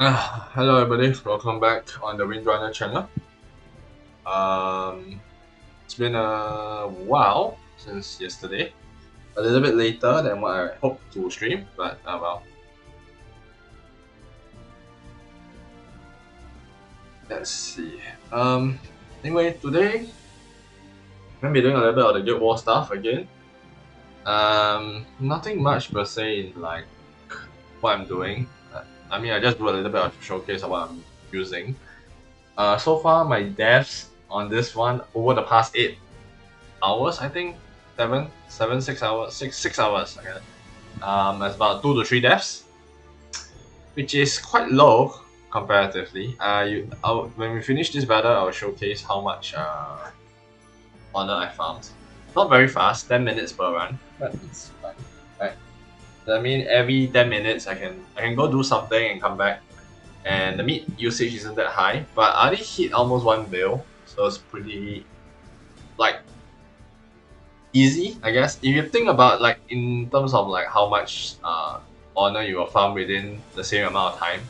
Hello everybody, welcome back on the Windrunner channel. It's been a while since yesterday. A little bit later than what I hoped to stream, but well, let's see. Anyway, today I'm gonna be doing a little bit of the Guild War stuff again. Nothing much per se in like what I'm doing. I mean, I just do a little bit of showcase of what I'm using. So far my deaths on this one over the past 8 hours, I think 6 hours, 6 hours. Okay. That's about 2 to 3 deaths, which is quite low comparatively. When we finish this battle, I'll showcase how much honor I found. Not very fast, 10 minutes per run, but it's fine. Right. I mean, every 10 minutes, I can go do something and come back, and the meat usage isn't that high, but I already hit almost 1 mil, so it's pretty like easy, I guess. If you think about like in terms of like how much honor you will farm within the same amount of time,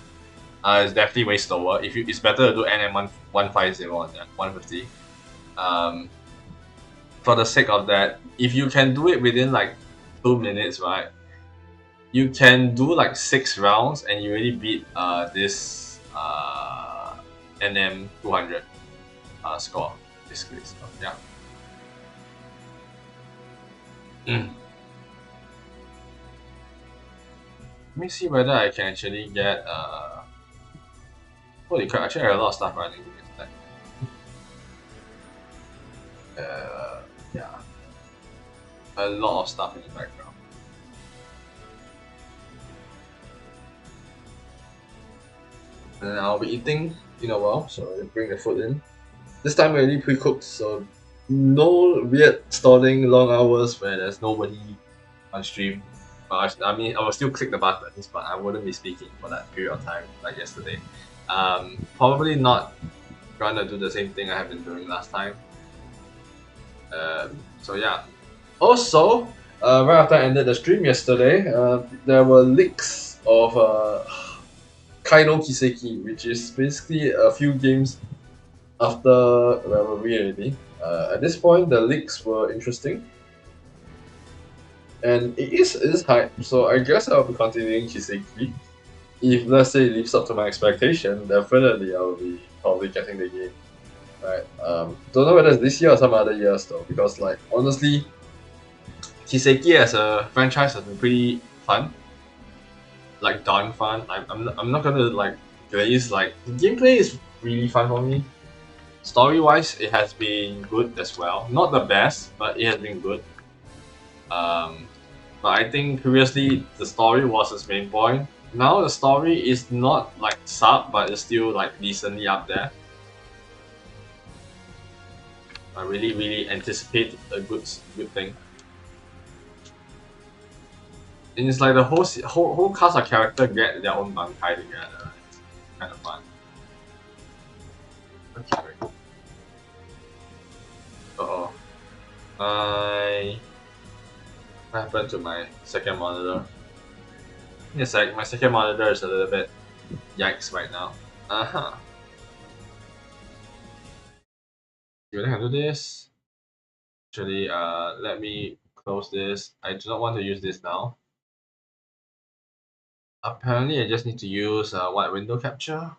it's definitely way slower. If you, it's better to do NM 150 on that 150. Um, for the sake of that, if you can do it within like 2 minutes, right? You can do like 6 rounds and you already beat this NM 200 score basically. So yeah. Mm. Let me see whether I can actually get holy crap, actually I have a lot of stuff running. Like, yeah, a lot of stuff in the background. And I'll be eating in a while, so I'll bring the food in. This time already pre-cooked, so no weird stalling long hours where there's nobody on stream. But I mean, I will still click the buttons, but I wouldn't be speaking for that period of time like yesterday. Probably not gonna do the same thing I have been doing last time. So yeah. Also, right after I ended the stream yesterday, there were leaks of Kaino Kiseki, which is basically a few games after Rivalry already. At this point, the leaks were interesting, and it is hype. So I guess I'll be continuing Kiseki. If let's say it lives up to my expectation, definitely I'll be probably getting the game. Right. Don't know whether it's this year or some other years though, because like honestly, Kiseki as a franchise has been pretty fun, like darn fun. I'm not gonna like glaze, like the gameplay is really fun for me. Story wise, it has been good as well. Not the best, but it has been good. Um, but I think previously the story was its main point. Now the story is not like sub, but it's still like decently up there. I really anticipate a good thing. And it's like the whole cast of character get their own bankai together. It's kind of fun. Okay. Uh-oh. I What happened to my second monitor? Yes, like my second monitor is a little bit yikes right now. Uh-huh. You really can do this? Actually, let me close this. I do not want to use this now. Apparently, I just need to use what window capture?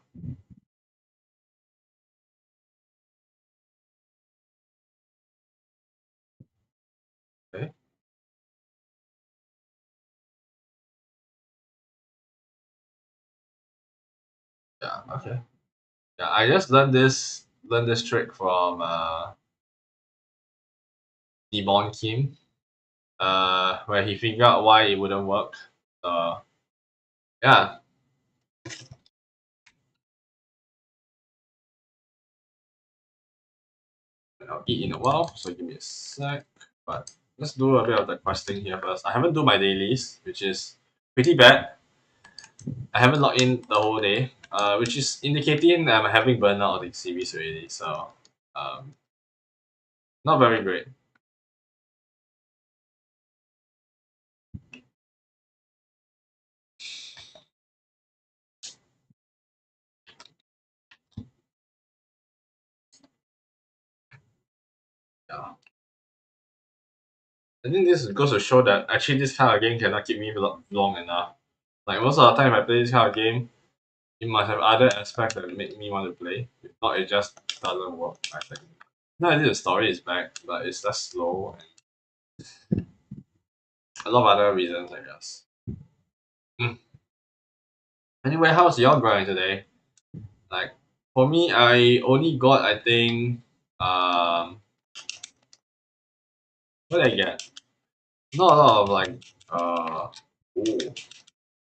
Okay. Yeah. Okay. Yeah, I just learned this trick from Demon Kim. Where he figured out why it wouldn't work. So yeah, I'll eat in a while. So give me a sec. But let's do a bit of the questing here first. I haven't do my dailies, which is pretty bad. I haven't logged in the whole day, which is indicating that I'm having burnout of the series already. So um, not very great. Yeah. I think this goes to show that actually this kind of game cannot keep me long enough. Like most of the time, if I play this kind of game, it must have other aspects that make me want to play. If not, it just doesn't work. I think. No, I think the story is back, but it's just slow and a lot of other reasons, I guess. Mm. Anyway, how's your grind today? Like for me, I only got I think what did I get? Not a lot of like ooh,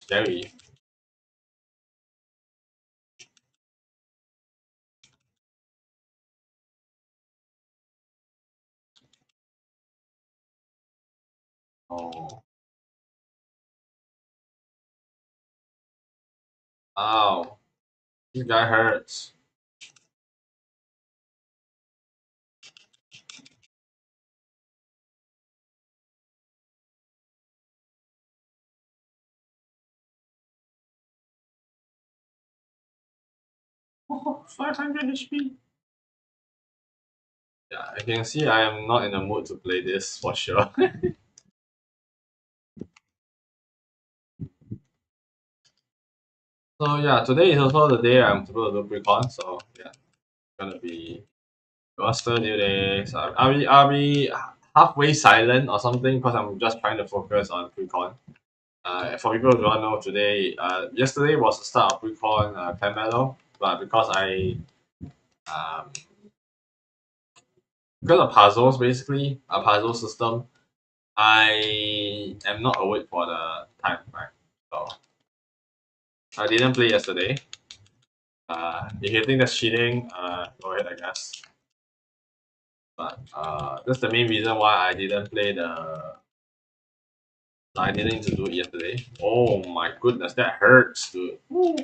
scary. Oh, ow, this guy hurts. Oh, 500 HP. Yeah, I can see I am not in the mood to play this for sure. So yeah, today is also the day I'm supposed to do pre-con. So yeah, gonna be roster new day. So I'll be halfway silent or something because I'm just trying to focus on pre-con. For people who don't know, yesterday was the start of pre-con Clan Battle, but um, because of puzzles, basically a puzzle system, I am not awake for the time, right? So I didn't play yesterday. If you think that's cheating, go ahead, I guess. But that's the main reason why I didn't need to do it yesterday. Oh my goodness, that hurts, dude. Woo.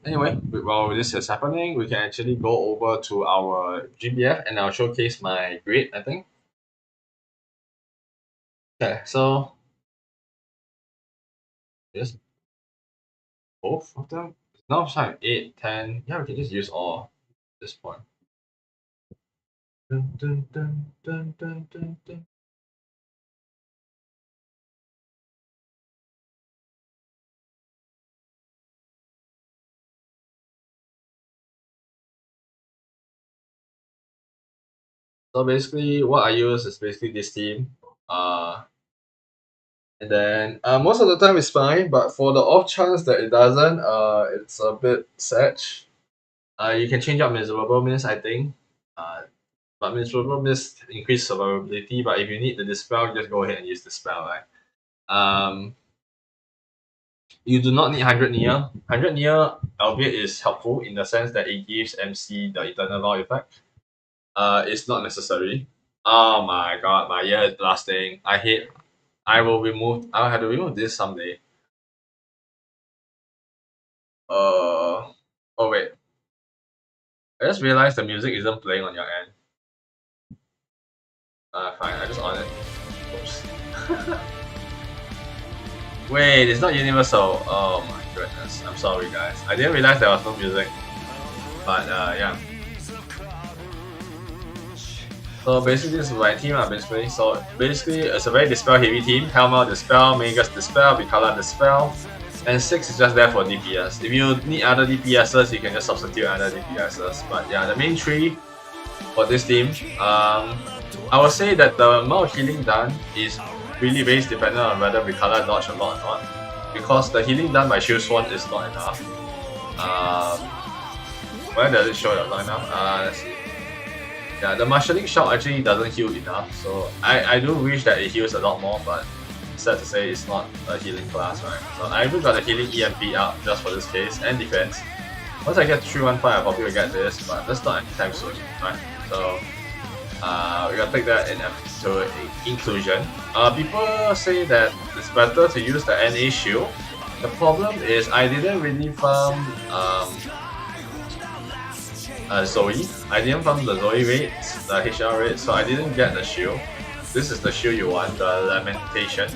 Anyway, while this is happening, we can actually go over to our GBF and I'll showcase my grade, I think. Okay, so yes, both of them. Now it's time 8, 10. Yeah, we can just use all at this point. Dun, dun, dun, dun, dun, dun, dun. So basically, what I use is basically this team. And then most of the time it's fine, but for the off chance that it doesn't, it's a bit sad. You can change out miserable mist, I think. Uh, but miserable mist increase survivability. But if you need the dispel, just go ahead and use the spell, right? Um, you do not need 100 near. 100 near, albeit is helpful in the sense that it gives MC the eternal law effect. It's not necessary. Oh my god, my ear is blasting. I hate. I will remove. I'll have to remove this someday. Oh wait. I just realized the music isn't playing on your end. Fine. I just on it. Oops. Wait, it's not universal. Oh my goodness. I'm sorry, guys. I didn't realize there was no music. But yeah. So basically, this is my team. Basically, it's a very dispel heavy team. Helmer dispel, Magus dispel, Bicala dispel, and 6 is just there for DPS. If you need other DPSs, you can just substitute other DPSs. But yeah, the main three for this team, I would say that the amount of healing done is really based dependent on whether Bicala dodge a lot or not. Because the healing done by Shield Swan is not enough. Where does it show that not enough? Let's see. Yeah, the marshalling shot actually doesn't heal enough, so I do wish that it heals a lot more, but sad to say it's not a healing class, right? So I even got the healing EMP out just for this case, and defense. Once I get to 315, I probably will get this, but that's not anytime soon, right? So we gotta take that into inclusion. People say that it's better to use the NA shield. The problem is I didn't really farm Zoe. I didn't farm the Zoe rates, the HR rate, so I didn't get the shield. This is the shield you want, the Lamentation.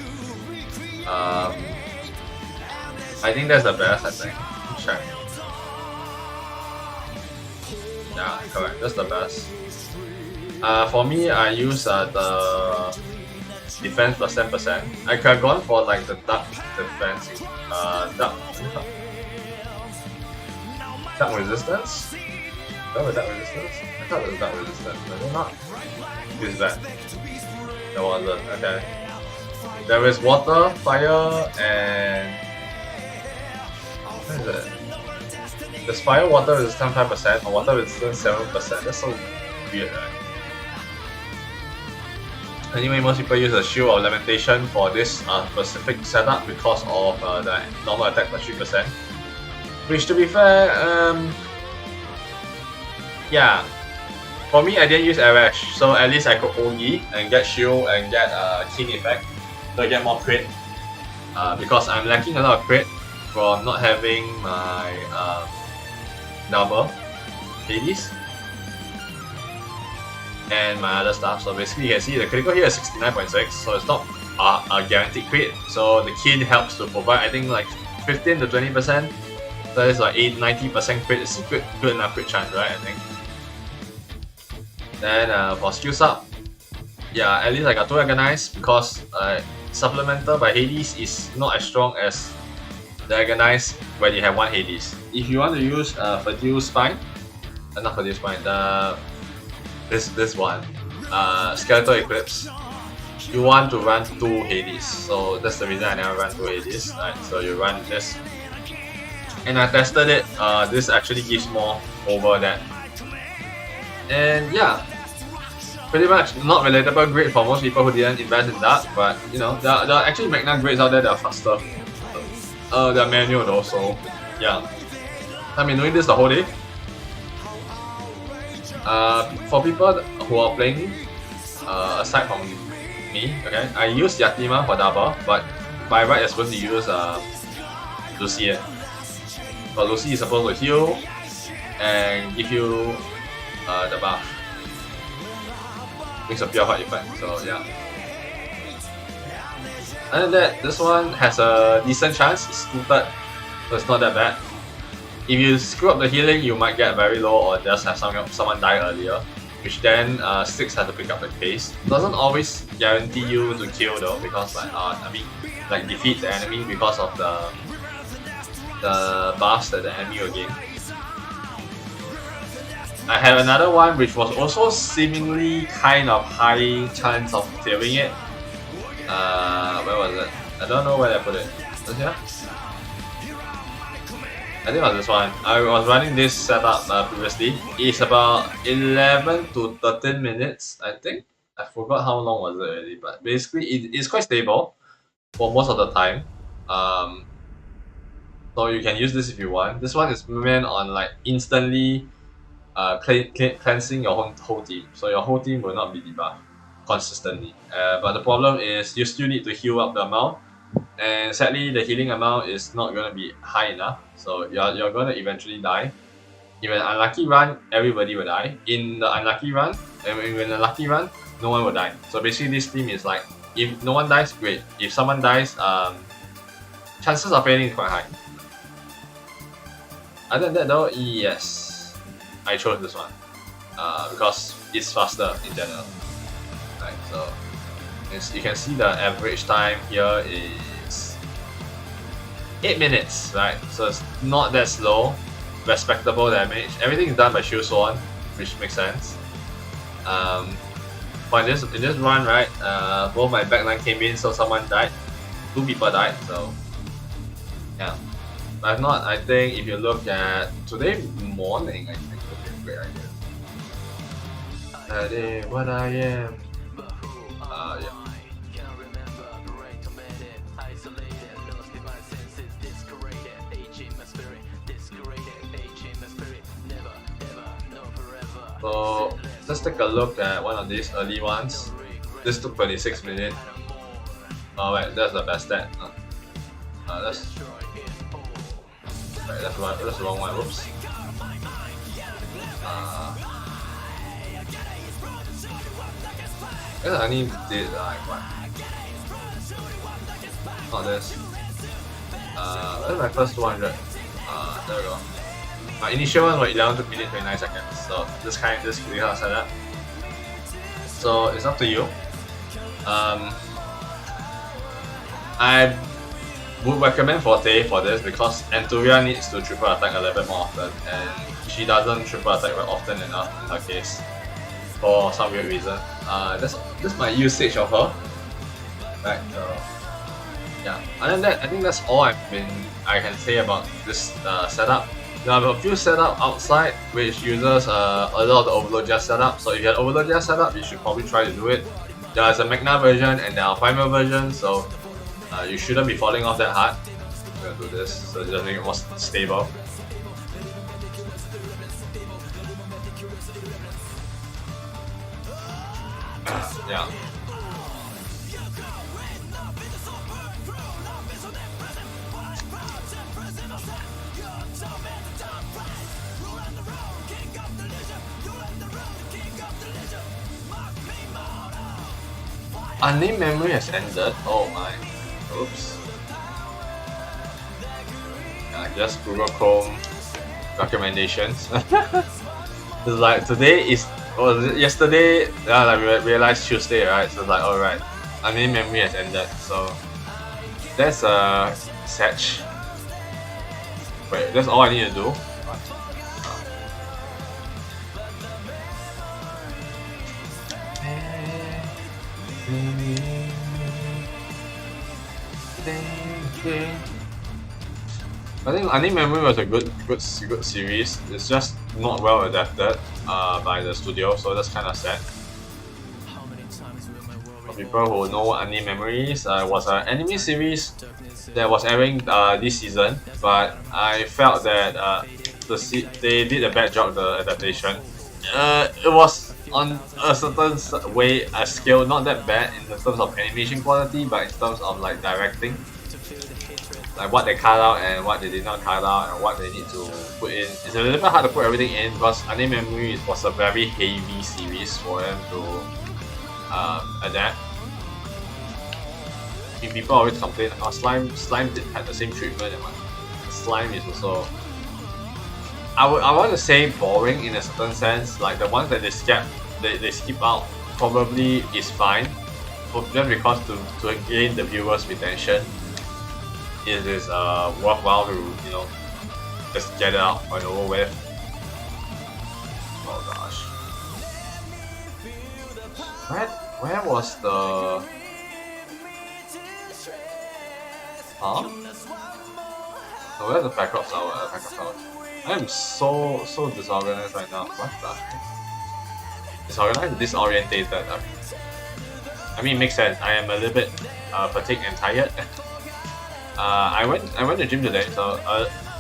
I think that's the best, I think. Check. Yeah, correct. That's the best. For me, I use the defense plus 10%. I could have gone for like the duck defense. Duck resistance? That was duck resistance? I thought it was duck resistance, but it's not. Use that. There wasn't. Okay. There is water, fire, and what is it? There's fire, water resistance 5%, or water resistance 7%. That's so weird, right? Anyway, most people use a shield or lamentation for this specific setup because of the normal attack plus 3%. Which, to be fair, yeah. For me, I didn't use Arash, so at least I could OE and get shield and get keen effect, so I get more crit. Because I'm lacking a lot of crit from not having my double Hades and my other stuff. So basically, you can see the critical here is 69.6, so it's not a guaranteed crit. So the keen helps to provide, I think, like 15 to 20%. So it's like 90% crit. It's a good enough crit chance, right? I think. Then for skill sub, yeah, at least I got 2 Agonize because supplemental by Hades is not as strong as the Agonize when you have 1 Hades. If you want to use Fadil Spine, not Fadil Spine, this one, Skeletal Eclipse, you want to run 2 Hades. So that's the reason I never run 2 Hades. Right? So you run this, and I tested it. This actually gives more over that. And yeah, pretty much not relatable grade for most people who didn't invest in that, but you know, there are actually Magna grades out there that are faster. They're manual though, so yeah. I've been doing this the whole day. For people who are playing, aside from me, okay, I use Yatima for double, but by right you're supposed to use Lucy. But Lucy is supposed to heal and give you the buff. Makes a pure heart effect, so yeah. Other than that, this one has a decent chance, it's tilted, so it's not that bad. If you screw up the healing, you might get very low or just have someone die earlier, which then Sticks has to pick up the pace. Doesn't always guarantee you to kill though, because like defeat the enemy because of the buffs that the enemy will gain. I had another one which was also seemingly kind of high chance of clearing it. Where was it? I don't know where I put it. Was here? I think it was this one. I was running this setup previously. It's about 11 to 13 minutes, I think. I forgot how long was it already, but basically it's quite stable for most of the time. So you can use this if you want. This one is meant on like instantly cleansing your whole team, so your whole team will not be debuffed consistently. But the problem is you still need to heal up the amount, and sadly the healing amount is not going to be high enough, so you're going to eventually die. In an unlucky run, everybody will die. In the unlucky run, and in a lucky run, no one will die. So basically this team is like, if no one dies, great. If someone dies, chances of failing is quite high. Other than that though, yes, I chose this one because it's faster in general. Right, so you can see the average time here is 8 minutes, right? So it's not that slow, respectable damage. Everything is done by Shield Sworn, which makes sense. But in this run, right, both my backline came in, so someone died. 2 people died, so yeah. But if not, I think if you look at today morning, I think would be a great idea. That is what I am. Yeah. So let's take a look at one of these early ones. This took 26 minutes. Oh wait, that's the best stat. That's the wrong one. Oops. I guess I only did like what? Not this. That's my first 200. There we go. My initial one was 11 to 29 seconds. So this kind of setup. So it's up to you. I would recommend Forte for this because Anturia needs to triple attack a little bit more often, and she doesn't triple attack very often enough in her case for some weird reason. That's my usage of her. Right. So yeah. Other than that, I think that's all I can say about this setup. There are a few setup outside which uses a lot of the Overload Jet setup. So if you have Overload Jet setup, you should probably try to do it. There's a Magna version and there are Primal version, so you shouldn't be falling off that hard. I'm gonna do this so it just make it more stable. Yeah. Unnamed memory has ended. Oh my. Oops. Just Google Chrome recommendations. It's like today is yesterday. Like we realized Tuesday, right? So it's like alright, unnamed memory has ended. So that's a setch. Wait, that's all I need to do. I think Unnamed Memory was a good series. It's just not well adapted by the studio, so that's kind of sad. For people who know what Unnamed Memory is, it was an anime series that was airing this season, but I felt that they did a bad job the adaptation. It was on a certain way a scale not that bad in terms of animation quality, but in terms of like directing, like what they cut out and what they did not cut out and what they need to put in. It's a little bit hard to put everything in because Unnamed Memory was a very heavy series for them to adapt. I mean, people always complain, oh, Slime had the same treatment, and Slime is also, I want to say boring in a certain sense. Like the ones that they skip out probably is fine, just because to gain the viewers' retention, it is worthwhile to just get it out and over with. Oh gosh, where was the Oh, where's the backup tower? I am so disorganized right now. What the heck? Disorganized, disorientated. I mean, it makes sense. I am a little bit fatigued and tired. I went to the gym today, so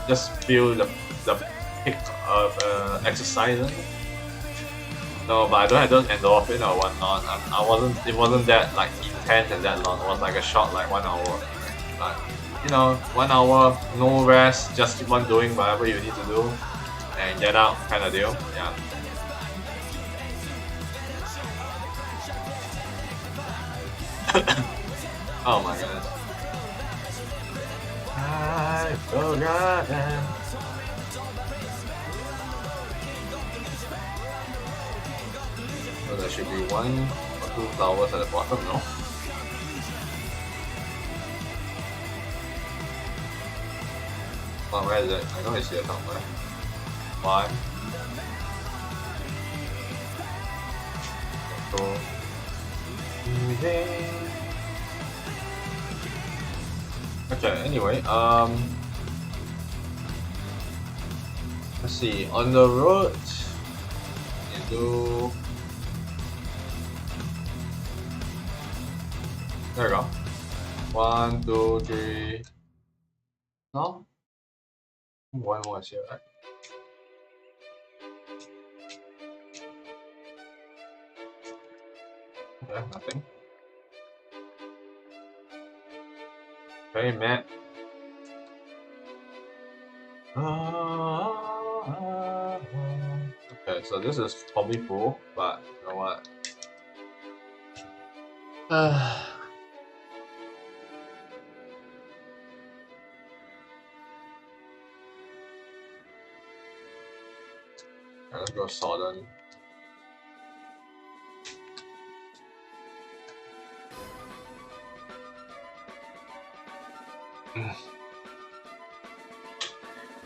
just feel the pick of exercising. No, but I don't have those endorphin or whatnot. It wasn't that like intense and that long. It was like a short, like 1 hour. But 1 hour, no rest, just keep on doing whatever you need to do and get out, kind of deal. Yeah. Oh my goodness. I forgot. So there should be 1 or 2 flowers at the bottom, no? Oh, where is it? I know it's here somewhere. 1, 2. Okay, anyway, let's see. On the road, you do. There we go. 1, 2, 3. No? 1 more here, right? Okay, nothing. Okay, Matt. Okay, so this is probably full, but you know what? go Sodden.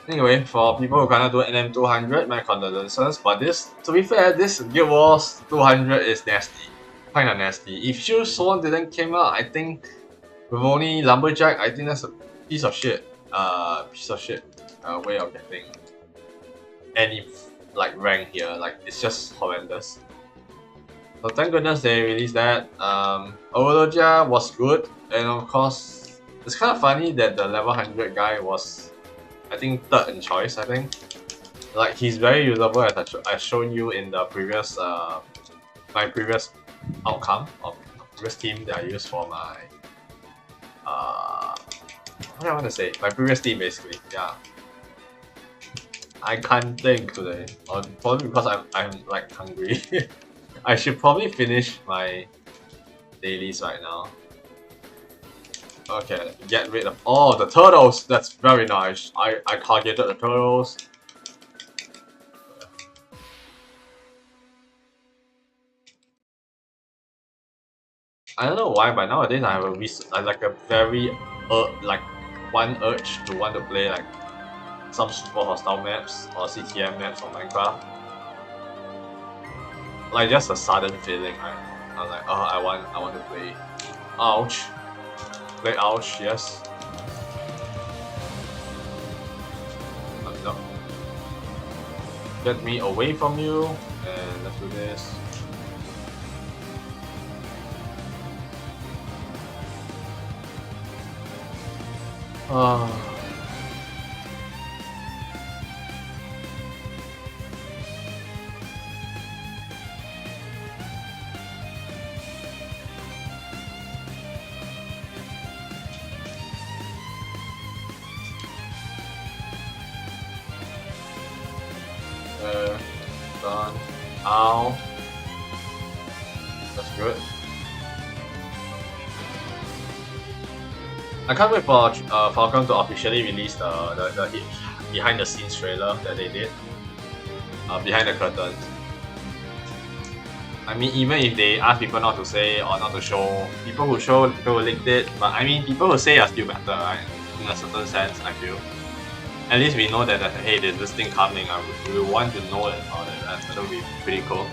Anyway, for people who cannot do NM200, my condolences. But this, to be fair, this Guild Wars 200 is nasty. Kinda nasty. If Shield Sworn didn't came out, I think with only Lumberjack, I think that's a piece of shit. Way of getting any like rank here. Like it's just horrendous. So thank goodness they released that. Overlogia was good, and of course, it's kind of funny that the level 100 guy was, I think, third in choice. I think, like he's very usable as I showed you in the previous my previous outcome of previous team that I used for my what do I want to say? My previous team basically. Yeah. I can't think today, or probably because I'm like hungry. I should probably finish my dailies right now. Okay, get rid of all the turtles. That's very nice. I targeted the turtles. I don't know why, but nowadays I have like a very like one urge to want to play like some super hostile maps or CTM maps on Minecraft. Like just a sudden feeling, right? I'm like, oh, I want to play. Ouch. Play ouch, yes. No. Get me away from you, and let's do this. Oh. Done. Ow. That's good. I can't wait for Falcon to officially release the behind the scenes trailer that they did. Behind the curtains. I mean, even if they ask people not to say or not to show, people who show, people who leaked it, but I mean, people who say are still better, right? In a certain sense, I feel. At least we know that, hey, there's this thing coming, we want to know about it, and that would be pretty cool.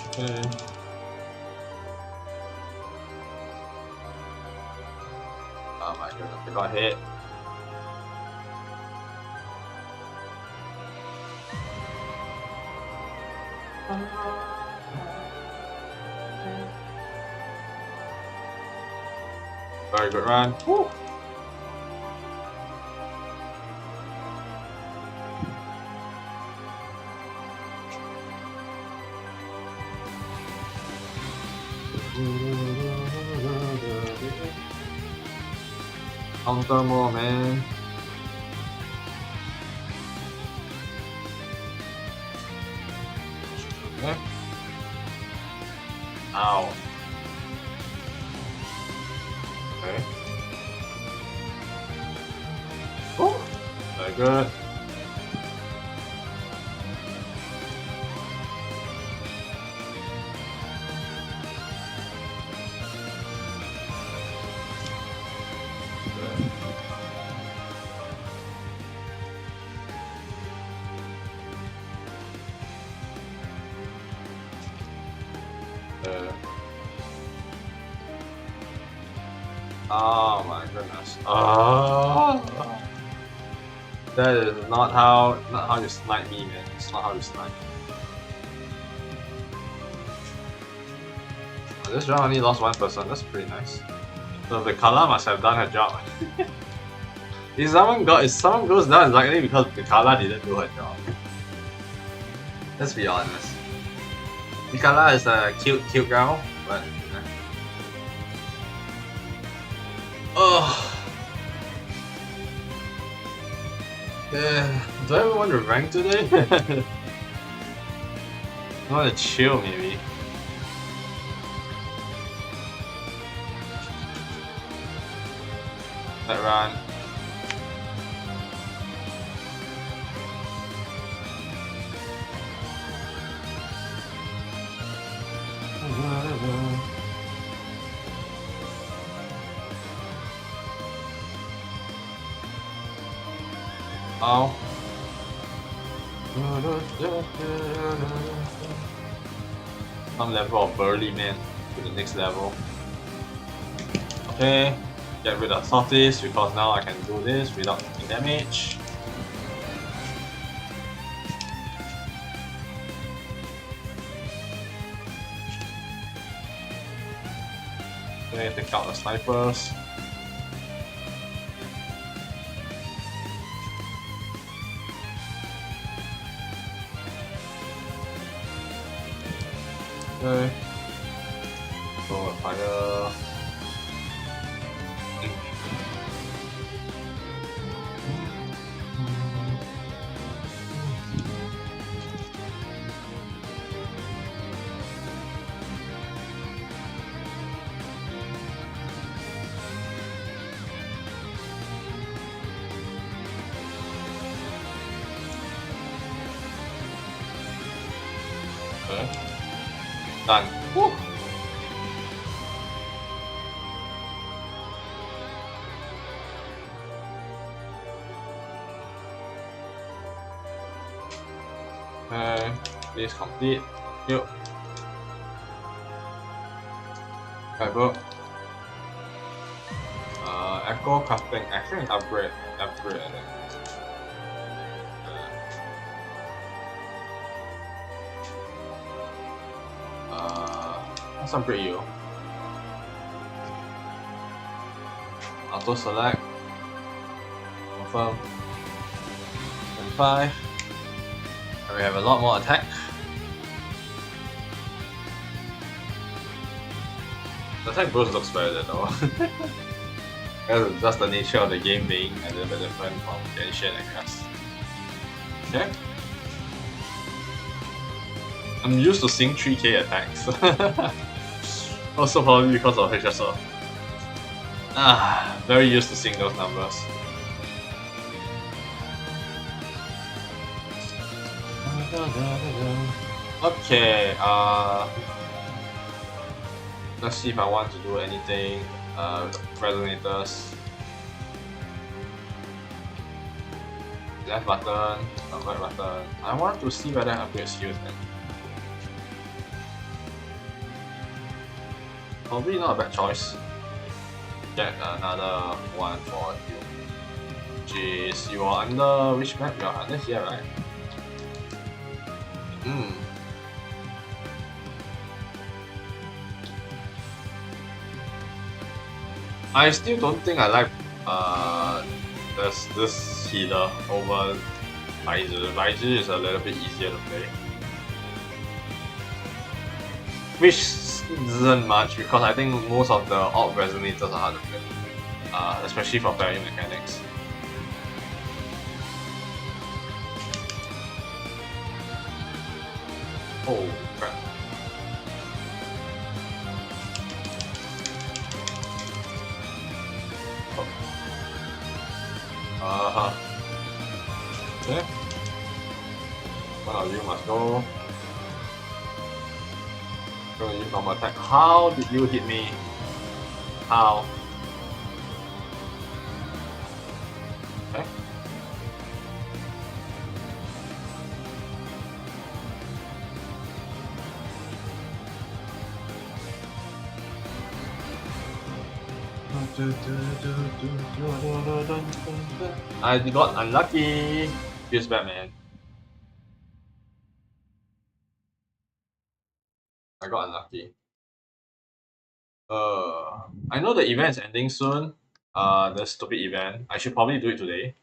Okay. Oh my goodness, I got hit. Very good run. Woo. Counter more, man. Okay. Ow. Okay. Oh, very good. Oh my goodness. Oh, that is not how you snipe me, man. It's not how you snipe. Oh, this round only lost one person. That's pretty nice. So the Kala must have done her job. If someone goes down, it's likely because the Kala didn't do her job. Let's be honest. Mikala is a cute girl, but oh, yeah. Do I even want to rank today? I want to chill, maybe. Let run. Ow. Some level of burly man to the next level. Okay, get rid of Softies because now I can do this without taking damage. Okay, take out the snipers. Okay. Go fire. Okay. Done. Woo. Okay. Please complete. Thank you. Fiber. Echo crafting. I think upgrade. Upgrade. I think. Let's upgrade you. Auto select. Confirm. 25. And we have a lot more attack. The attack boost looks better though. That's the nature of the game being a little bit different from Genshin, I guess. Okay. I'm used to seeing 3k attacks. Also probably because of HSO. Very used to seeing those numbers. Okay, let's see if I want to do anything with resonators. Left button, right button. I want to see whether I upgrade skills then. Probably not a bad choice. Get another one for you. Which is, you are under which map? You are under here, right? I still don't think I like this healer over Baizi. Baizi is a little bit easier to play. Which isn't much because I think most of the alt resonators are hard to play. Especially for parry mechanics. Oh crap. Okay. One of you must go. Go use normal attack. How did you hit me? How? Okay. I got unlucky. Feels bad, man. I got unlucky. I know the event is ending soon. The stupid event. I should probably do it today.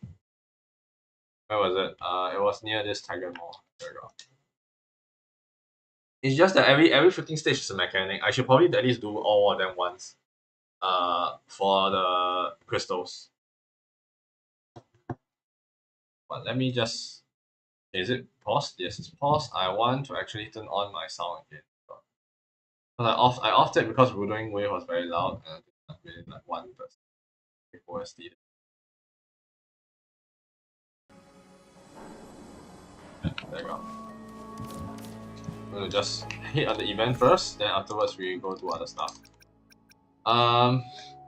Where was it? It was near this Tiger Mall. There we go. It's just that every freaking stage is a mechanic. I should probably at least do all of them once. For the crystals. But let me just. Is it paused? Yes, it's paused. I want to actually turn on my sound again. But I offed it because Rudering Wave was very loud and I really like one person. OSD. There you go. We'll just hit on the event first, then afterwards we go to other stuff.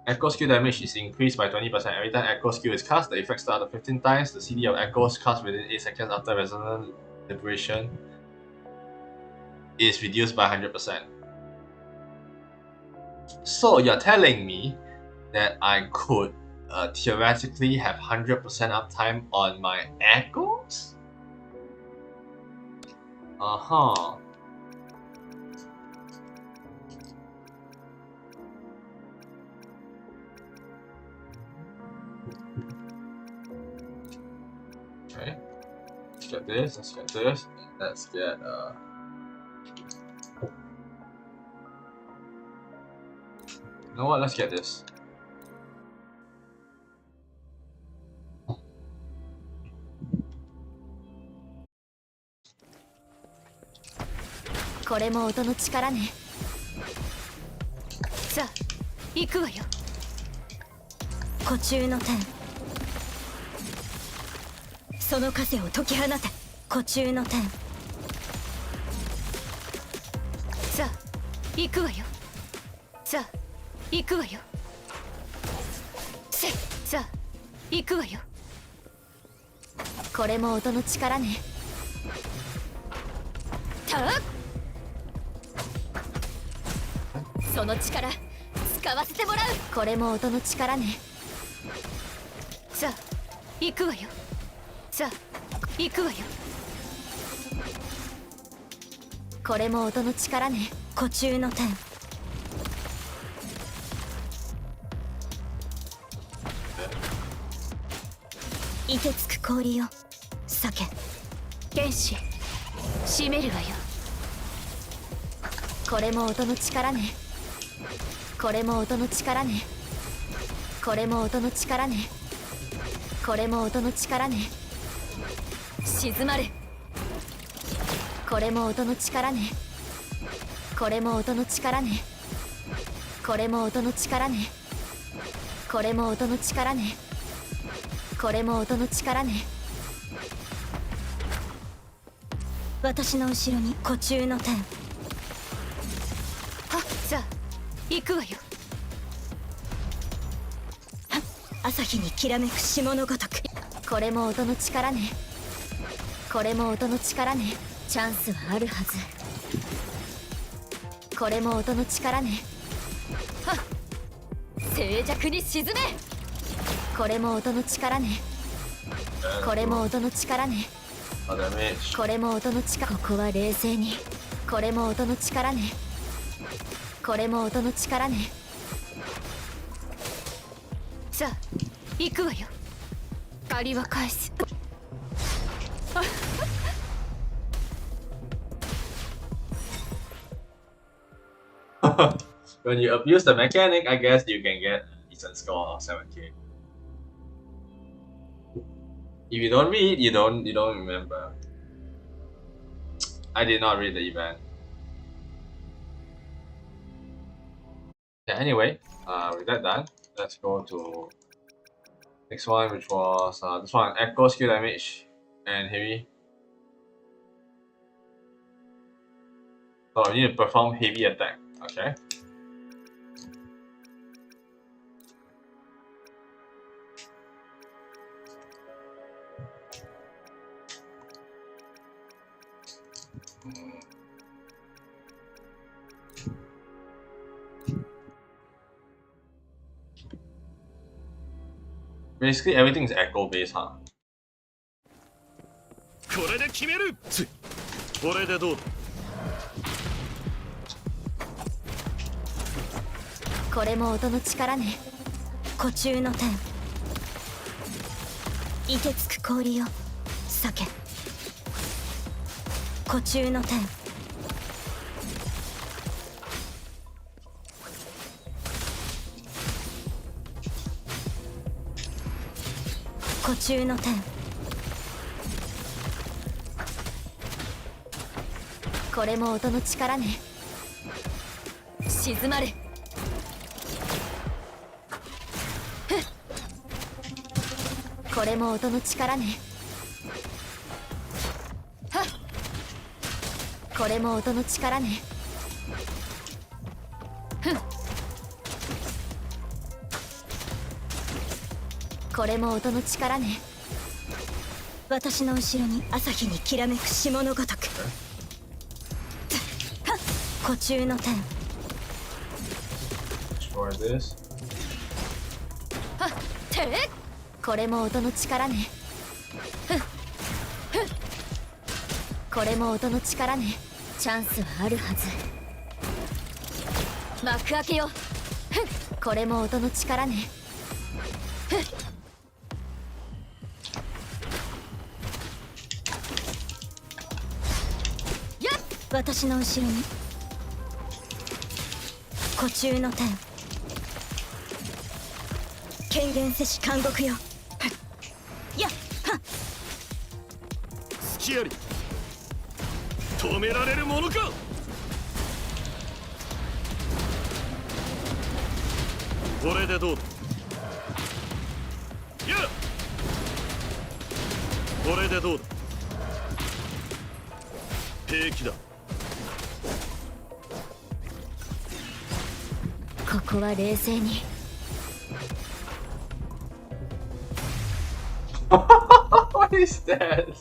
Echo skill damage is increased by 20%. Every time Echo skill is cast, the effect starts at 15 times. The CD of Echoes cast within 8 seconds after Resonant Liberation is reduced by 100%. So you're telling me that I could theoretically have 100% uptime on my Echoes? Uh-huh. Okay. Let's get this, let's get this. Let's get you know what, let's get this.これも音の力ね。さあ、行くわよ。湖中の天。その風を解き放て。湖中の天。さあ、行くわよ。さあ、行くわよ。さあ、行くわよ。これも音の力ね。たっ、その力使わせてもらう。これも音の力ね。さあ、行くわよ。さあ、行くわよ。これも音の力ね。湖中の天。凍てつく氷よ。酒。剣士。閉めるわよ。これも音の力ね。これも音の力ね。これも音の力ね。これも音の力ね。静まれ。これも音の力ね。これも音の力ね。これも音の力ね。これも音の力ね。これも音の力ね。私の後ろに湖中の天。はっ、さあ、行くわよ。はっ、朝日にきらめく霜のごとく。これも音の力ね。これも音の力ね。チャンスはあるはず。これも音の力ね。はっ、静寂に沈め。これも音の力ね。これも音の力ね。これも音の力。ここは冷静に。これも音の力ね。これも音の力ね。さあ、行くわよ。借りは返す。When you abuse the mechanic, I guess you can get a decent score of 7k. If you don't read, you don't remember. I did not read the event. Yeah, anyway, with that done, let's go to next one, which was this one, Echo skill damage and heavy. So you need to perform heavy attack. Okay. Basically, everything is echo based, huh? これで決める。これでどうだ。これも音の力ね。湖中の天。凍てつく氷よ。酒。湖中の天。湖中の天。これも音の力ね。静まれ。これも音の力ね。はっ、これも音の力ね。ふん、これも音の力ね。私の後ろに朝日にきらめく霜のごとく。はっ、湖中の天。 Destroy this. はっ、てっ、これも音の力ね。ふっふっ、これも音の力ね。チャンスはあるはず。幕開けよ。ふっ、これも音の力ね。ふっ、やっ、私の後ろに湖中の天。権限せし監獄よ。やっ、はっ、隙あり。止められるものか。これでどうだ。いや、これでどうだ。平気だ。ここは冷静に。What is that?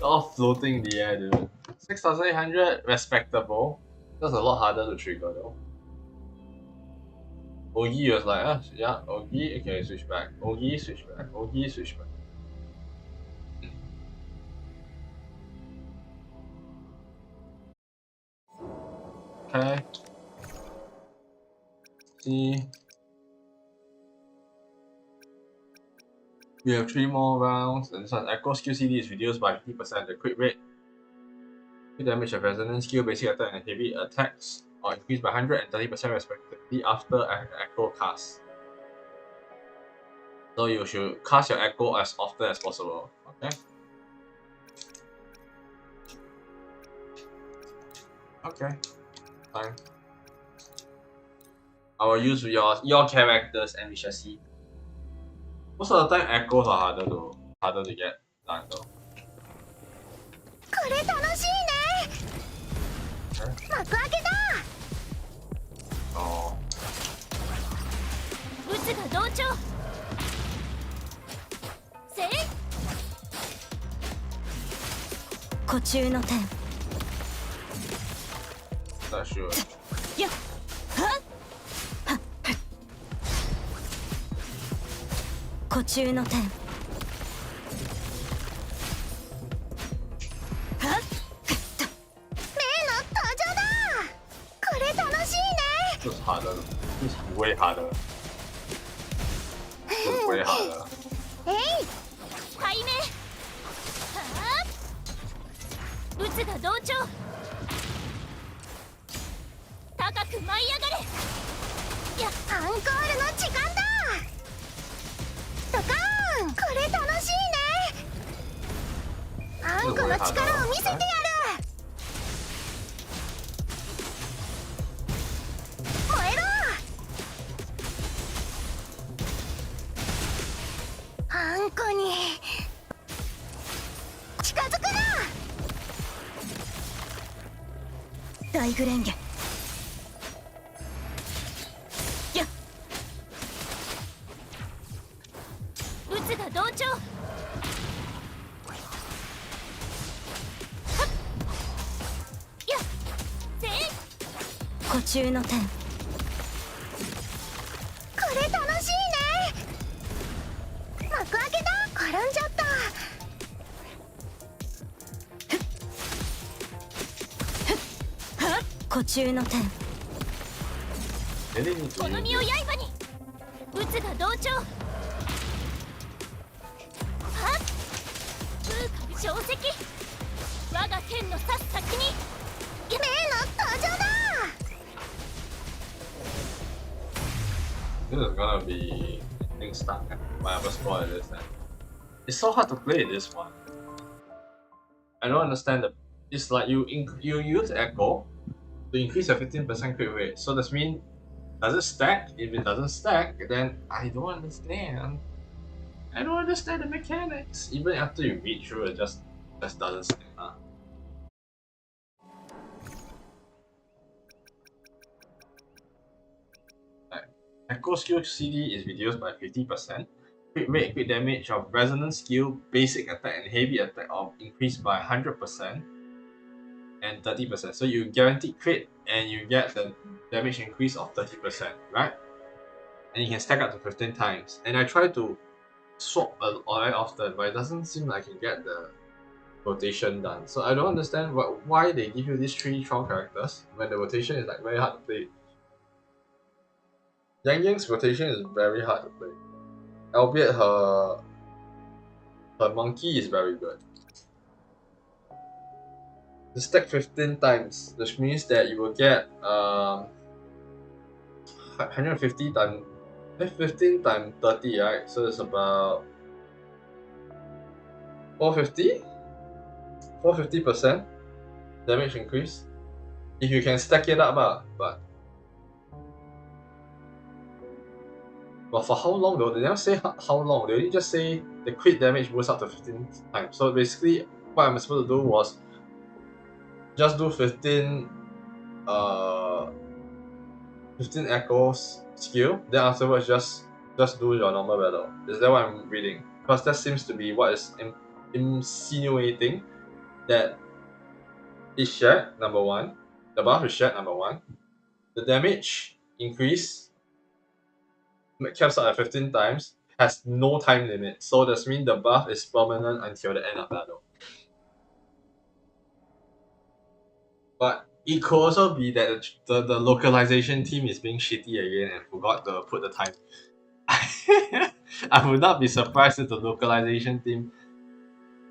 All floating in the air, dude. 6,800, respectable. That's a lot harder to trigger though. Ogi was like, yeah, Ogi, okay, switch back. Ogi, switch back. Ogi, switch back. Okay. See. We have 3 more rounds, and this one, Echo skill CD is reduced by 50%. The crit rate, crit damage of resonance, skill, basic attack, and heavy attacks are increased by 130% respectively after an Echo cast. So you should cast your Echo as often as possible. Okay. Okay. Fine. I will use your characters and we shall see. Most of the time echoes are harder to get done though. これ楽しいね。幕開けだ。Oh. 渦が同調。せい。湖中の天。That should. やっ、はっ、はっ、湖中の天。はっ、目の登場だ。これ楽しいね。 This is harder. This is way harder. This is way harder. えい、背面。はっ、渦が同調。高く舞い上がれ。や、アンコールの時間だ。ドカーン、これ楽しいね。あんこの力を見せてやる。燃えろ。あんこに近づくな。大グレンゲ。やっ、渦が同調。はっ、やっ、せい。湖中の天。これ楽しいね。幕開けだ。転んじゃった。湖中の天。 They didn't need to この use 身を this. 刃に。渦が同調。はっ、風化定石。我が剣の刺す先に。目の登場だ。 This is gonna be things stuck. Whatever spoil this. It's so hard to play this one. I don't understand the. It's like you use echo to increase your 15% crit rate. So that means does it stack? If it doesn't stack, then I don't understand. I don't understand the mechanics. Even after you read through, it just doesn't stick. Right. Echo skill CD is reduced by 50%. Crit rate, crit damage of resonance skill, basic attack, and heavy attack are increased by 100% and 30%. So you guarantee crit and you get the damage increase of 30%, right? And you can stack up to 15 times. And I try to swap a lot often, but it doesn't seem like I can get the rotation done. So I don't understand why they give you these 3 trial characters when the rotation is like very hard to play. Yang Yang's rotation is very hard to play. Albeit her monkey is very good. You stack 15 times, which means that you will get 150 times 15 times 30, right? So it's about 450? 450% damage increase. If you can stack it up, but for how long though? They never say how long. They only just say the crit damage goes up to 15 times. So basically, what I'm supposed to do was just do 15 echoes skill. Then afterwards, just do your normal battle. Is that what I'm reading? Because that seems to be what is insinuating that it's shared. Number one, the buff is shared. Number one, the damage increase caps out at 15 times, has no time limit. So that means the buff is permanent until the end of battle. But it could also be that the localization team is being shitty again and forgot to put the time. I would not be surprised if the localization team.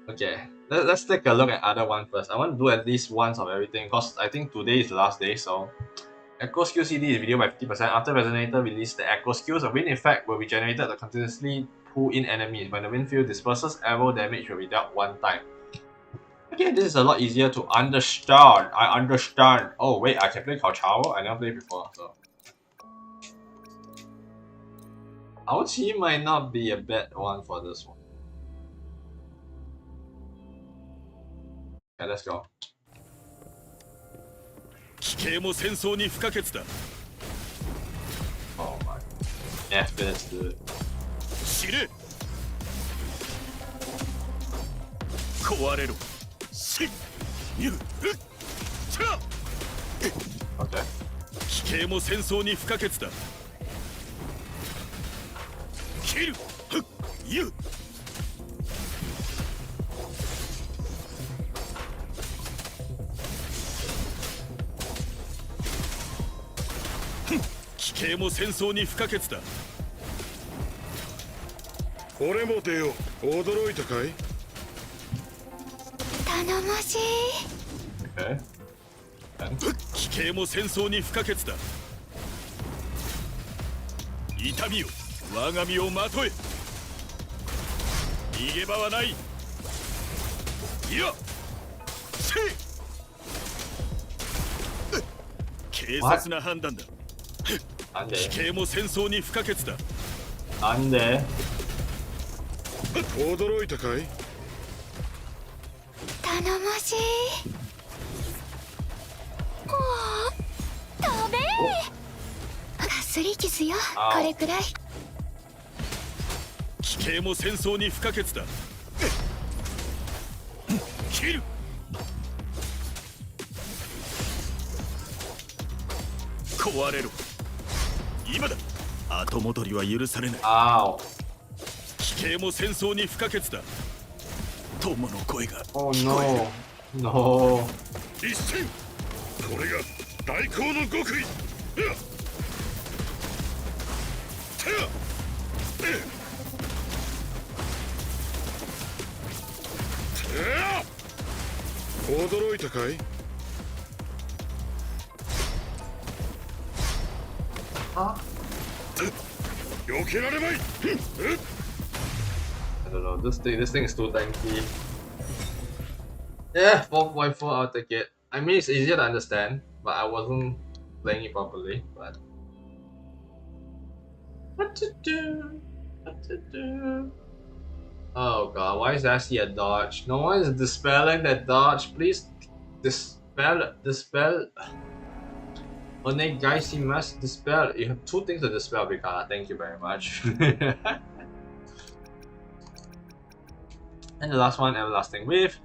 Okay, let's take a look at other one first. I want to do at least once of everything because I think today is the last day. So Echo skill CD is reduced by 50%. After Resonator release the Echo skills, a wind effect will be generated to continuously pull in enemies. When the wind field disperses, arrow damage will be dealt one time. Okay, this is a lot easier to understand. I understand. Oh wait, I can play Cao Chao. I never played before, so. Ao Qi might not be a bad one for this one. Okay, let's go. 奇形も戦争に不可欠だ。 Oh my. F this, dude. 死ね。壊れろ。しっ。にゅ。ちゃ。 Okay. 奇形も戦争に不可欠だ。切る。ふっ。ゆう。 奇形も戦争に不可欠だ。俺も出よう。驚いたかい？頼もしい。 Okay. 奇形も戦争に不可欠だ。痛みよ、我が身をまとえ。逃げ場はない。いや、せい。軽率な判断だ。 奇形も戦争に不可欠だ。なんで？驚いたかい？頼もしい。おお、飛べー。かすり傷よ。これくらい。奇形も戦争に不可欠だ。切る。壊れろ。 今だ。後戻りは許されない。奇形も戦争に不可欠だ。友の声が。Oh no, no. 一戦。これが大攻の極意。驚いたかい？ 避けられまい。 I don't know. This thing is too tanky. Yeah, 4.4. I'll take it. I mean, it's easier to understand, but I wasn't playing it properly. But what to do? What to do? Oh god, why is that see a dodge? No one is dispelling that dodge. Please dispel. Only guys, you must dispel. You have two things to dispel, Picard. Thank you very much. And the last one, everlasting wave.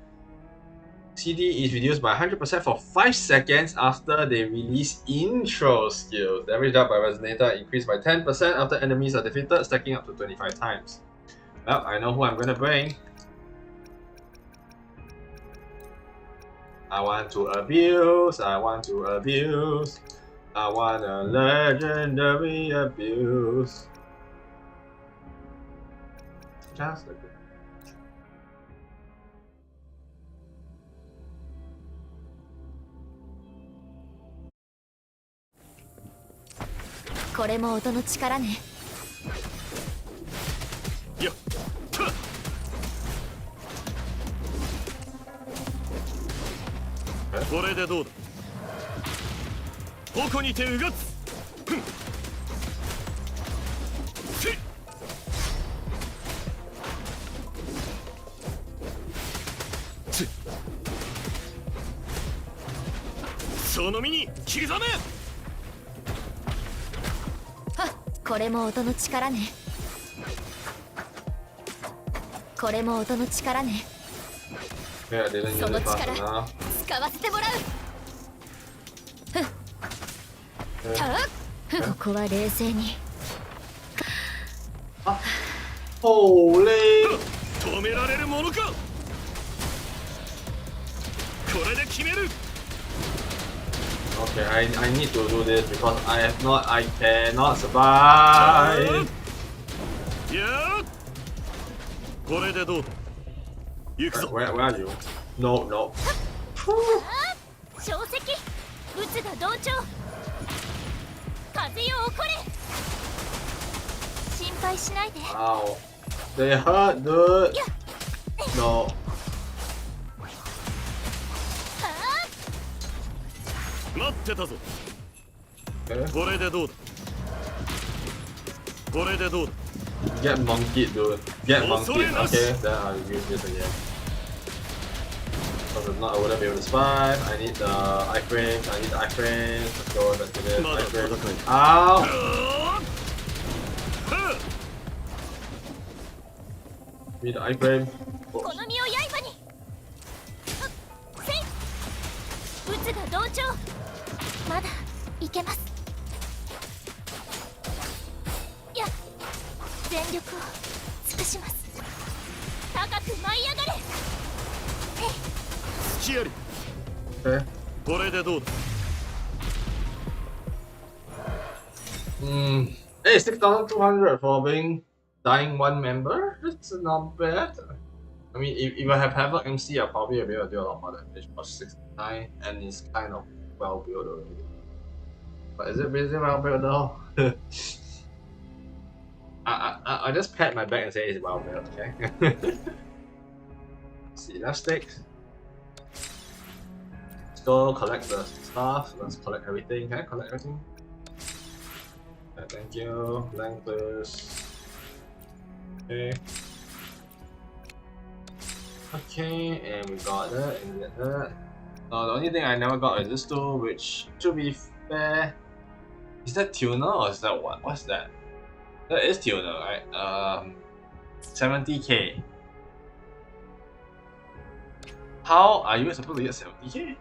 CD is reduced by 100% for 5 seconds after they release intro skills. Damage dealt by Resonator increased by 10% after enemies are defeated, stacking up to 25 times. Well, I know who I'm gonna bring. I want to abuse, I want to abuse. I want a legendary abuse. Just like it. これも音の力ね。やっこれでどうだ。矛にてうがつ。その身に刻め。これも音の力ね。これも音の力ね。その力使わせてもらう。ここは冷静に。ホーレー。止められるものか。これで決める。Okay, I need to do this because I cannot survive. やっこれでどうだ。行くぞ。Where are you? No, no. 小石、うつが同調。風よ起これ。心配しないで。Wow. They hurt, dude. No. 待ってたぞ。これでどうだ。これでどうだ。Get monkey, dude. Get monkey. Okay, then I'll use this again. Because if not, I wouldn't be able to survive. I need the iframes. I need the iframes. Let's go. Let's do this. Iframes. Ow! Need the iframe. この身を刃に。うつが同調。まだいけます。いや、全力を尽くします。高く舞い上がれ。隙あり。これでどうだ。Hey, 6,200 for being dying one member? That's not bad. I mean, if I have Havoc MC, I'll probably be able to do a lot more damage. But 69 and it's kind of well built already. But is it really well built though? I just pat my back and say it's well built, okay? See, that's sticks. Let's go collect the stuff. Let's collect everything. Can I collect everything? Yeah, thank you. Blank this. Okay. Okay, and we got that, and we got that. The only thing I never got is this tool, which, to be fair, is that tuner or is that what? What's that? That is tuner, right? 70k. How are you supposed to get 70k?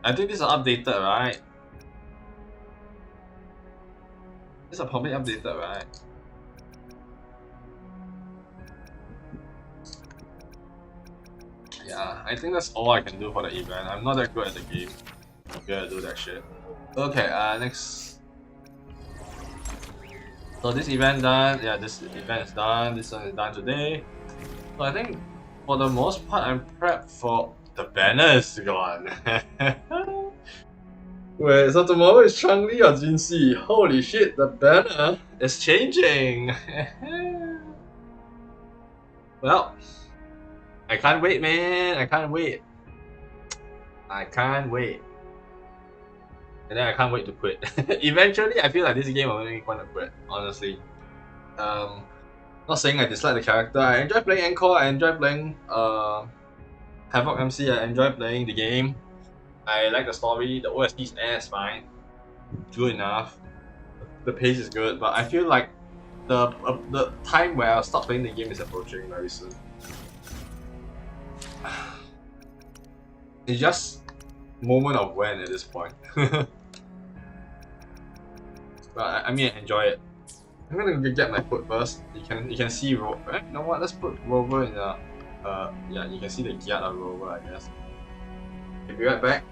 I think these are updated, right? These are probably updated, right? Yeah, I think that's all I can do for the event. I'm not that good at the game. I'm gonna do that shit. Okay, next. So this event done. Yeah, this event is done. This one is done today. So I think for the most part, I'm prepped for the banner is gone. Wait, so tomorrow is Changli or Jinxi? Holy shit, the banner is changing. Well, I can't wait, man. I can't wait. I can't wait. And then I can't wait to quit. Eventually, I feel like this game I'm only going to quit, honestly. Not saying I dislike the character. I enjoy playing Encore. I enjoy playing Havoc MC. I enjoy playing the game. I like the story. The OST is fine, good enough. The pace is good, but I feel like the time where I'll stop playing the game is approaching very soon. It's just moment of when at this point. But I mean, I enjoy it. I'm gonna get my foot first. You can see you know what? Let's put Rover in the yeah. You can see the Giat of Rover, I guess. I'll be right back.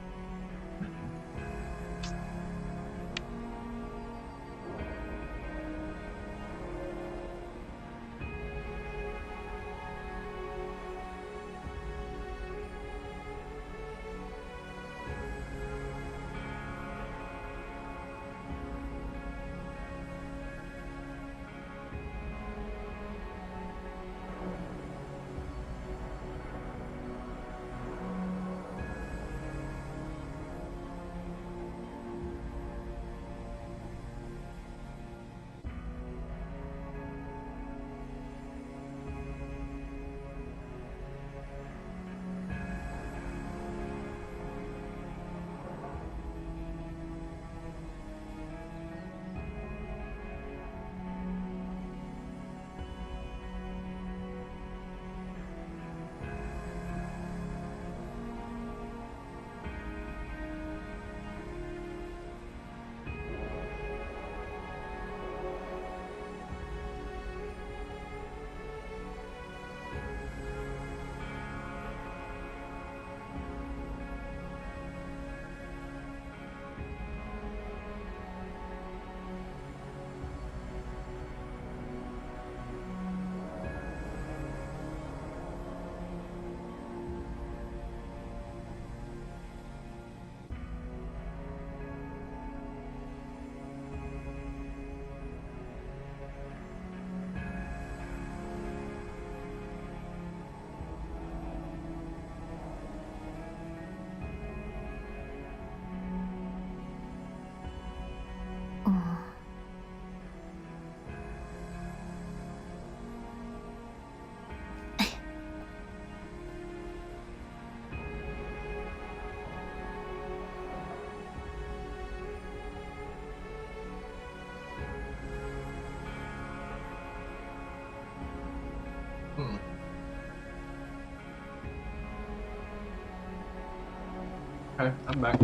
Okay, I'm back.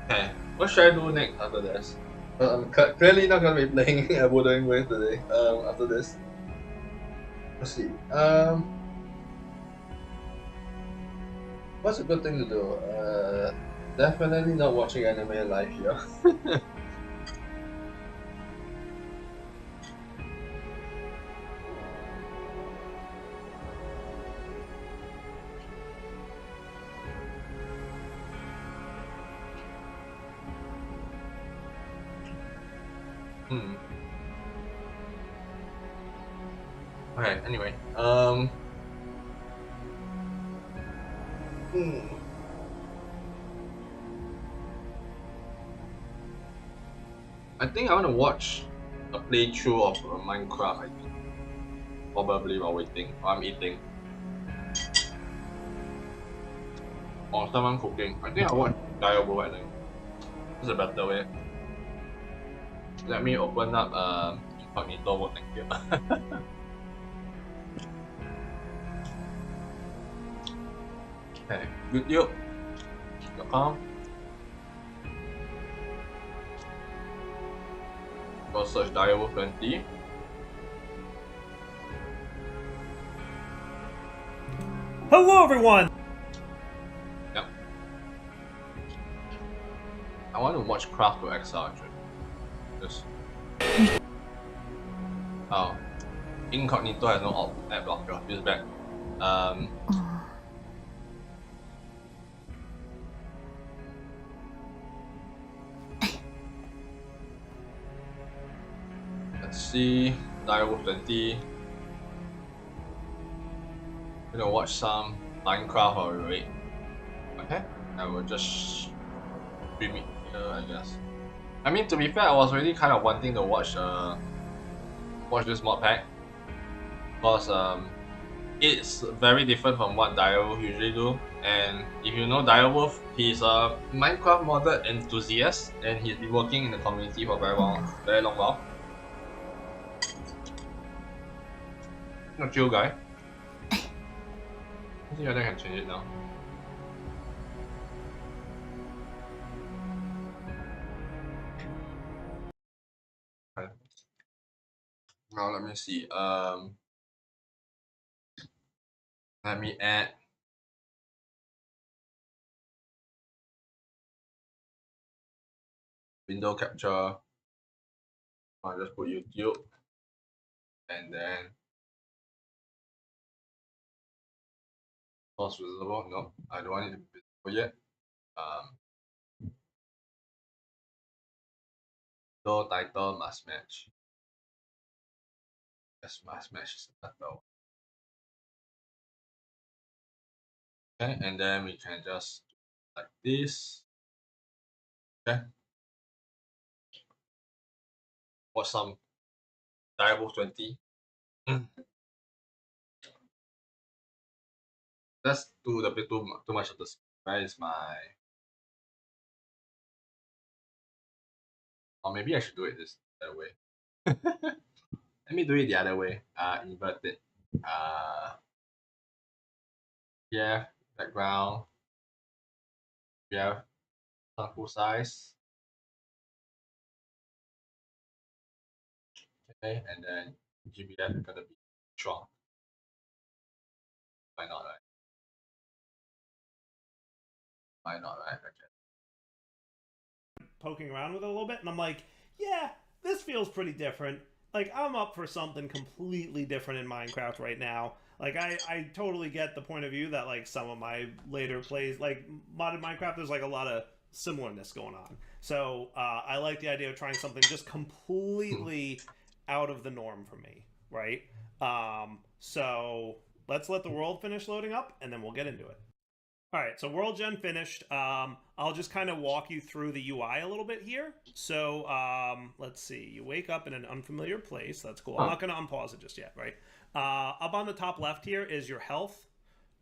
Okay. What should I do next after this? I'm clearly not gonna be playing Wuthering Waves today. After this, let's see. What's a good thing to do? Definitely not watching anime live here. Okay, anyway. I think I want to watch a playthrough of Minecraft, I think. Probably while waiting, or I'm eating. Or someone cooking. I think I'll watch Diabo, I think. It's a better way. Let me open up incognito mode, thank you. Okay, YouTube.com. Go search Diabo 20. Hello, everyone! Yep. I want to watch Craft to Exile actually. Just. Oh. Incognito has no ad blocker. Feels bad. Let's see. Direwolf 20. Gonna watch some Minecraft while we wait. Okay, I will just stream it here, I guess. I mean, to be fair, I was really kind of wanting to watch this mod pack because it's very different from what Direwolf usually do. And if you know Direwolf, he's a Minecraft modder enthusiast, and he's been working in the community for a very long while. Not chill guy. I think I can change it now. Okay. Now let me see. Let me add window capture. I'll just put YouTube, and then source visible. No, I don't want it to be visible yet. So title must match. Yes, must match is the title. Okay, and then we can just like this. Okay. Watch some Direwolf 20. Let's do a bit too much of this. Where is my? Or maybe I should do it this other way. Let me do it the other way. Invert it. Yeah, background. Yeah, full size. Okay, and then GBF is gonna be strong. Why not, right? Why not, right? Okay. Poking around with it a little bit, and I'm like, yeah, this feels pretty different. Like, I'm up for something completely different in Minecraft right now. Like, I totally get the point of view that, like, some of my later plays, like, modded Minecraft, there's, like, a lot of similarness going on. So, I like the idea of trying something just completely out of the norm for me, right? So, let's let the world finish loading up, and then we'll get into it. All right, so World Gen finished. I'll just kind of walk you through the UI a little bit here. So let's see. You wake up in an unfamiliar place. That's cool. I'm not going to unpause it just yet, right? Up on the top left here is your health.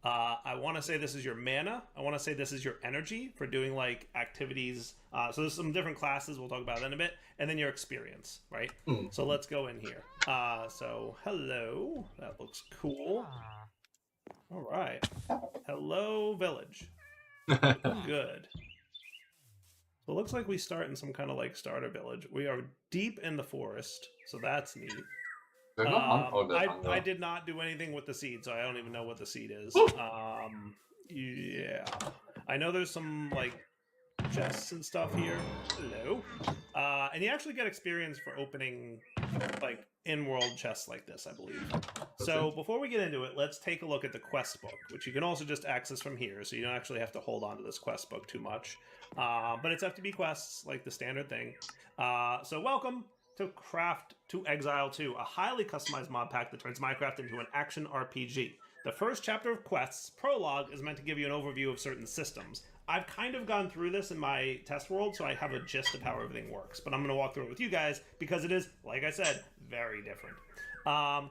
I want to say this is your mana. I want to say this is your energy for doing like activities. So there's some different classes. We'll talk about that in a bit. And then your experience, right? So let's go in here. So hello. That looks cool. All right. Hello, village. Good. So it looks like we start in some kind of like starter village. We are deep in the forest, so that's neat. I did not do anything with the seed, so I don't even know what the seed is. Yeah. I know there's some like chests and stuff here. Hello. And you actually get experience for opening like in-world chests like this, I believe. So before we get into it, let's take a look at the quest book, which you can also just access from here, so you don't actually have to hold on to this quest book too much. But it's FTB quests, like the standard thing. So welcome to Craft to Exile 2, a highly customized mod pack that turns Minecraft into an action RPG. The first chapter of quests, Prologue, is meant to give you an overview of certain systems. I've kind of gone through this in my test world, so I have a gist of how everything works. But I'm going to walk through it with you guys because it is, like I said, very different.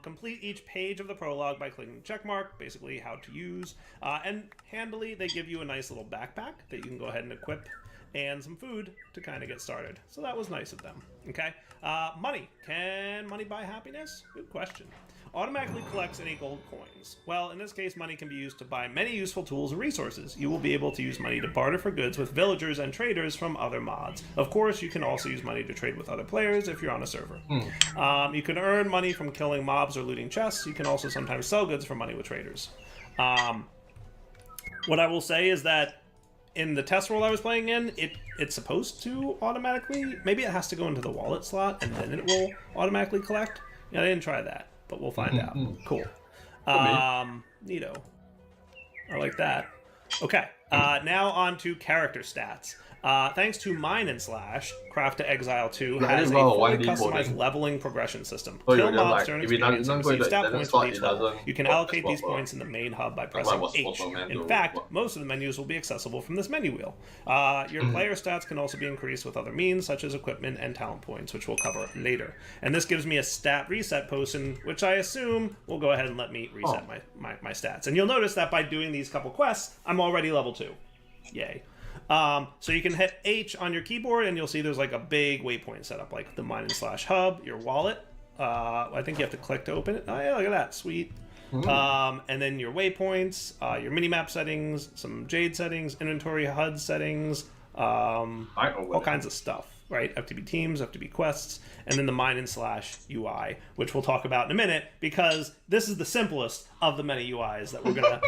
Complete each page of the prologue by clicking the check mark, basically how to use. And handily, they give you a nice little backpack that you can go ahead and equip and some food to kind of get started. So that was nice of them. Okay. Money. Can money buy happiness? Good question. Automatically collects any gold coins. Well, in this case, money can be used to buy many useful tools and resources. You will be able to use money to barter for goods with villagers and traders from other mods. Of course, you can also use money to trade with other players if you're on a server. You can earn money from killing mobs or looting chests. You can also sometimes sell goods for money with traders. What I will say is that in the test world I was playing in, it's supposed to automatically, maybe it has to go into the wallet slot and then it will automatically collect. Yeah, I didn't try that, but we'll find out. Cool. Neato. I like that. Okay, now on to character stats. Thanks to Mine and Slash, Craft to Exile 2 Yeah, has a well, fully 1D customized coding. leveling progression system. So Kill you're just mobs like, during if it experience and doesn't receive stat doesn't points slot, with each it level. doesn't You can work as allocate well these for- points in the main hub by That's why I pressing was H. supposed to In do fact, what- most of the menus will be accessible from this menu wheel. Your player stats can also be increased with other means, such as equipment and talent points, which we'll cover later. And this gives me a stat reset potion, which I assume will go ahead and let me reset my stats. And you'll notice that by doing these couple quests, I'm already level 2. Yay. So you can hit H on your keyboard and you'll see there's like a big waypoint set up, like the Mine and Slash hub, your wallet. I think you have to click to open it. Oh yeah, look at that, sweet. And then your waypoints, your minimap settings, some Jade settings, inventory HUD settings, all kinds of stuff, right? FTB teams, FTB quests, and then the Mine and Slash UI, which we'll talk about in a minute because this is the simplest of the many UIs that we're gonna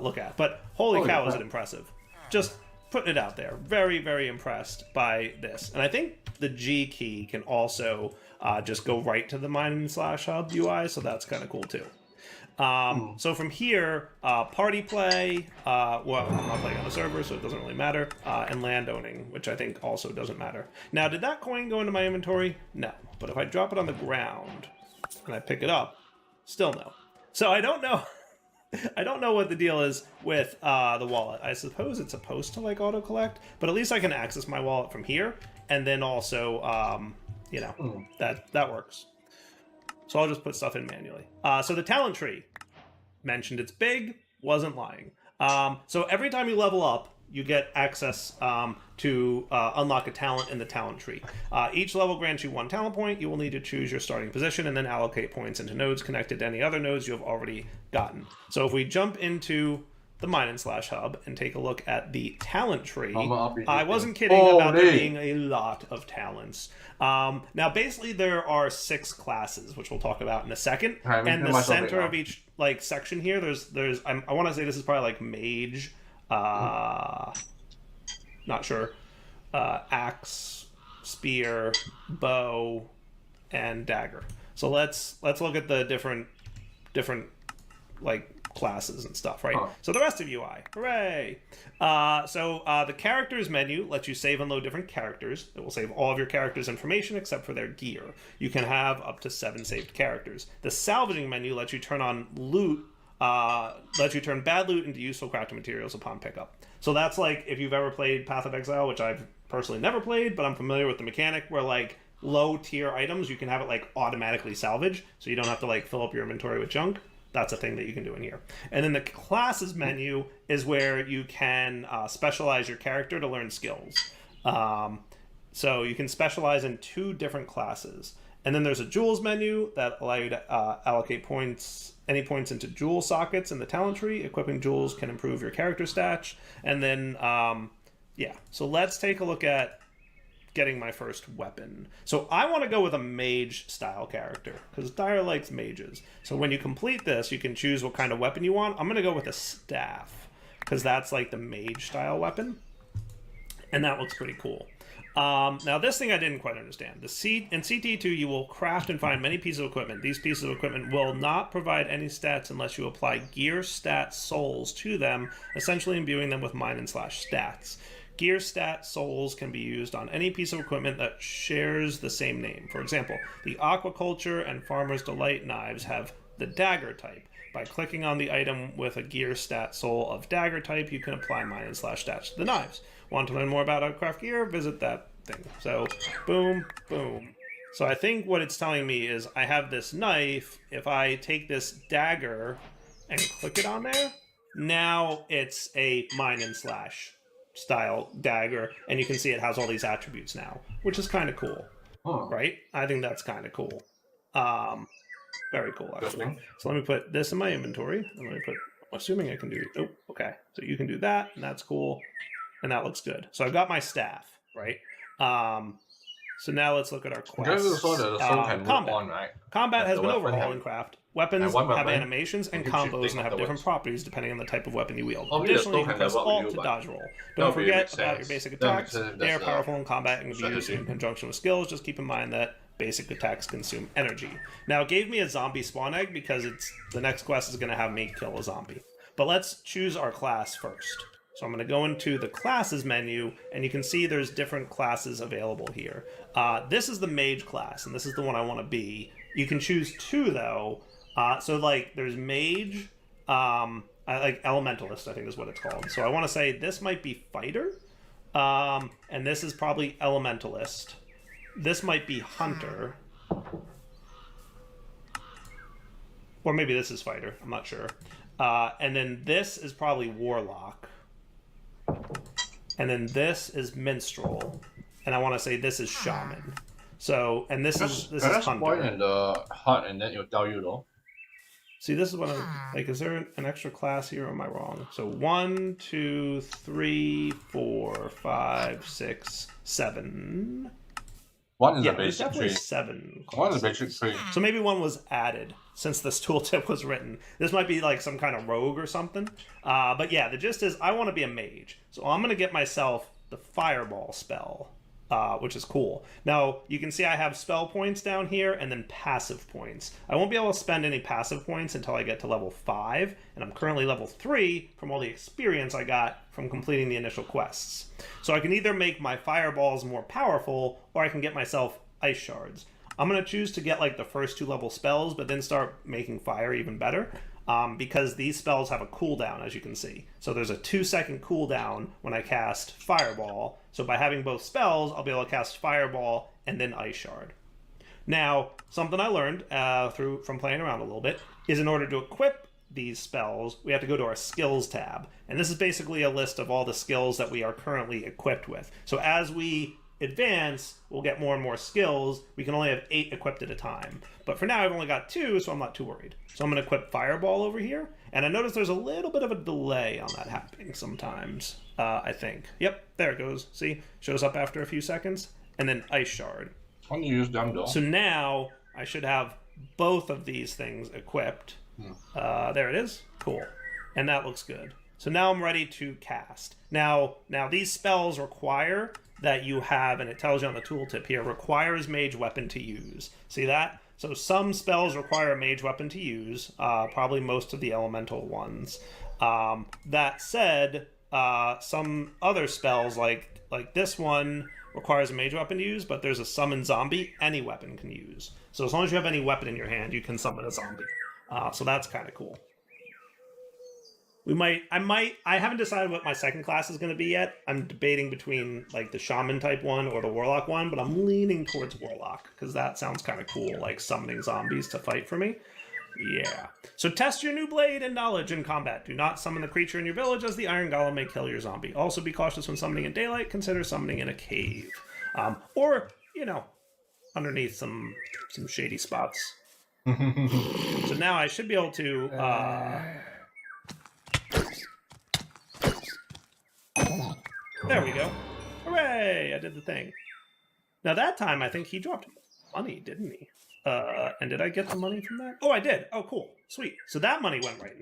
look at. But holy cow, is it impressive! Just putting it out there. Very, very impressed by this. And I think the G key can also just go right to the Mine and Slash Hub UI, so that's kind of cool too. So from here, party play, well, I'm not playing on the server, so it doesn't really matter, and land owning, which I think also doesn't matter. Now, did that coin go into my inventory? No. But if I drop it on the ground and I pick it up, still no. So I don't know. I don't know what the deal is with the wallet. I suppose it's supposed to like auto collect, but at least I can access my wallet from here, and then also, you know, that works. So I'll just put stuff in manually. So the talent tree, mentioned it's big, wasn't lying. So every time you level up, you get access to unlock a talent in the talent tree. Each level grants you 1 talent point. You will need to choose your starting position and then allocate points into nodes connected to any other nodes you have already gotten. So if we jump into the Mine and Slash hub and take a look at the talent tree, I wasn't kidding about there being a lot of talents. Now basically there are 6 classes, which we'll talk about in a second. And the center of each like section here, there's I want to say this is probably like mage, not sure, axe, spear, bow, and dagger. So let's look at the different like classes and stuff, right? So the rest of UI, hooray! So the characters menu lets you save and load different characters. It will save all of your characters' information except for their gear. You can have up to 7 saved characters. The salvaging menu lets you turn on loot, lets you turn bad loot into useful crafting materials upon pickup. So that's like if you've ever played Path of Exile, which I've personally never played, but I'm familiar with the mechanic where like low tier items, you can have it like automatically salvage, so you don't have to like fill up your inventory with junk. That's a thing that you can do in here. And then the classes menu is where you can specialize your character to learn skills. So you can specialize in 2 different classes. And then there's a jewels menu that allow you to allocate points, any points into jewel sockets in the talent tree. Equipping jewels can improve your character stats. And then, yeah. So let's take a look at getting my first weapon. So I want to go with a mage style character because Dyer likes mages. So when you complete this, you can choose what kind of weapon you want. I'm going to go with a staff because that's like the mage style weapon. And that looks pretty cool. Now this thing I didn't quite understand. In CT2 you will craft and find many pieces of equipment. These pieces of equipment will not provide any stats unless you apply gear stat souls to them, essentially imbuing them with Mine and Slash stats. Gear stat souls can be used on any piece of equipment that shares the same name. For example, the Aquaculture and Farmer's Delight knives have the dagger type. By clicking on the item with a gear stat soul of dagger type, you can apply Mine and Slash stats to the knives. Want to learn more about how to craft gear? Visit that thing. So, boom, boom. So I think what it's telling me is I have this knife. If I take this dagger and click it on there, now it's a Mine and Slash style dagger, and you can see it has all these attributes now, which is kind of cool, right? I think that's kind of cool. Very cool, actually. So let me put this in my inventory. And let me put, assuming I can do, oh, okay. So you can do that, and that's cool, and that looks good. So I've got my staff, right? So now let's look at our quests. Combat. Combat has been overhauled in Craft. Weapons have animations and combos and have different properties depending on the type of weapon you wield. Additionally, you can press Alt to dodge roll. Don't forget about your basic attacks. They are powerful in combat and can be used in conjunction with skills. Just keep in mind that basic attacks consume energy. Now, it gave me a zombie spawn egg because the next quest is going to have me kill a zombie. But let's choose our class first. So I'm going to go into the classes menu, and you can see there's different classes available here. This is the mage class, and this is the one I want to be. You can choose 2 though. So like there's mage, like elementalist, I think is what it's called. So I want to say this might be fighter, and this is probably elementalist. This might be hunter, or maybe this is fighter. I'm not sure. And then this is probably warlock. And then this is minstrel, and I want to say this is shaman. So, and this is hunter. Point in the HUD, and then it'll tell you though. See, this is what I'm like. Is there an extra class here, or am I wrong? So 1, 2, 3, 4, 5, 6, 7. One is Yeah, a there's basic definitely tree. 7 classes. One is a basic tree. So maybe one was added since this tooltip was written. This might be like some kind of rogue or something. But yeah, the gist is I want to be a mage. So I'm going to get myself the fireball spell, which is cool. Now, you can see I have spell points down here and then passive points. I won't be able to spend any passive points until I get to level 5, and I'm currently level 3 from all the experience I got from completing the initial quests. So I can either make my fireballs more powerful, or I can get myself ice shards. I'm going to choose to get like the first 2 level spells, but then start making fire even better. Because these spells have a cooldown, as you can see. So there's a 2-second cooldown when I cast Fireball. So by having both spells, I'll be able to cast Fireball and then Ice Shard. Now, something I learned from playing around a little bit is in order to equip these spells, we have to go to our skills tab. And this is basically a list of all the skills that we are currently equipped with. So as we advance, we'll get more and more skills. We can only have 8 equipped at a time. But for now, I've only got 2, so I'm not too worried. So I'm going to equip Fireball over here. And I notice there's a little bit of a delay on that happening sometimes, I think. Yep, there it goes. See? Shows up after a few seconds. And then Ice Shard. How do you use them though? So now I should have both of these things equipped. There it is. Cool. And that looks good. So now I'm ready to cast. Now these spells require that you have, and it tells you on the tooltip here, requires mage weapon to use. See that? So some spells require a mage weapon to use, probably most of the elemental ones. That said, some other spells, like this one, requires a mage weapon to use, but there's a summon zombie any weapon can use. So as long as you have any weapon in your hand, you can summon a zombie. So that's kind of cool. I haven't decided what my second class is going to be yet. I'm debating between like the shaman type one or the warlock one, but I'm leaning towards warlock because that sounds kind of cool, like summoning zombies to fight for me. Yeah. So test your new blade and knowledge in combat. Do not summon the creature in your village, as the iron golem may kill your zombie. Also be cautious when summoning in daylight. Consider summoning in a cave. Or, underneath some shady spots. So now I should be able to... There we go. Hooray! I did the thing. Now that time, I think he dropped money, didn't he? And did I get the money from that? Oh, I did. Oh, cool. Sweet. So that money went right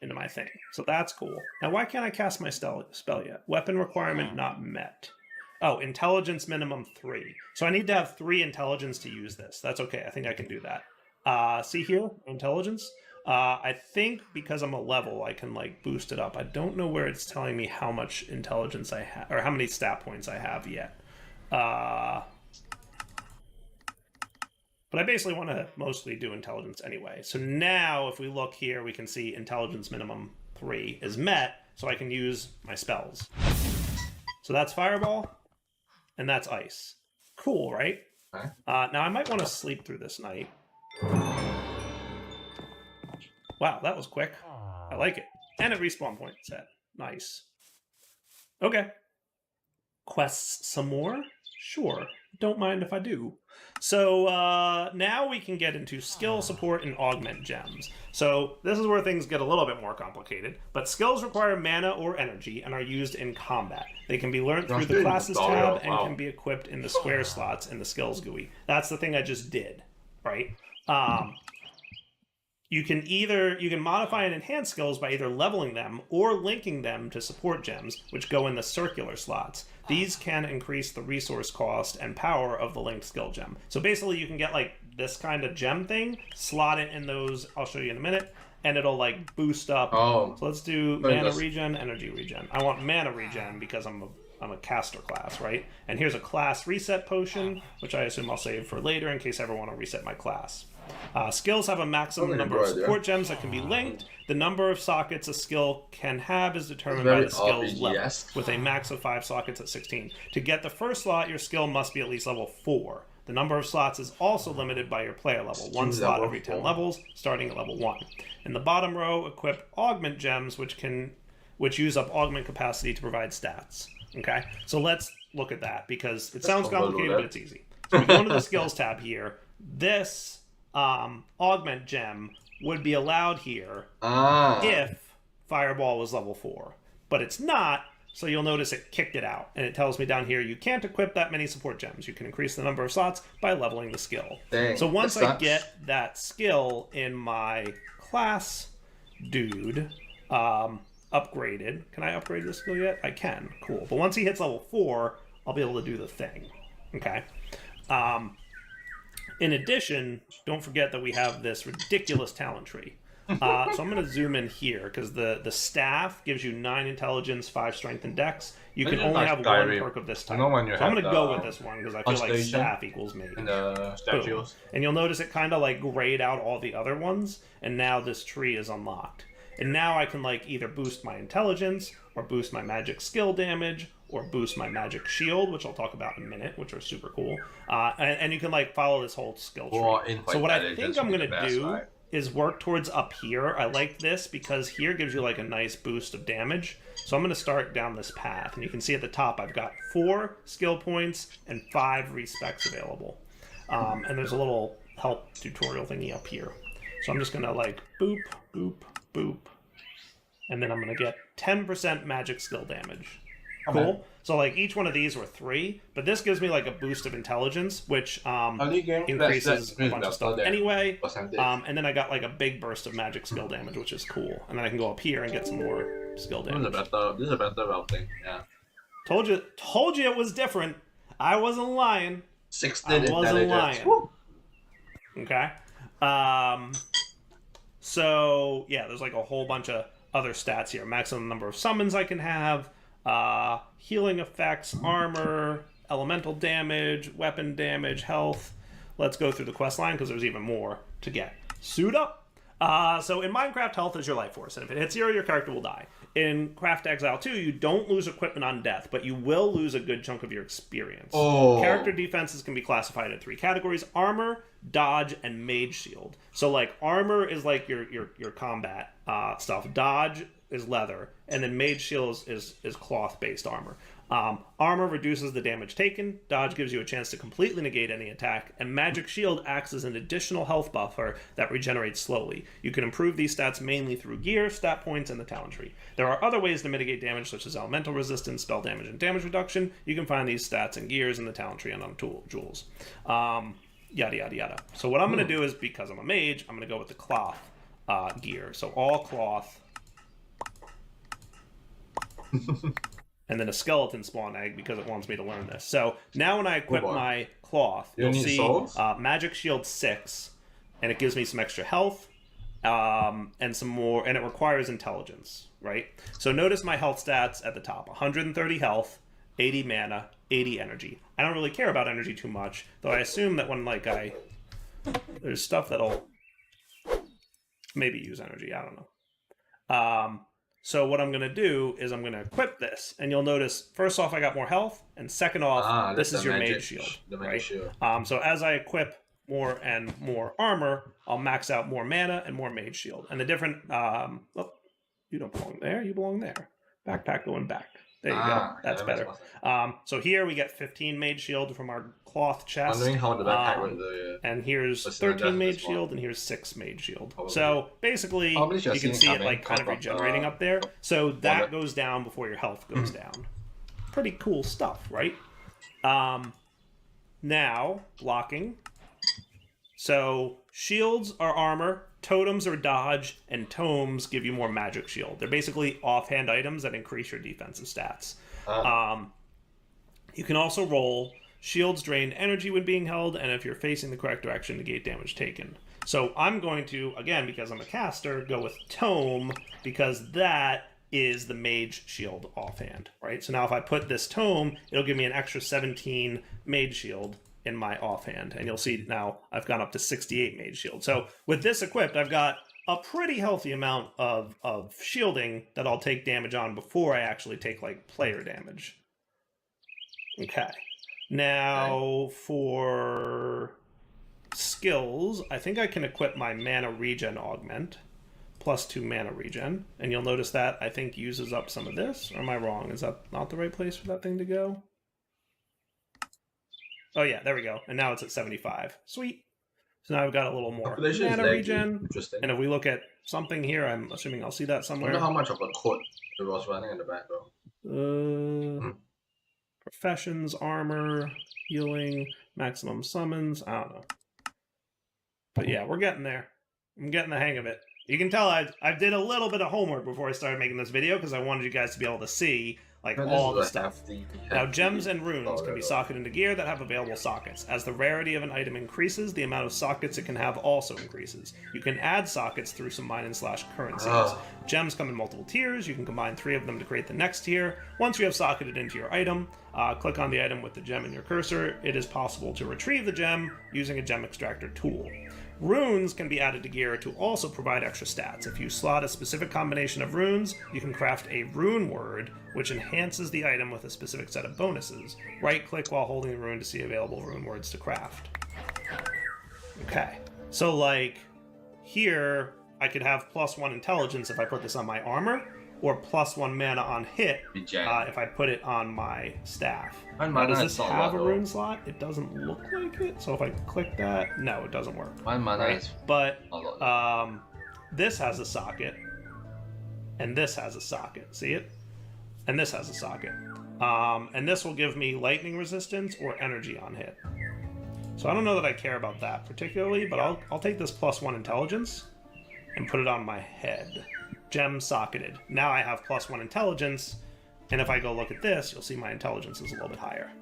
into my thing. So that's cool. Now, why can't I cast my spell yet? Weapon requirement not met. Oh, intelligence minimum 3. So I need to have 3 intelligence to use this. That's okay. I think I can do that. See here? Intelligence? I think because I'm a level, I can like boost it up. I don't know where it's telling me how much intelligence I have, or how many stat points I have yet. But I basically want to mostly do intelligence anyway. So now if we look here, we can see intelligence minimum 3 is met, so I can use my spells. So that's Fireball, and that's Ice. Cool, right? Okay. Now I might want to sleep through this night. Wow, that was quick. I like it. And a respawn point set. Nice. Okay. Quests some more? Sure. Don't mind if I do. So now we can get into skill support and augment gems. So this is where things get a little bit more complicated, but skills require mana or energy and are used in combat. They can be learned through the classes tab and can be equipped in the square slots in the skills GUI. That's the thing I just did, right? You can modify and enhance skills by either leveling them or linking them to support gems, which go in the circular slots. These can increase the resource cost and power of the linked skill gem. So basically you can get like this kind of gem thing, slot it in those, I'll show you in a minute, and it'll like boost up. Oh. So let's do mana regen, energy regen. I want mana regen because I'm a caster class, right? And here's a class reset potion, which I assume I'll save for later in case I ever want to reset my class. Skills have a maximum number of support gems that can be linked. The number of sockets a skill can have is determined by the skill's level, with a max of 5 sockets at 16. To get the first slot, your skill must be at least level 4. The number of slots is also limited by your player level. 1 slot every 10 levels, starting at level 1. In the bottom row, equip augment gems, which use up augment capacity to provide stats. Okay, so let's look at that because it sounds complicated, but it's easy. So we go into the skills tab here. This augment gem would be allowed here if Fireball was level 4, but it's not. So you'll notice it kicked it out, and it tells me down here you can't equip that many support gems. You can increase the number of slots by leveling the skill. Dang, so once I get that skill in my class dude upgraded, can I upgrade this skill yet? I can. Cool. But once he hits level 4, I'll be able to do the thing. Okay. In addition, don't forget that we have this ridiculous talent tree. So I'm going to zoom in here because the staff gives you 9 intelligence, 5 strength, and dex. You can only have one perk of this type. So I'm going to go with this one because I feel like staff equals mage. And the statues. And you'll notice it kind of like grayed out all the other ones, and now this tree is unlocked. And now I can like either boost my intelligence, or boost my magic skill damage, or boost my magic shield, which I'll talk about in a minute, which are super cool. And you can like follow this whole skill tree. So what I think I'm going to do is work towards up here. I like this because here gives you like a nice boost of damage. So I'm going to start down this path. And you can see at the top I've got 4 skill points and 5 respecs available. And there's a little help tutorial thingy up here. So I'm just going to like boop, boop, boop. And then I'm going to get 10% magic skill damage. Cool. So like each one of these were 3, but this gives me like a boost of intelligence, which increases a bunch of stuff anyway. And then I got like a big burst of magic skill damage, which is cool. And then I can go up here and get some more skill damage. This is a better routing. Yeah. Told you it was different. I wasn't lying. 16 I wasn't intelligence. lying. Woo. Okay. So yeah, there's like a whole bunch of other stats here. Maximum number of summons I can have. Healing effects, armor, elemental damage, weapon damage, health. Let's go through the quest line because there's even more to get. Suit up. So in Minecraft, health is your life force, and if it hits 0, your character will die. In Craft Exile 2, you don't lose equipment on death, but you will lose a good chunk of your experience. Character defenses can be classified in 3 categories: armor, dodge, and mage shield. So like armor is like your combat stuff. Dodge is leather, and then mage shield is cloth-based armor. Armor reduces the damage taken, dodge gives you a chance to completely negate any attack, and magic shield acts as an additional health buffer that regenerates slowly. You can improve these stats mainly through gear, stat points, and the talent tree. There are other ways to mitigate damage, such as elemental resistance, spell damage, and damage reduction. You can find these stats and gears in the talent tree and on jewels. Yada, yada, yada. So what I'm going to do is, because I'm a mage, I'm going to go with the cloth gear. So all cloth. And then a skeleton spawn egg because it wants me to learn this. So now when I equip my cloth, you'll see magic shield 6, and it gives me some extra health and some more, and it requires intelligence, right? So notice my health stats at the top: 130 health, 80 mana, 80 energy. I don't really care about energy too much, though I assume that when like there's stuff that'll maybe use energy. I don't know. So what I'm going to do is I'm going to equip this, and you'll notice, first off, I got more health, and second off, this is your mage shield, right? So as I equip more and more armor, I'll max out more mana and more mage shield. And the different, oh, you don't belong there, you belong there. Backpack going back. There you go. That's better. So here we get 15 mage shield from our cloth chest. Wondering how the backpack with and here's 13 mage shield, and here's 6 mage shield. So basically, you can see it like kind of regenerating up there. So that goes down before your health goes down. Pretty cool stuff, right? Now, blocking. So shields are armor, totems are dodge, and tomes give you more magic shield. They're basically offhand items that increase your defensive stats. You can also roll. Shields drain energy when being held, and if you're facing the correct direction, negate damage taken. So I'm going to, again, because I'm a caster, go with Tome, because that is the Mage Shield offhand, right? So now if I put this Tome, it'll give me an extra 17 Mage Shield in my offhand. And you'll see now I've gone up to 68 Mage Shield. So with this equipped, I've got a pretty healthy amount of shielding that I'll take damage on before I actually take, like, player damage. Okay. Now, for skills, I think I can equip my Mana Regen Augment. +2 mana regen. And you'll notice that, I think, uses up some of this. Or am I wrong? Is that not the right place for that thing to go? Oh yeah, there we go. And now it's at 75. Sweet. So now I've got a little more mana regen. Interesting. And if we look at something here, I'm assuming I'll see that somewhere. I wonder how much of a code it was running in the background. Professions, armor, healing, maximum summons. I don't know. But yeah, we're getting there. I'm getting the hang of it. You can tell I did a little bit of homework before I started making this video because I wanted you guys to be able to see all the stuff. Now, gems and runes can be socketed into gear that have available sockets. As the rarity of an item increases, the amount of sockets it can have also increases. You can add sockets through some mine/currencies. Gems come in multiple tiers. You can combine 3 of them to create the next tier. Once you have socketed into your item, click on the item with the gem in your cursor. It is possible to retrieve the gem using a gem extractor tool. Runes can be added to gear to also provide extra stats. If you slot a specific combination of runes, you can craft a rune word, which enhances the item with a specific set of bonuses. Right-click while holding the rune to see available rune words to craft. Okay, so like here, I could have +1 intelligence if I put this on my armor, or +1 mana on hit if I put it on my staff. Now, does this have a rune slot? It doesn't look like it. So if I click that, no, it doesn't work. But this has a socket, and this has a socket. See it? And this has a socket. And this will give me lightning resistance or energy on hit. So I don't know that I care about that particularly, but I'll take this +1 intelligence and put it on my head. Gem socketed. Now I have +1 intelligence, and if I go look at this, you'll see my intelligence is a little bit higher.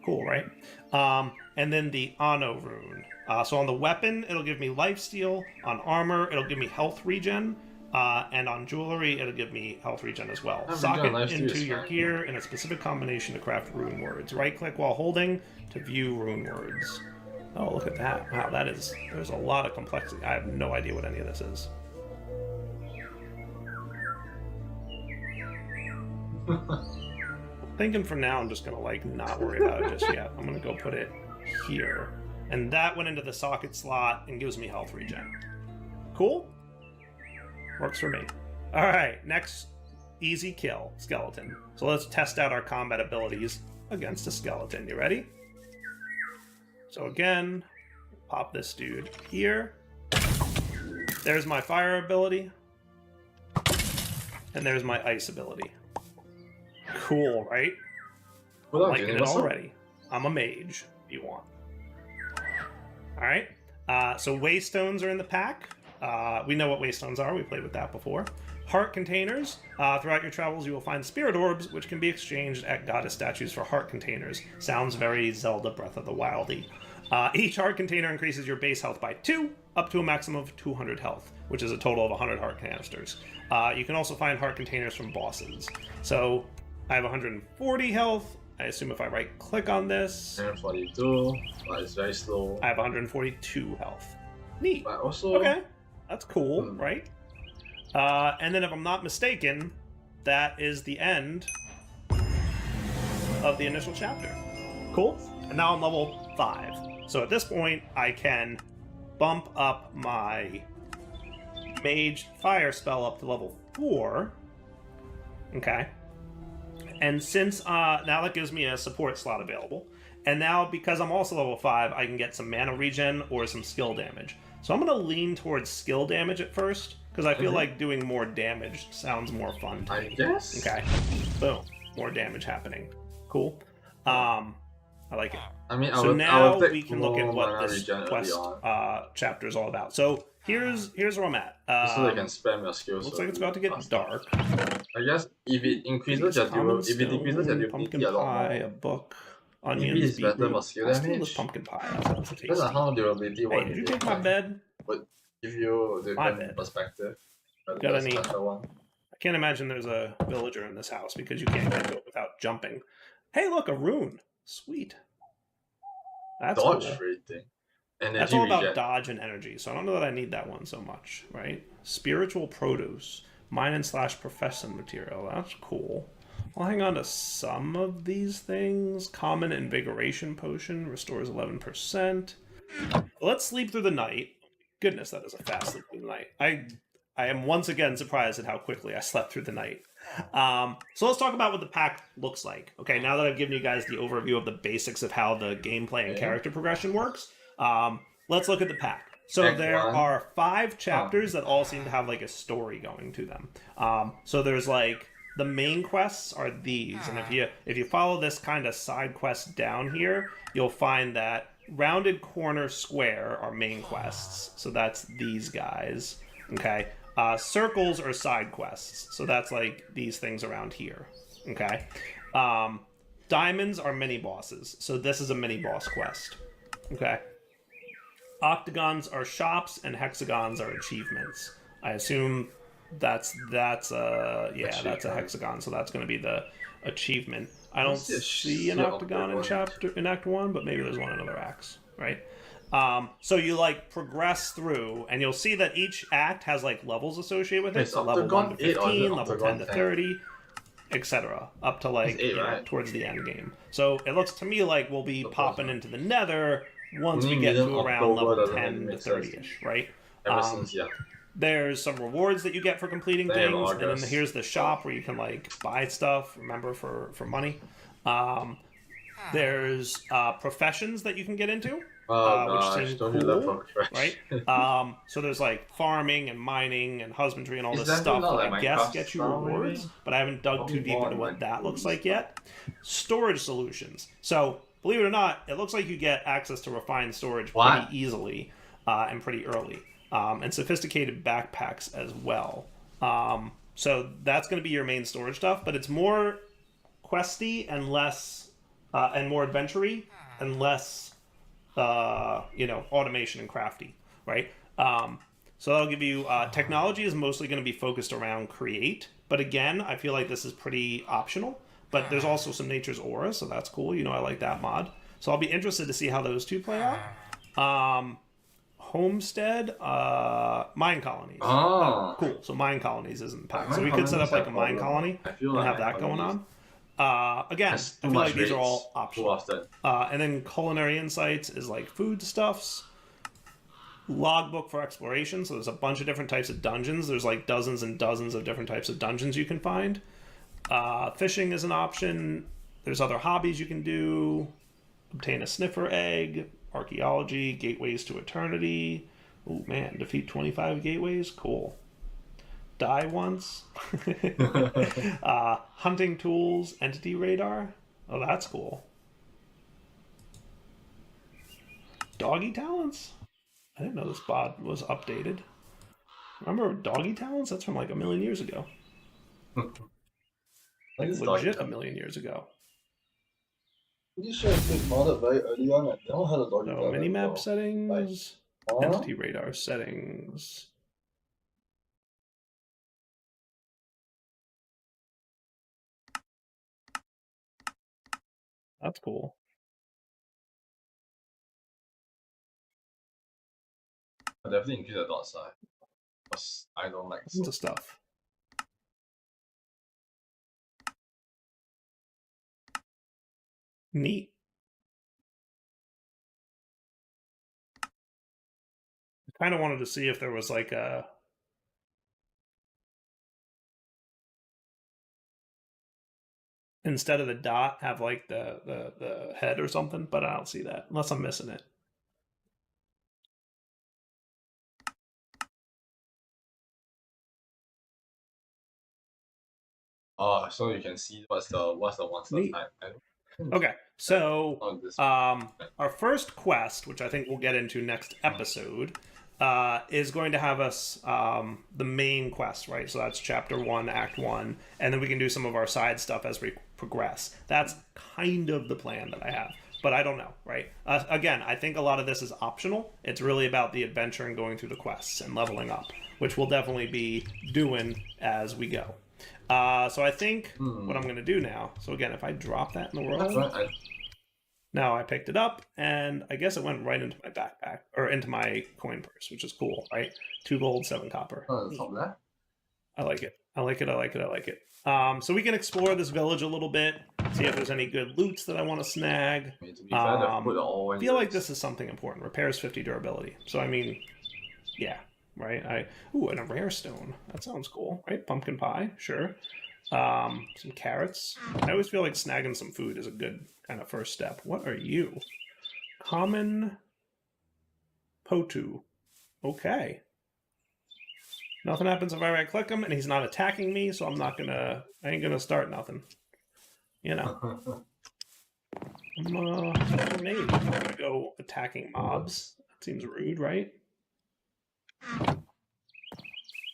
Cool, right? And then the Ano rune. So on the weapon, it'll give me lifesteal. On armor, it'll give me health regen. And on jewelry, it'll give me health regen as well. Socket into your gear in a specific combination to craft rune words. Right-click while holding to view rune words. Oh, look at that. Wow, there's a lot of complexity. I have no idea what any of this is. Thinking for now, I'm just gonna not worry about it just yet. I'm gonna go put it here, and that went into the socket slot and gives me health regen. Cool, works for me. All right, next easy kill, skeleton. So let's test out our combat abilities against a skeleton. You ready? So again, pop this dude here. There's my fire ability, and there's my ice ability. Cool, right? Liking it already. I'm a mage, if you want. Alright, so waystones are in the pack. We know what waystones are, we played with that before. Heart containers. Throughout your travels, you will find spirit orbs, which can be exchanged at goddess statues for heart containers. Sounds very Zelda Breath of the Wildy. Each heart container increases your base health by 2, up to a maximum of 200 health, which is a total of 100 heart canisters. You can also find heart containers from bosses. So I have 140 health. I assume if I right-click on this... 142, but it's very slow. I have 142 health. Neat. But also... Okay, that's cool, right? And then if I'm not mistaken, that is the end of the initial chapter. Cool. And now I'm level 5. So at this point, I can bump up my Mage Fire spell up to level 4. Okay. And since, now that gives me a support slot available. And now, because I'm also level 5, I can get some mana regen or some skill damage. So I'm going to lean towards skill damage at first, because I feel like doing more damage sounds more fun to me. Yes. Okay. Boom. More damage happening. Cool. I like it. I mean, so now we can look at what this quest chapter is all about. So here's where I'm at. So they can spam your skills. Looks like it's about to get dark. I guess if it increases your durability, if it decreases your durability pumpkin a lot pie, more. a book. onions, is better beetroot. for skill Let's do this damage. pumpkin pie. That sounds tasty. Depends on how durability Hey, one did you is. take my bed? Would give you My different bed. perspective. But Got the any- special one. I can't imagine there's a villager in this house because you can't get to it without jumping. Hey, look, a rune. Sweet. That's Dodge cool. rating. Energy That's all about regen. dodge and energy, so I don't know that I need that one so much, right? Spiritual produce. Mine and / profession material. That's cool. I'll hang on to some of these things. Common invigoration potion restores 11%. Let's sleep through the night. Goodness, that is a fast sleep through the night. I am once again surprised at how quickly I slept through the night. So let's talk about what the pack looks like. Okay, now that I've given you guys the overview of the basics of how the gameplay and character progression works, let's look at the pack. So Act there one. are 5 chapters that all seem to have like a story going to them. So there's like the main quests are these, and if you follow this kind of side quest down here, you'll find that rounded corner square are main quests. So that's these guys. Okay. Circles are side quests, so that's like these things around here. Okay. Diamonds are mini bosses, so this is a mini boss quest. Okay. Octagons are shops, and hexagons are achievements. I assume that's a hexagon, so that's going to be the achievement. I don't see an octagon in Act 1, but maybe there's one in other acts, right? So you like progress through, and you'll see that each act has like levels associated with it. So level 1 to 15, level 10 to 30, etc. Up to like 8, right? towards the end game. So it looks to me like we'll be popping into the Nether once we get to around level 10 to 30ish, right? Ever since, yeah. There's some rewards that you get for completing Damn, things, and August. then here's the shop where you can like buy stuff. Remember for money. There's professions that you can get into, which seem cool, right? So there's like farming and mining and husbandry and all this stuff that I guess get you rewards, but I haven't dug too deep into what that looks like yet. Storage solutions. So believe it or not, it looks like you get access to refined storage pretty easily and pretty early, and sophisticated backpacks as well. So that's going to be your main storage stuff, but it's more questy and less and more adventure-y and less automation and crafty, right? So that'll give you technology is mostly going to be focused around create, but again, I feel like this is pretty optional. But there's also some nature's aura, so that's cool. I like that mod. So I'll be interested to see how those two play out. Homestead, mine colonies. Oh, cool. So mine colonies isn't the pack. So we could set up like a mine colony and have that going on. Again, I feel like these are all optional. And then culinary insights is like foodstuffs. Logbook for exploration. So there's a bunch of different types of dungeons. There's like dozens and dozens of different types of dungeons you can find. Fishing is an option. There's other hobbies you can do. Obtain a sniffer egg. Archaeology. Gateways to eternity. Oh man, defeat 25 gateways. Cool. Die once. Hunting tools. Entity radar. Oh, that's cool. Doggy talents? I didn't know this bod was updated. Remember doggy talents? That's from like a million years ago. Like legit a million years ago. Pretty sure it's been modded very early on. I don't have a doggy So minimap settings, entity radar settings. That's cool. I definitely increase the dot size. Because I don't like Tons of stuff. Neat. I kind of wanted to see if there was like a instead of the dot have like the head or something, but I don't see that unless I'm missing it. Oh, so you can see what's the monster type. Okay, so our first quest, which I think we'll get into next episode, is going to have us the main quest, right? So that's chapter 1, act 1, and then we can do some of our side stuff as we progress. That's kind of the plan that I have, but I don't know, right? Again, I think a lot of this is optional. It's really about the adventure and going through the quests and leveling up, which we'll definitely be doing as we go. So I think what I'm going to do now, so again, if I drop that in the world, now I picked it up, and I guess it went right into my backpack, or into my coin purse, which is cool, right? 2 gold, 7 copper. Oh, it's not there. I like it. I like it. I like it. I like it. So we can explore this village a little bit, see if there's any good loots that I want to snag. I mean, to be fair, they've put all in Feel like this. this is something important. Repairs 50 durability. So I mean, yeah, right. Ooh, and a rare stone. That sounds cool, right? Pumpkin pie, sure. Some carrots. I always feel like snagging some food is a good kind of first step. What are you? Common Potu. Okay. Nothing happens if I right click him, and he's not attacking me, so I ain't gonna start nothing. You know. I'm gonna go attacking mobs. That seems rude, right?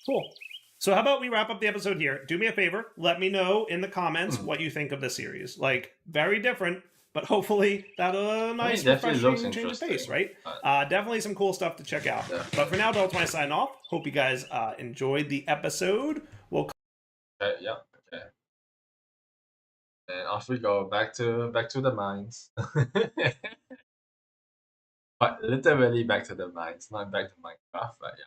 Cool. So how about we wrap up the episode here? Do me a favor. Let me know in the comments what you think of the series. Like, very different, but hopefully that'll nice, refreshing change of pace, right? Definitely some cool stuff to check out. Yeah. But for now, don't want to sign off. Hope you guys enjoyed the episode. We'll yeah. Okay. And off we go back to the mines. But literally back to the mines, not back to Minecraft, but yeah.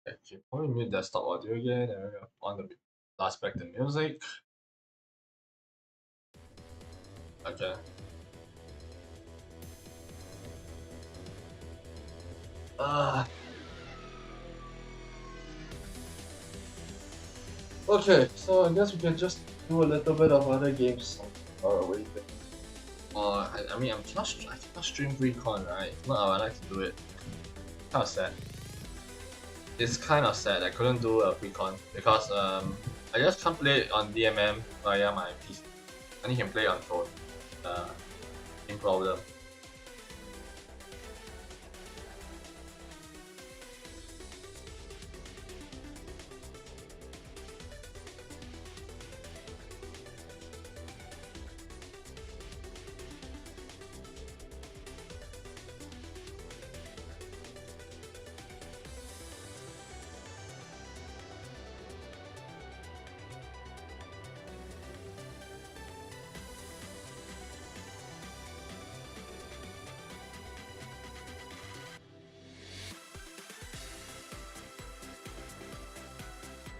Okay, probably mute desktop audio again. There we go. On the last back to music. Okay. Okay, so I guess we can just do a little bit of other games or waiting. I mean, I cannot stream Recon, right? No, I like to do it. Kind of sad. It's kind of sad I couldn't do a Recon because I just can't play it on DMM via my PC. I only can play on phone. Same problem.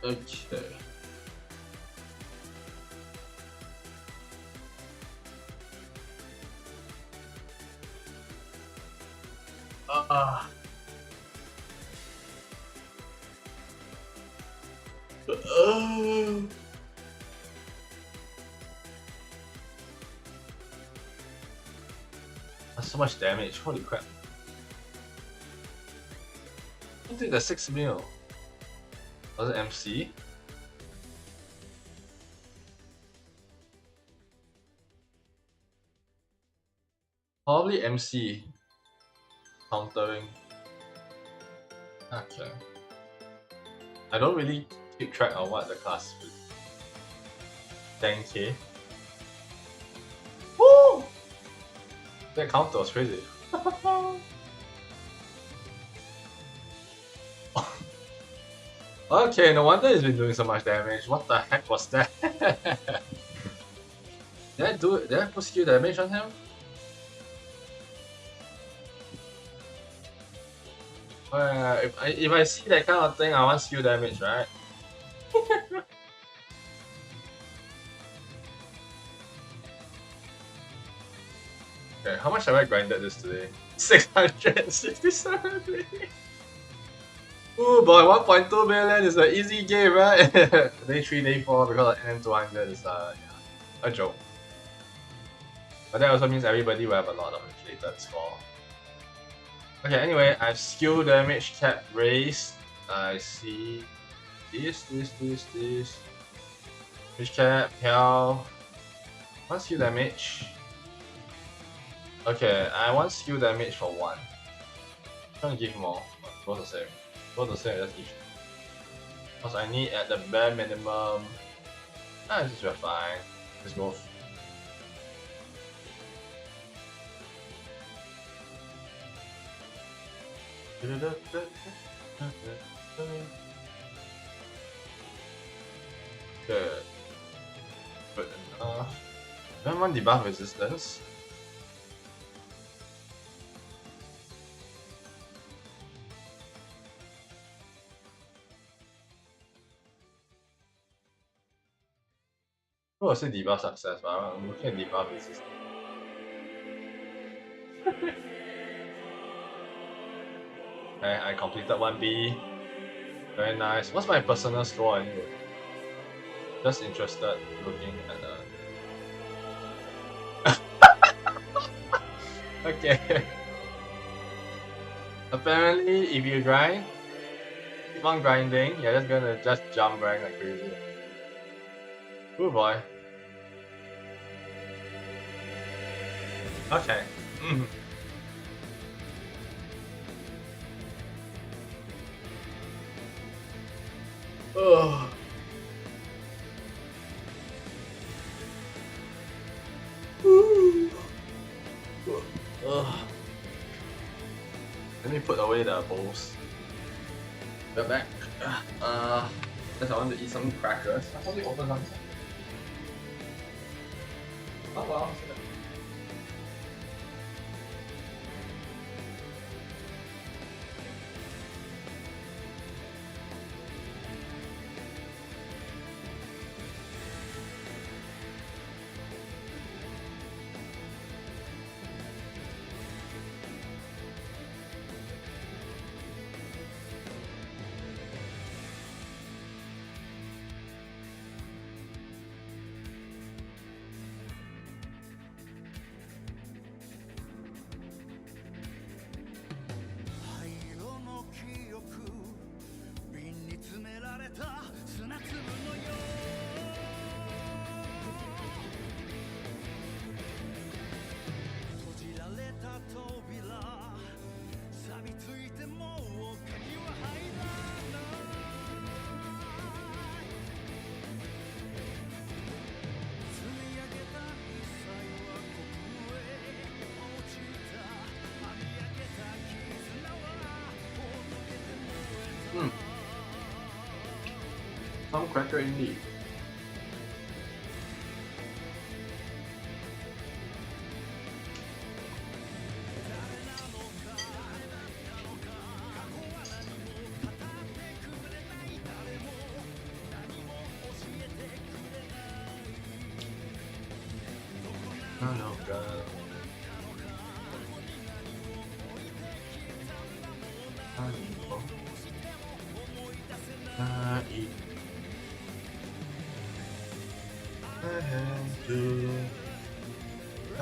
Okay. That's so much damage, holy crap. I think the 6 mil. Was it MC? Probably MC. Countering. Okay. I don't really keep track of what the class is. 10k. Woo! That counter was crazy. Okay, no wonder he's been doing so much damage. What the heck was that? Did I put skill damage on him? If I see that kind of thing, I want skill damage, right? Okay, how much have I grinded this today? 667. Ooh boy, 1.2 million is an easy game, right? Day 3, day 4 because of NM200 is yeah, a joke. But that also means everybody will have a lot of inflated score. Okay, anyway, I have skill damage cap raised. I see this. Which cap, hell. What's skill damage? Okay, I want skill damage for 1. I'm trying to give more. Both the same. Both the same, just each. Because I need at the bare minimum. This is fine. Let's go. Good. Good enough. Then one debuff resistance. Oh, I say debuff success, but I'm looking at debuff resistance. Okay, I completed 1B. Very nice. What's my personal score anyway? Just interested looking at Okay. Apparently, if you grind, keep on grinding, you're just gonna just jump rank like crazy. Oh boy. Okay. Oh. Let me put away the bowls. We're back. Guess I want to eat some crackers. I thought we opened some. Oh well. Some cracker indeed. Oh god. I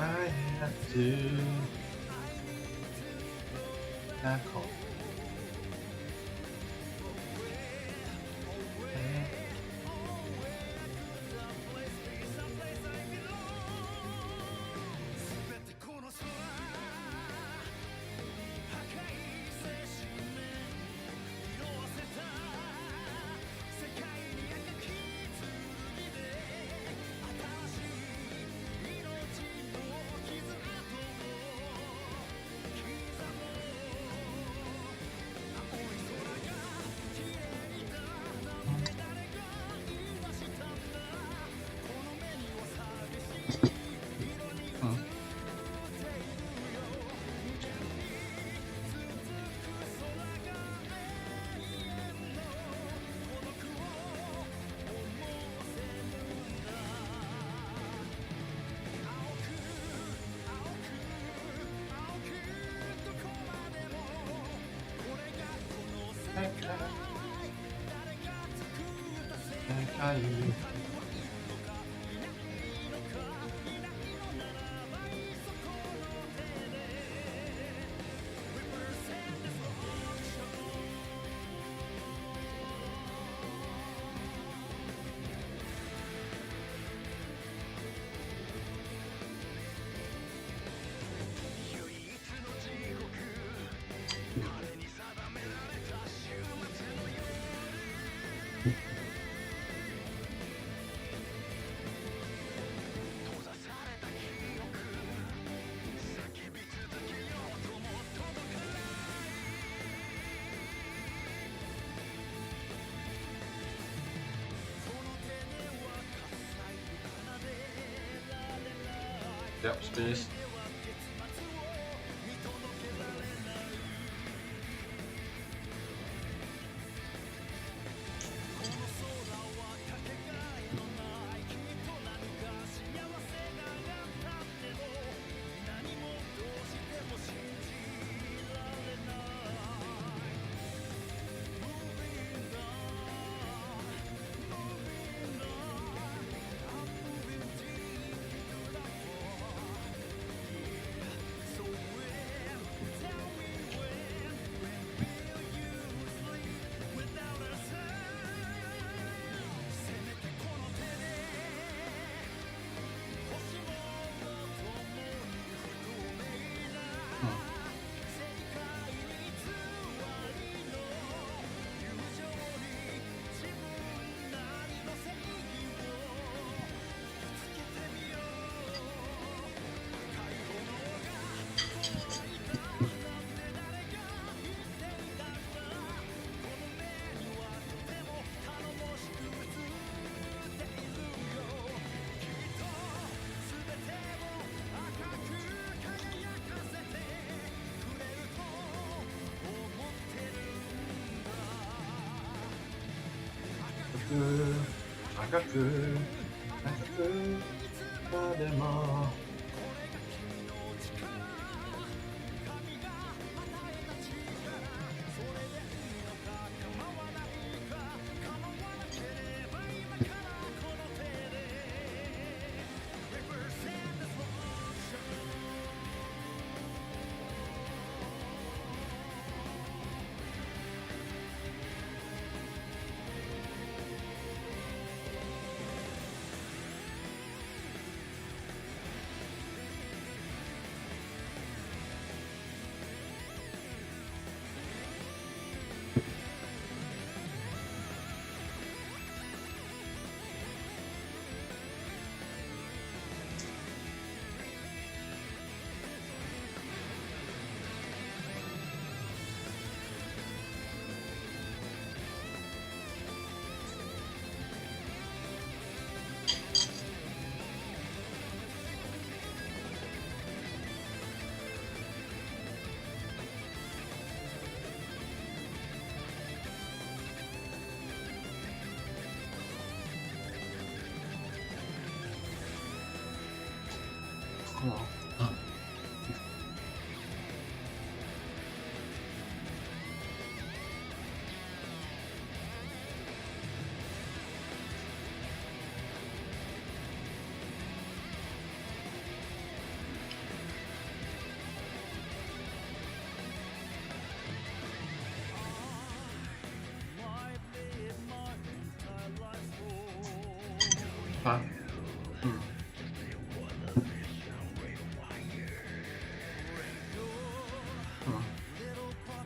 have to back home. Yep, space.赤くまでも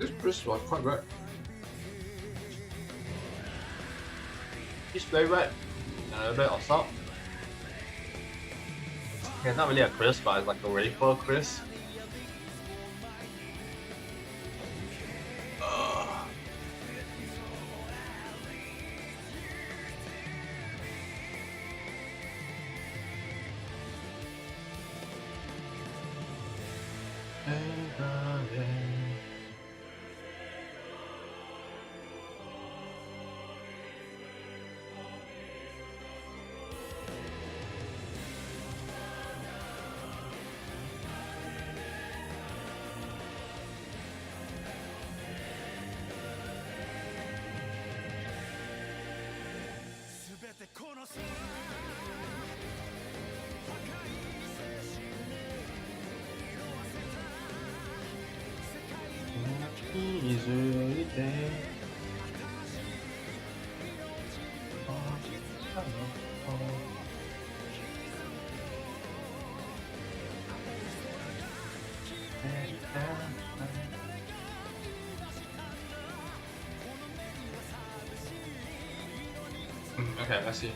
This Chris was quite right. He's very right. And a little bit of salt. Yeah, not really a crisp, but it's like a wafer crisp. Okay, let's see.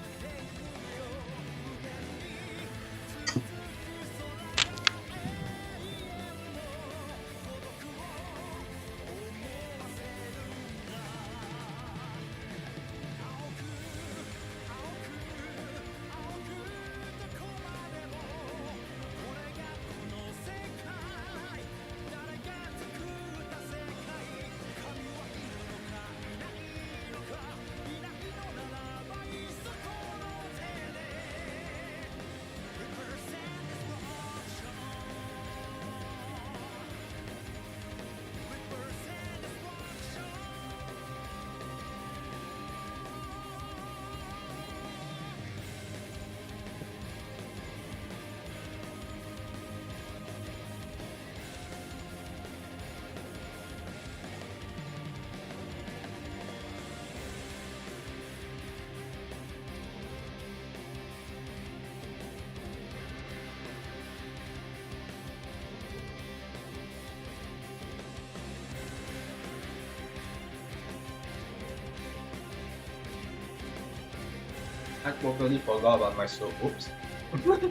I totally forgot about my soap. Oops. I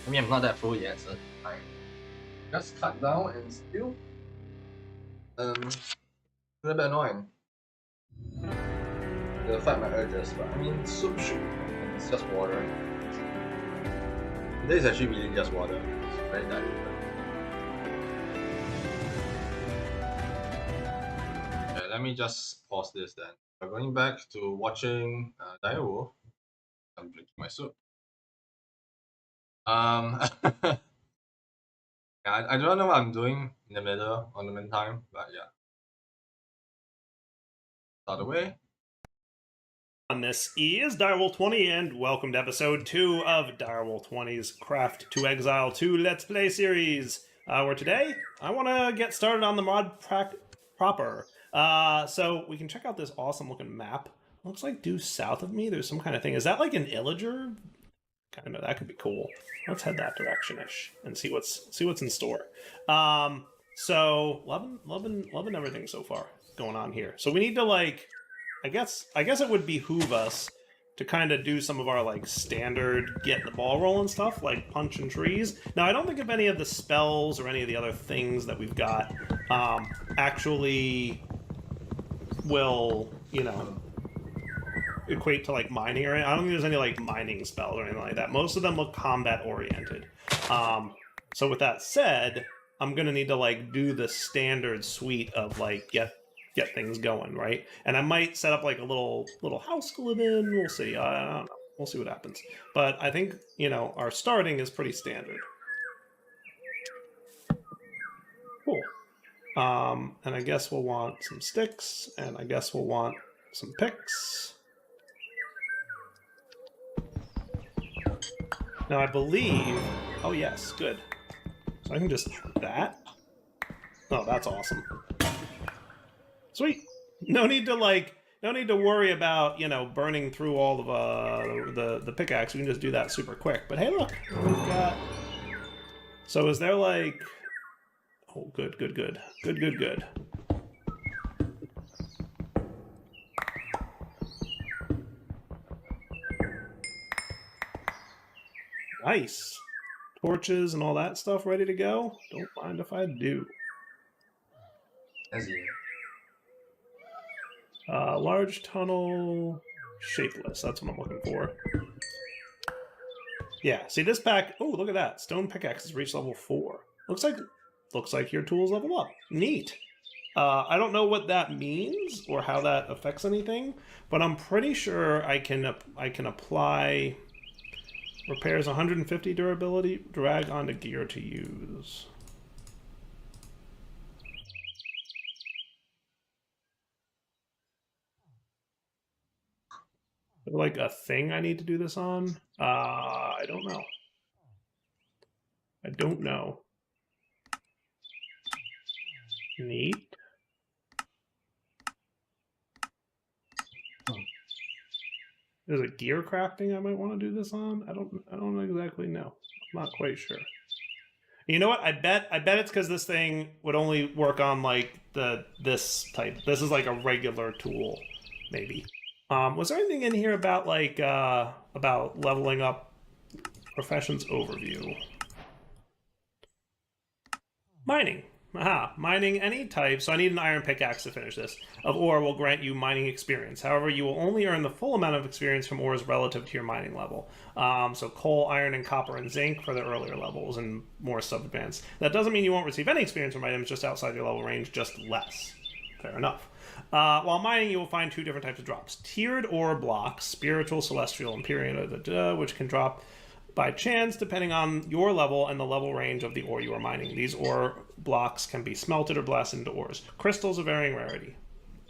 mean, I'm not that full yet, so I just cut down and still a little bit annoying. It'll fight my urges, but I mean, soup should. It's just water. This is actually really just water. It's very diluted. Okay, let me just pause this then. We're going back to watching Direwolf. I'm drinking my soup. Yeah, I don't know what I'm doing in the middle on the meantime, but yeah. Out of the way. This is Direwolf 20, and welcome to episode 2 of Direwolf 20's Craft to Exile 2 Let's Play series. Where today, I want to get started on the mod proper. So we can check out this awesome looking map. Looks like due south of me, there's some kind of thing. Is that like an illager? Kind of, that could be cool. Let's head that direction-ish and see what's in store. So loving everything so far going on here. So we need to like, I guess it would behoove us to kind of do some of our like standard get the ball rolling stuff, like punching trees. Now I don't think of any of the spells or any of the other things that we've got actually will, you know, equate to like mining or anything. I don't think there's any like mining spells or anything like that. Most of them look combat oriented. So with that said, I'm gonna need to like do the standard suite of like get things going, right? And I might set up like a little house to live in. We'll see. I don't know. We'll see what happens. But I think, you know, our starting is pretty standard. Cool. And I guess we'll want some sticks, and I guess we'll want some picks. Now I believe, oh yes, good. So I can just that. Oh, that's awesome. Sweet. No need to worry about, you know, burning through all of the pickaxe. We can just do that super quick. But hey, look, we've got. So is there like? Oh, good. Nice. Torches and all that stuff ready to go. Don't mind if I do. As you. Large tunnel, shapeless. That's what I'm looking for. Yeah, see this pack. Oh, look at that. Stone pickaxe has reached level 4. Looks like your tools level up. Neat. I don't know what that means or how that affects anything, but I'm pretty sure I can apply repairs 150 durability, drag onto gear to use. Like a thing I need to do this on? I don't know. Neat. There's a gear crafting I might want to do this on. I don't exactly know. I'm not quite sure. You know what? I bet it's because this thing would only work on like this type. This is like a regular tool, maybe. Was there anything in here about like about leveling up professions overview? Mining. Aha, mining any type, so I need an iron pickaxe to finish this, of ore will grant you mining experience. However, you will only earn the full amount of experience from ores relative to your mining level. So coal, iron, and copper, and zinc for the earlier levels and more sub-advanced. That doesn't mean you won't receive any experience from items just outside your level range, just less. Fair enough. While mining, you will find 2 different types of drops. Tiered ore blocks, spiritual, celestial, empyrean, which can drop by chance depending on your level and the level range of the ore you are mining. These ore blocks can be smelted or blasted into ores. Crystals of varying rarity.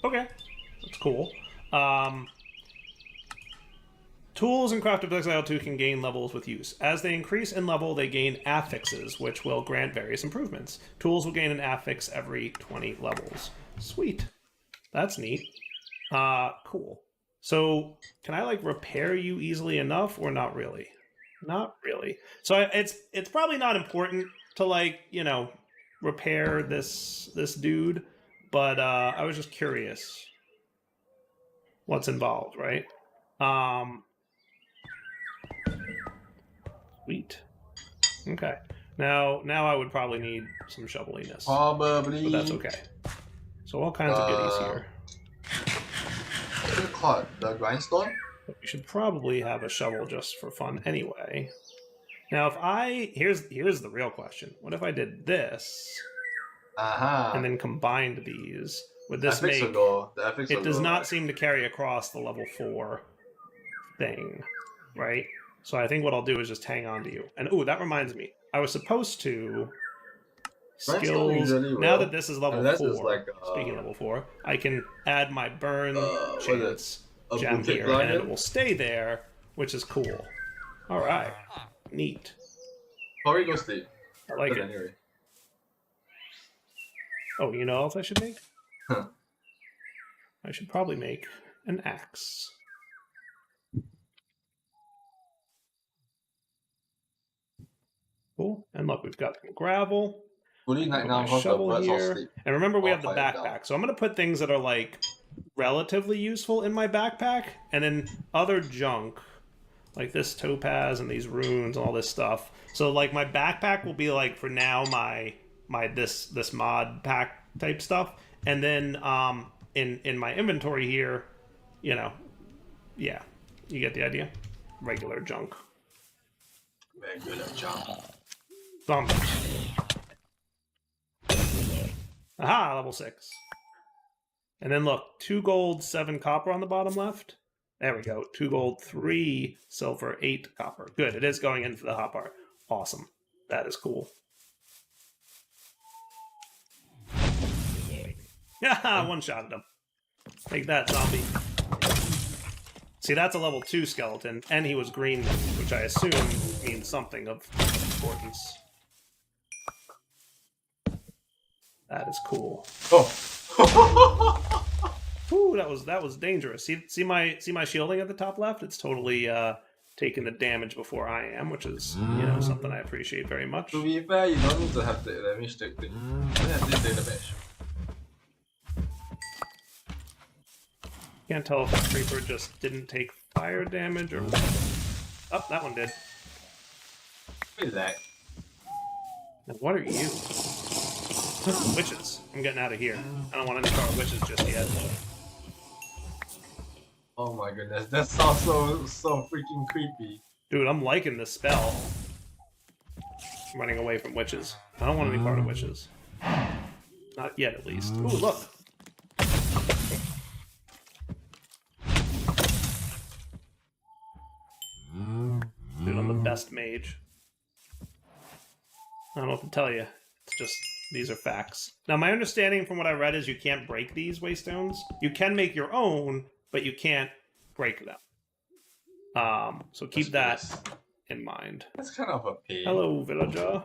Okay, that's cool. Tools in Craft of Exile 2 can gain levels with use. As they increase in level, they gain affixes, which will grant various improvements. Tools will gain an affix every 20 levels. Sweet. That's neat. Cool. So, can I, like, repair you easily enough, or not really? Not really. So it's probably not important to, like, you know, repair this dude, but I was just curious. what's involved, right? Sweet. Okay. Now I would probably need some shoveliness. Probably. But that's okay. So all kinds of goodies here. What's it called? The grindstone? But we should probably have a shovel just for fun anyway. Now, if I here's the real question: what if I did this and then combined these? Would this make it does not seem to carry across the level 4 thing, right? So I think what I'll do is just hang on to you. And ooh, that reminds me, I was supposed to skills. Now that this is level 4, like, speaking of level 4, I can add my burn chance gem here, and it will stay there, which is cool. All right, neat. Probably go sleep. I like it. Anyway. Oh, you know what else I should make? I should probably make an axe. Cool. And look, we've got some gravel. Shovel here. And remember, we have the backpack. So I'm going to put things that are like relatively useful in my backpack, and then other junk like this topaz and these runes and all this stuff. So like my backpack will be like for now my this mod pack type stuff, and then in my inventory here, you know, yeah, you get the idea. Regular junk. Regular junk. Thumbs. Aha, level 6. And then look, 2 gold, 7 copper on the bottom left. There we go. 2 gold, 3 silver, 8 copper. Good. It is going into the hotbar. Awesome. That is cool. Yeah, one-shotted him. Take that, zombie. See, that's a level 2 skeleton, and he was green, which I assume means something of importance. That is cool. Oh. Ooh, that was dangerous. See my shielding at the top left? It's totally taking the damage before I am, which is something I appreciate very much. To be fair, you don't need to have the damage stick thing. You have this damage. Can't tell if the creeper just didn't take fire damage or. Oh, that one did. Relax. Now, what are you? Witches. I'm getting out of here. I don't want any more witches just yet. Oh my goodness, that sounds so freaking creepy. Dude, I'm liking this spell. I'm running away from witches. I don't want any part of witches. Not yet, at least. Ooh, look! Dude, I'm the best mage. I don't know what to tell you. It's just, these are facts. Now, my understanding from what I read is you can't break these waystones. You can make your own, but you can't break them. So keep that in mind. That's kind of a pain. Hello, villager.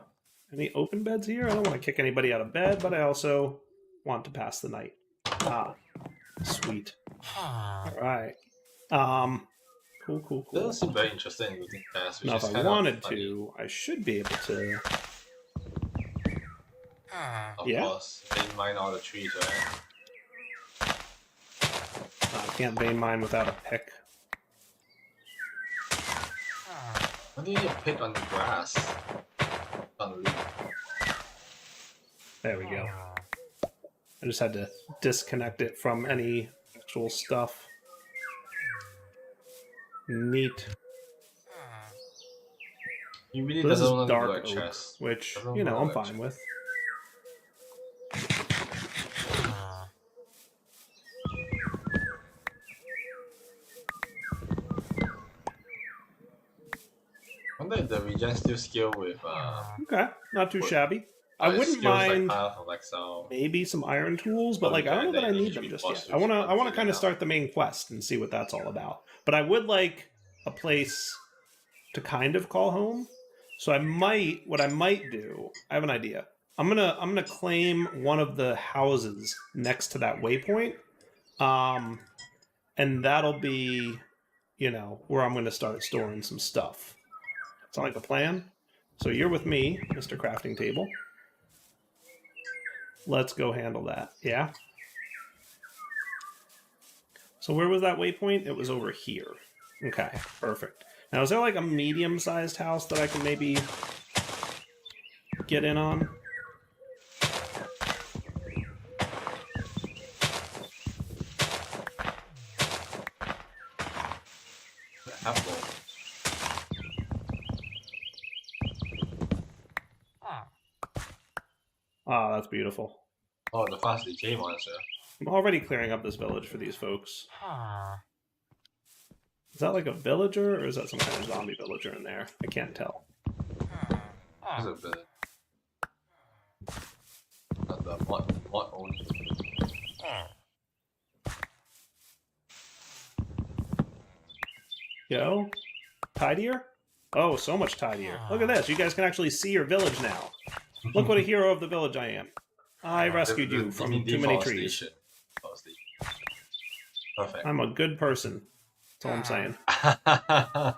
Any open beds here? I don't want to kick anybody out of bed, but I also want to pass the night. Ah, sweet. All right. Cool. That doesn't seem very interesting in looting fast. Now, if I wanted to, I should be able to. Of course, vein mine all the trees, right? I can't vein mine without a pick. Why do you need a pick on the grass? On the leaf. There we go. I just had to disconnect it from any actual stuff. Neat. He really So this doesn't is want dark to do a oak, chest. which, Doesn't you know, I'm want to do a fine with. I wonder if the regen still scale with Okay, not too shabby. I wouldn't mind like maybe some iron tools, but like I don't know that I need them just yet. I wanna kind of start the main quest and see what that's all about. But I would like a place to kind of call home. So what I might do, I have an idea. I'm gonna claim one of the houses next to that waypoint, and that'll be, where I'm gonna start storing some stuff. Sound like a plan? So you're with me, Mr. Crafting Table. Let's go handle that. Yeah. So where was that waypoint? It was over here. Okay, perfect. Now, is there like a medium-sized house that I can maybe get in on? Apple. Ah, that's beautiful. Oh, the fast decay monster. I'm already clearing up this village for these folks. Is that like a villager, or is that some kind of zombie villager in there? I can't tell. It's a bit. Not the mod only. Yo? Tidier? Oh, so much tidier. Look at this. You guys can actually see your village now. Look what a hero of the village I am. I rescued you from too many trees. Perfect. I'm a good person. That's all I'm saying. I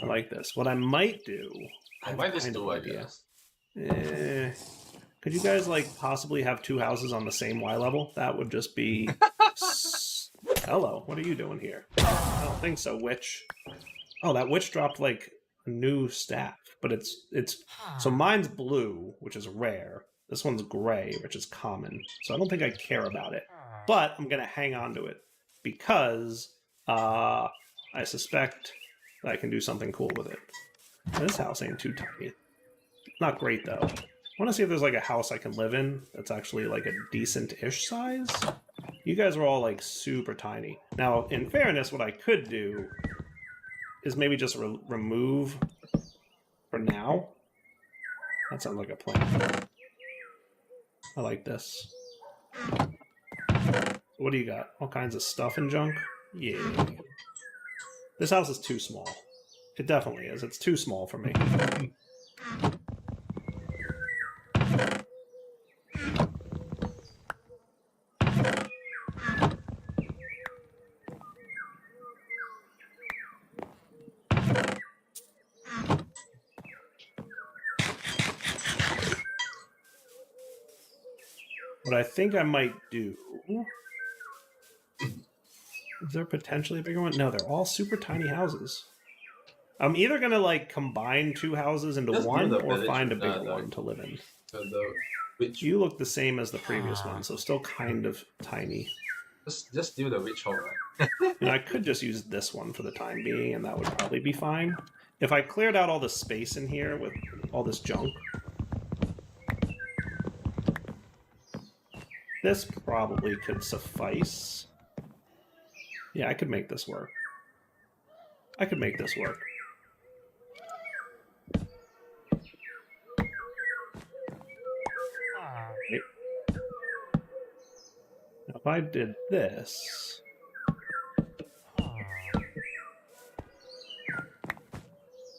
I like this. What I might do... might just do, I guess. Could you guys, like, possibly have two houses on the same Y level? That would just be... Hello, what are you doing here? I don't think so, witch. Oh, that witch dropped, like, a new staff. But it's... So mine's blue, which is rare. This one's gray, which is common. So I don't think I care about it. But I'm going to hang on to it. Because I suspect that I can do something cool with it. This house ain't too tiny. Not great, though. I want to see if there's, like, a house I can live in that's actually, like, a decent-ish size. You guys are all, like, super tiny. Now, in fairness, what I could do is maybe just remove for now. That sounds like a plan. I like this. What do you got? All kinds of stuff and junk? Yeah. This house is too small. It definitely is. It's too small for me. What I think I might do... Is there potentially a bigger one? No, they're all super tiny houses. I'm either going to, like, combine two houses into one or find a bigger one to live in. You look the same as the previous one, so still kind of tiny. Just do the witch hole, right? And I could just use this one for the time being, and that would probably be fine. If I cleared out all the space in here with all this junk, this probably could suffice. Yeah, I could make this work. I could make this work. Right. Now, if I did this...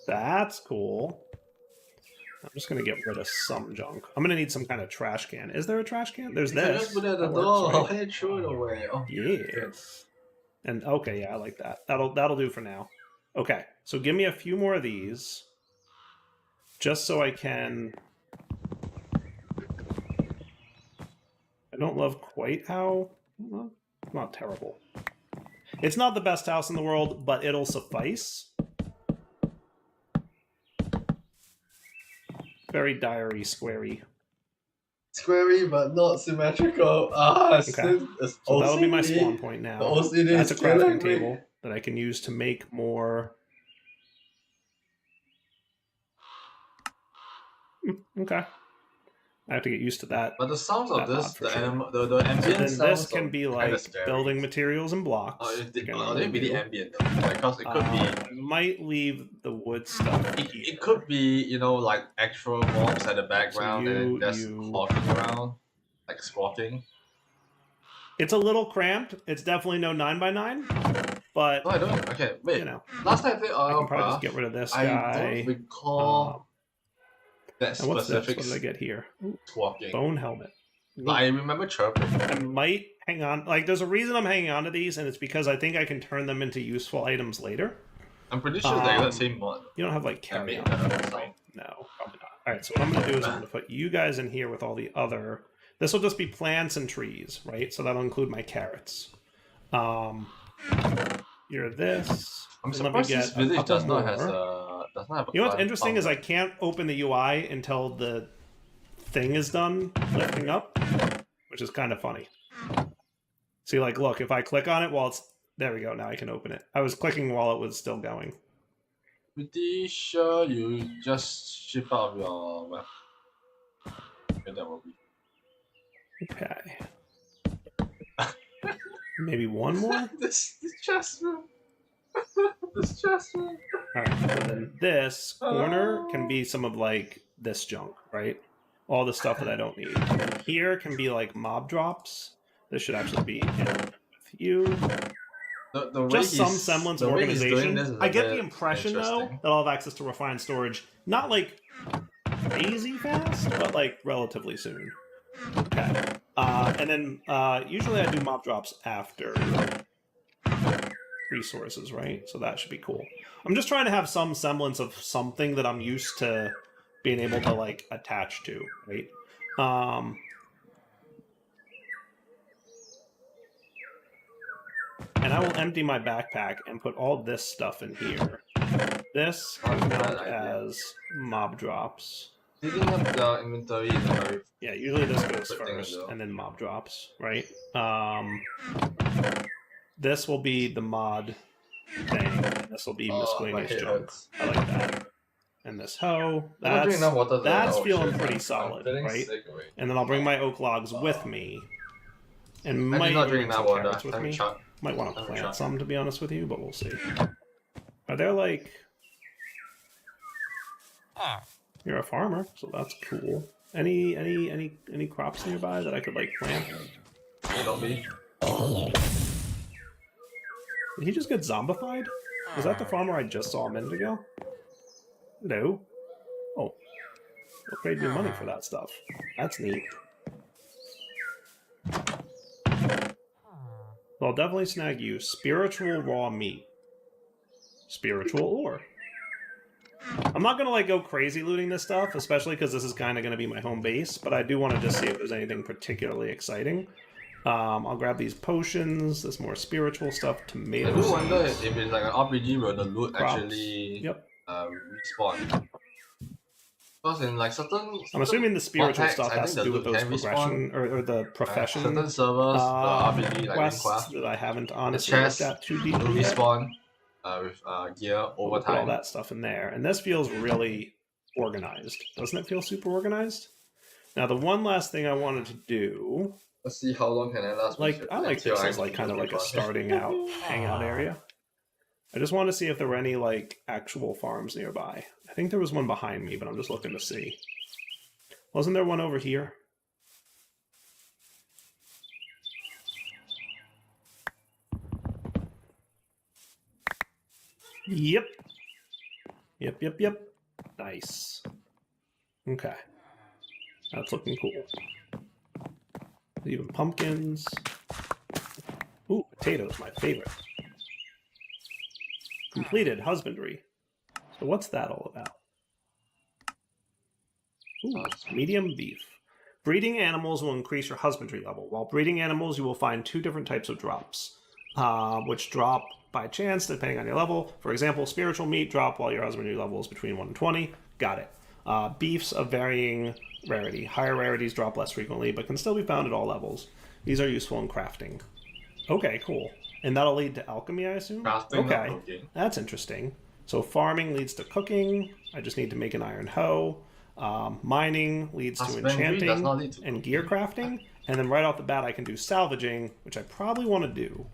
That's cool. I'm just going to get rid of some junk. I'm going to need some kind of trash can. Is there a trash can? There's this. Just put it at the door. Hey, throw it away. Oh, yeah. And okay, yeah, I like that. That'll do for now. Okay, so give me a few more of these, just so I can. I don't love quite how. Well, not terrible. It's not the best house in the world, but it'll suffice. Very diary squarey. Squarey, but not symmetrical. Ah, okay. So that'll be my spawn point now. That's a crafting table that I can use to make more. Okay. I have to get used to that. But the sounds of this, the ambient sounds. This can be like building materials and blocks. Oh, they really ambient because it could be. I might leave the wood stuff. It could be, you know, like actual mobs at the background and just walking around, like squawking. It's a little cramped. It's definitely no 9x9, but. No, I don't. Okay, wait. You know, last time I played I can probably just get rid of this guy. I don't recall. That and what's specific this? What did I get here? Squawking. Bone helmet. But I remember chirping. I might hang on. Like, there's a reason I'm hanging on to these, and it's because I think I can turn them into useful items later. I'm pretty sure they're the same one. You don't have, like, carry on. Right? No, probably not. Alright, so what I'm going to do is I'm going to put you guys in here with all the other... This will just be plants and trees, right? So that'll include my carrots. You're this. I'm Let me surprised get this village a couple does not more. does not have a You know what's farm- interesting is farm. I can't open the UI until the thing is done lifting up, which is kind of funny. See, like, look, if I click on it while it's... There we go, now I can open it. I was clicking while it was still going. Pretty sure you just ship out your web. Okay, that will be. Okay. Maybe one more? this chest room. This chest room. Alright, so then this corner can be some of, like, this junk, right? All the stuff that I don't need. And here can be, like, mob drops. This should actually be in with you. The Just some semblance of organization. I get the impression, though, interesting. that I'll have access to refined storage. Not, like, crazy fast, but, like, relatively soon. Okay. And then, usually I do mob drops after resources, right? So that should be cool. I'm just trying to have some semblance of something that I'm used to being able to, like, attach to, right? And I will empty my backpack and put all this stuff in here. This will count as mob drops. Cleaning up the inventory is very... Yeah, usually this goes Quick thing first, to do. and then mob drops, right? This will be the mod thing. And this will be my miscellaneous head junk. hurts. I like that. And this hoe. I'm not drinking enough water today. That's Oh, feeling shit. pretty I'm solid, feeling right? sick already. And then I'll bring my oak logs with me. And I might did not bring drink some enough water. carrots with I'm me. shocked. Might want to I'm plant shocked. some, to be honest with you, but we'll see. Are there, like... You're a farmer, so that's cool. Any crops nearby that I could, like, plant? Don't be. Did he just get zombified? Was that the farmer I just saw a minute ago? Hello? Oh. They'll trade me money for that stuff. That's neat. So I'll definitely snag you. Spiritual raw meat. Spiritual ore. I'm not going to, like, go crazy looting this stuff, especially because this is kind of going to be my home base, but I do want to just see if there's anything particularly exciting. I'll grab these potions, this more spiritual stuff, I tomatoes. do wonder if it's like an RPG where the loot Crops. actually Yep. respawn. Because in like certain... I'm assuming the spiritual packs, stuff I has think to do the with loot those can progression or the profession certain servers, the RPG like quests Minecraft, that I haven't the honestly looked chest at too will deeply yet. respawn with gear over We'll put all time. that stuff in there, and this feels really organized. Doesn't it feel super organized? Now, the one last thing I wanted to do, Let's see how long can I last. like, I like until this I as like kind of like a move on. starting out hangout area. I just want to see if there were any like actual farms nearby. I think there was one behind me, but I'm just looking to see. Wasn't there one over here? Yep. Yep. Nice. Okay. That's looking cool. Even pumpkins. Ooh, potatoes, my favorite. Completed husbandry. So what's that all about? Ooh, medium beef. Breeding animals will increase your husbandry level. While breeding animals, you will find two different types of drops, which drop by chance depending on your level. For example, spiritual meat drop while your husbandry level is between 1 and 20. Got it. Beefs of varying rarity. Higher rarities drop less frequently, but can still be found at all levels. These are useful in crafting. Okay, cool. And that'll lead to alchemy, I assume? Crafting, not okay, cooking. that's interesting. So farming leads to cooking. I just need to make an iron hoe. Mining leads to Husbandry does not lead enchanting to and gear crafting. And then right off the bat, I can do salvaging, which I probably want to do.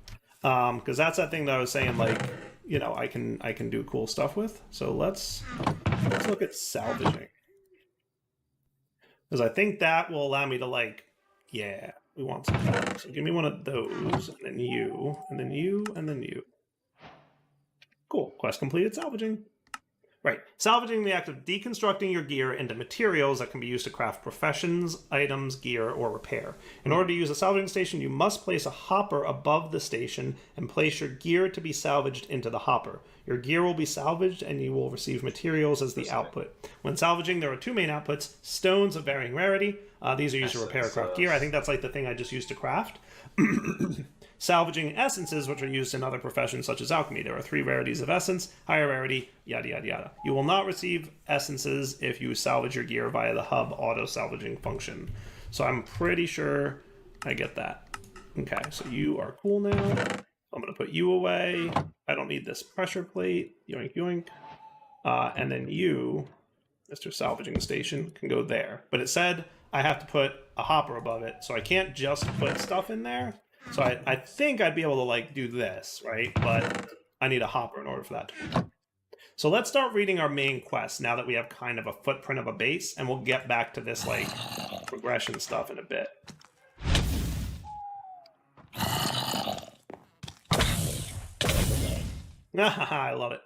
Because that's that thing that I was saying, like, you know, I can do cool stuff with. So let's look at salvaging. Because I think that will allow me to, like, yeah, we want some of that. So give me one of those, and then you, and then you, and then you. Cool. Quest completed, salvaging. Right. Salvaging the act of deconstructing your gear into materials that can be used to craft professions, items, gear, or repair. In order to use a salvaging station, you must place a hopper above the station and place your gear to be salvaged into the hopper. Your gear will be salvaged and you will receive materials as the output. When salvaging, there are two main outputs, stones of varying rarity. These are used to repair or craft gear. I think that's like the thing I just used to craft. Salvaging essences, which are used in other professions such as alchemy. There are 3 rarities of essence, higher rarity, yada yada yada. You will not receive essences if you salvage your gear via the hub auto salvaging function. So I'm pretty sure I get that. Okay, so you are cool now. I'm going to put you away. I don't need this pressure plate. Yoink yoink. And then you, Mr. Salvaging Station, can go there. But it said I have to put a hopper above it, so I can't just put stuff in there. So I think I'd be able to like do this, right? But I need a hopper in order for that. So let's start reading our main quest now that we have kind of a footprint of a base, and we'll get back to this like progression stuff in a bit. I love it.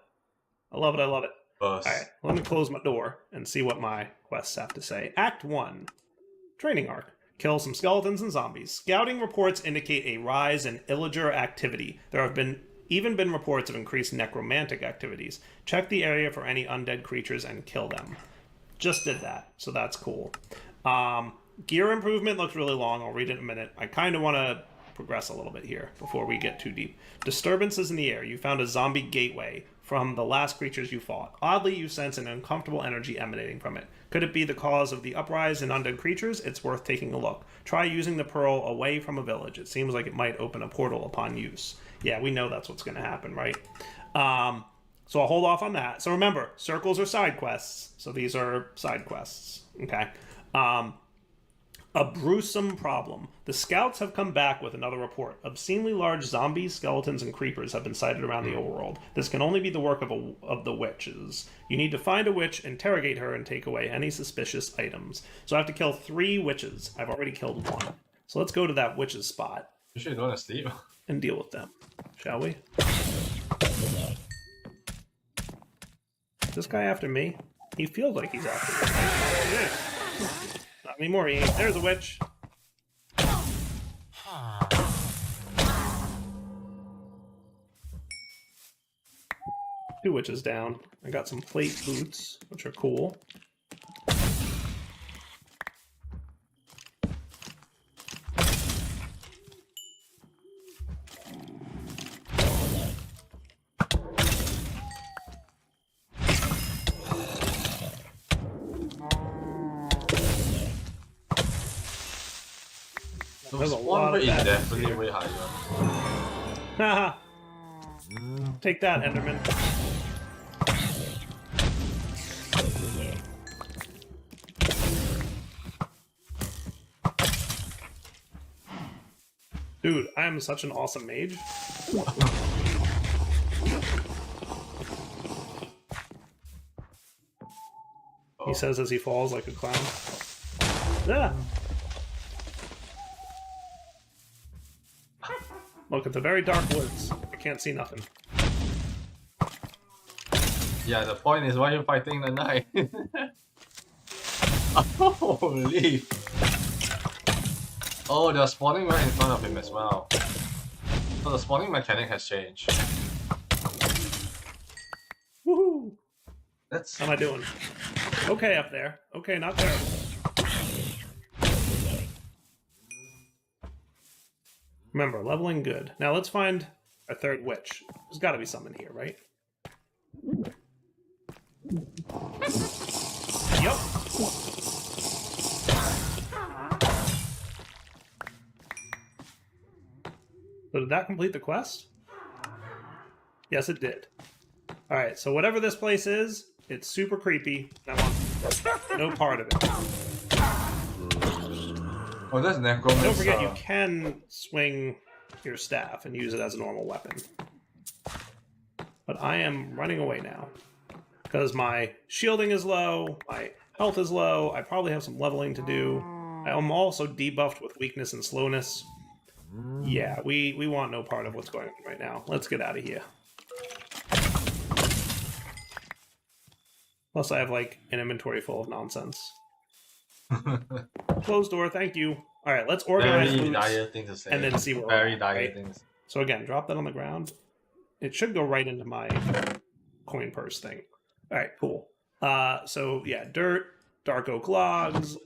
I love it. I love it. All right, let me close my door and see what my quests have to say. Act 1, Training Arc. Kill some skeletons and zombies. Scouting reports indicate a rise in illager activity. There have even been reports of increased necromantic activities. Check the area for any undead creatures and kill them. Just did that, so that's cool. Gear improvement looks really long. I'll read it in a minute. I kind of want to progress a little bit here before we get too deep. Disturbances in the air. You found a zombie gateway from the last creatures you fought. Oddly, you sense an uncomfortable energy emanating from it. Could it be the cause of the uprise in undead creatures? It's worth taking a look. Try using the pearl away from a village. It seems like it might open a portal upon use. Yeah, we know that's what's going to happen, right? So I'll hold off on that. So remember, circles are side quests. So these are side quests, okay? A gruesome problem. The scouts have come back with another report. Obscenely large zombies, skeletons, and creepers have been sighted around the overworld. This can only be the work of the witches. You need to find a witch, interrogate her, and take away any suspicious items. So I have to kill 3 witches. I've already killed 1. So let's go to that witch's spot. You should go to sleep. And deal with them, shall we? Is this guy after me? He feels like he's after me. Yeah. Not anymore, he ain't. There's a witch. 2 witches down. I got some plate boots, which are cool. There's a lot of that. Definitely way higher. Haha. Take that, Enderman. Dude, I am such an awesome mage. He says as he falls like a clown. Yeah. Look at the very dark woods. I can't see nothing. Yeah, the point is why you're fighting the knight. Holy! Oh, they're spawning right in front of him as well. So the spawning mechanic has changed. Woohoo! That's... How am I doing? Okay up there. Okay, not there. Remember, leveling good. Now let's find a 3rd witch. There's got to be something here, right? Yep. So did that complete the quest? Yes, it did. Alright, so whatever this place is, it's super creepy. I want no part of it. Oh, that's necromancer. Don't forget, you can swing your staff and use it as a normal weapon. But I am running away now. Because my shielding is low, my health is low, I probably have some leveling to do. I am also debuffed with weakness and slowness. Yeah, we want no part of what's going on right now. Let's get out of here. Plus, I have like an inventory full of nonsense. Closed door, thank you. All right, let's organize Very loots dire thing to say. and then see where Very we're at, dire right? things. So again, drop that on the ground. It should go right into my coin purse thing. All right, cool. So yeah, dirt, dark oak logs.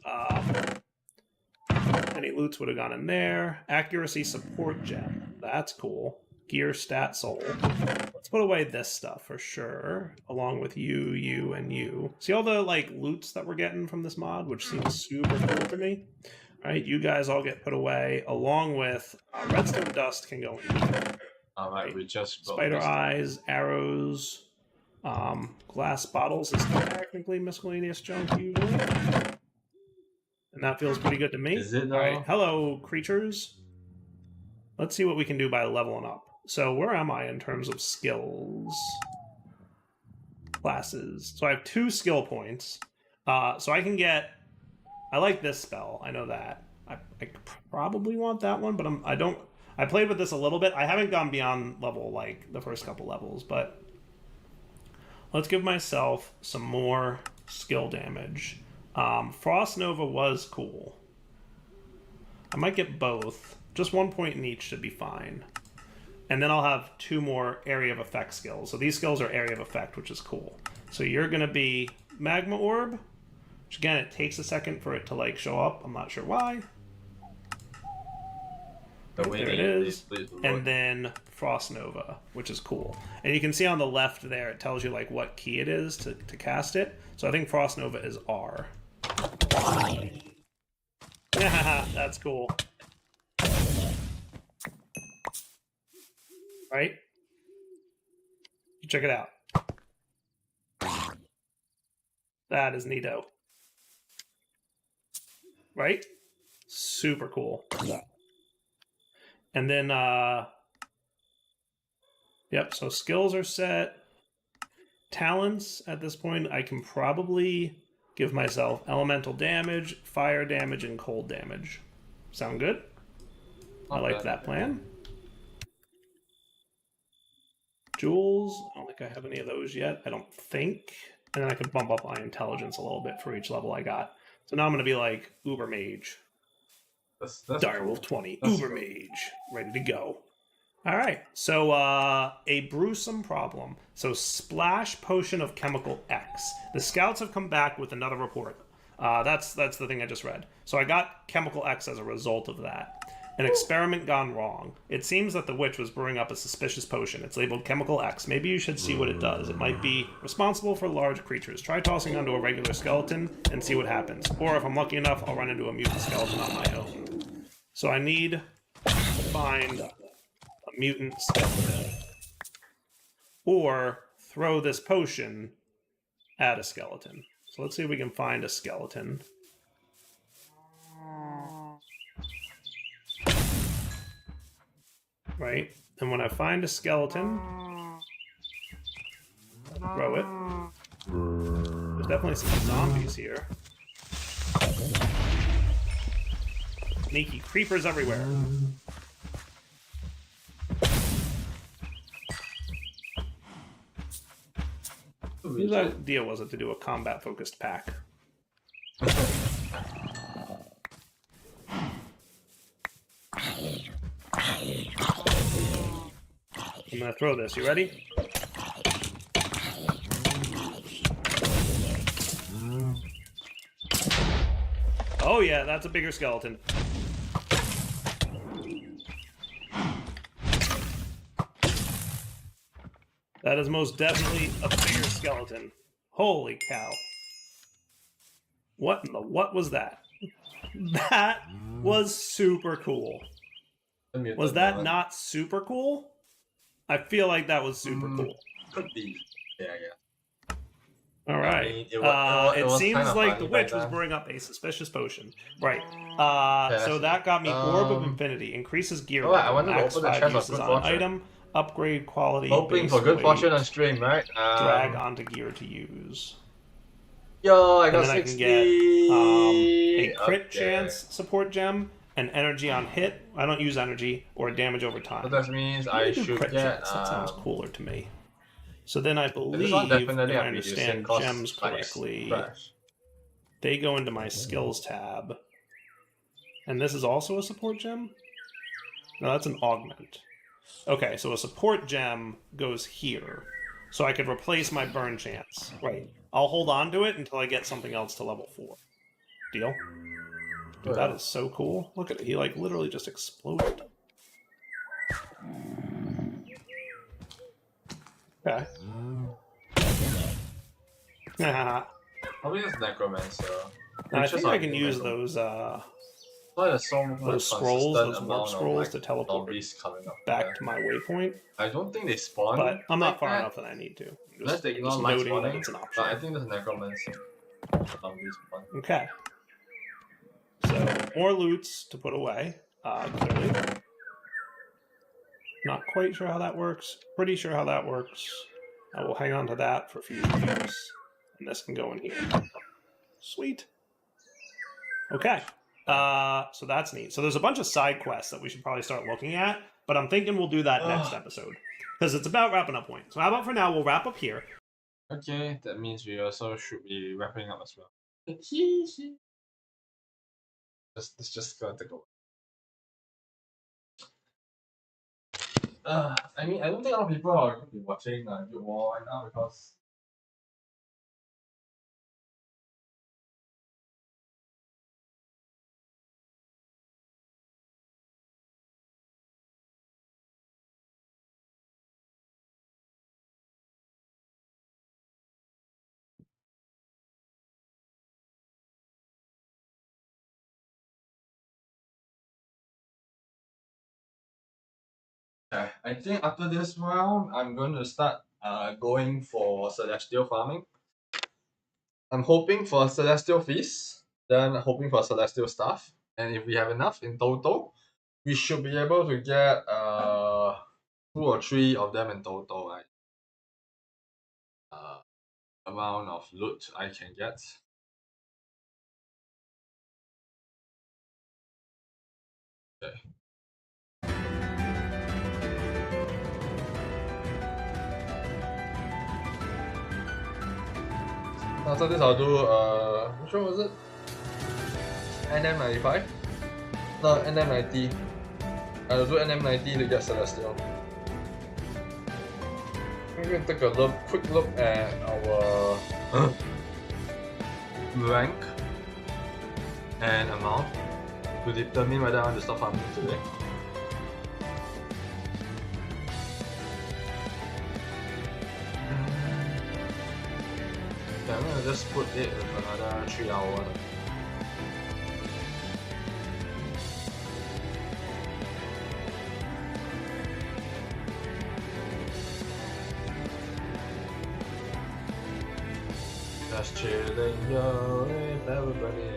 Any loots would have gone in there. Accuracy support gem. That's cool. Gear stat soul. Let's put away this stuff for sure, along with you, and you. See all the like loots that we're getting from this mod, which seems super cool to me. All right, you guys all get put away, along with redstone dust can go in here. All right, we just Spider eyes, arrows, glass bottles is technically miscellaneous junk usually, and that feels pretty good to me. Is it? All right, hello creatures. Let's see what we can do by leveling up. So where am I in terms of skills? Classes. So I have 2 skill points. So I can get... I like this spell. I know that. I probably want that one, but I don't... I played with this a little bit. I haven't gone beyond level, like, the first couple levels, but... Let's give myself some more skill damage. Frost Nova was cool. I might get both. Just 1 point in each should be fine. And then I'll have 2 more area of effect skills. So these skills are area of effect, which is cool. So you're going to be Magma Orb, which again, it takes a second for it to like show up. I'm not sure why. There it is. And then Frost Nova, which is cool. And you can see on the left there, it tells you like what key it is to cast it. So I think Frost Nova is R. That's cool. Right? Check it out. That is neato. Right? Super cool. And then, yep, so skills are set. Talents, at this point, I can probably give myself elemental damage, fire damage, and cold damage. Sound good? I like that plan. Jewels, I don't think I have any of those yet. I don't think. And then I can bump up my intelligence a little bit for each level I got. So now I'm going to be like Uber Mage. That's Direwolf 20, Uber Mage. Ready to go. All right. So a brewsome problem. So Splash Potion of Chemical X. The scouts have come back with another report. That's the thing I just read. So I got Chemical X as a result of that. An experiment gone wrong. It seems that the witch was brewing up a suspicious potion. It's labeled Chemical X. Maybe you should see what it does. It might be responsible for large creatures. Try tossing onto a regular skeleton and see what happens. Or if I'm lucky enough, I'll run into a mutant skeleton on my own. So I need to find a mutant skeleton. Or throw this potion at a skeleton. So let's see if we can find a skeleton. Right? And when I find a skeleton, throw it. There's definitely some zombies here. Sneaky creepers everywhere. Whose idea was it to do a combat-focused pack? I'm gonna throw this. You ready? Oh yeah, that's a bigger skeleton. That is most definitely a bigger skeleton. Holy cow. What in the what was that? That was super cool. Was that not super cool? I feel like that was super cool. Could be. Yeah. All right. I mean, it seems like the witch was then. brewing up a suspicious potion. Right. So that got me Orb of Infinity. Increases gear. I wanted to max open the 5 chest of uses good on fortune. item. Upgrade quality. Hoping base for good weight, fortune on stream, right? Drag onto gear to use. Yo, I got And then 60. I can get a crit Okay. chance support gem and energy on hit. I don't use energy or damage over time. So that means Let I me do should crit get. chance. That sounds cooler to me. So then I This one believe, if definitely I have reducing understand cost gems spikes correctly, crash. they go into my skills tab. And this is also a support gem? No, that's an augment. Okay, so a support gem goes here. So I could replace my burn chance. Right. I'll hold on to it until I get something else to level 4. Deal? Dude, that is so cool. Look at it. He, like, literally just exploded. Okay. Probably just Necromancer. I think I can use those Those scrolls, those warp scrolls, to teleport coming up back to my waypoint. I don't think they spawn. But I'm not like far that. enough that I need to. Unless they ignore Just light noting that spawning. it's an But option. I think there's a Necromancer. Zombies spawn. Okay. So more loots to put away. Clearly. Not quite sure how that works. Pretty sure how that works. I will hang on to that for future use. And this can go in here. Sweet. Okay. So that's neat. So there's a bunch of side quests that we should probably start looking at, but I'm thinking we'll do that next episode. Because it's about wrapping up point. So how about for now, we'll wrap up here. Okay, that means we also should be wrapping up as well. It's just gonna take a while. I mean, I don't think a lot of people are going to be watching Guild War right now because I think after this round, I'm going to start going for Celestial farming. I'm hoping for a Celestial Feast, then hoping for Celestial Staff, and if we have enough in total, we should be able to get 2 or 3 of them in total, right? Amount of loot I can get. Okay. After this, I'll do which one was it? NM95? No, NM90. I'll do NM90 to get Celestial. I'm going to take a quick look at our rank and amount to determine whether I want to start farming today. Okay, I'm gonna just put it with another 3 hours. Just chilling yo with everybody.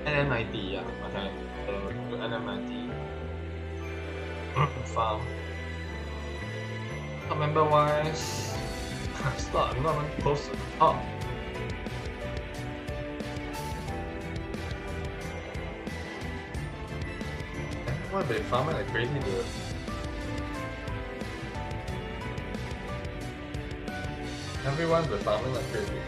NM90, yeah, okay. So NM90 farm. Member wise, start. I'm not even close to the top. Everyone been farming like crazy, dude. Everyone been farming like crazy.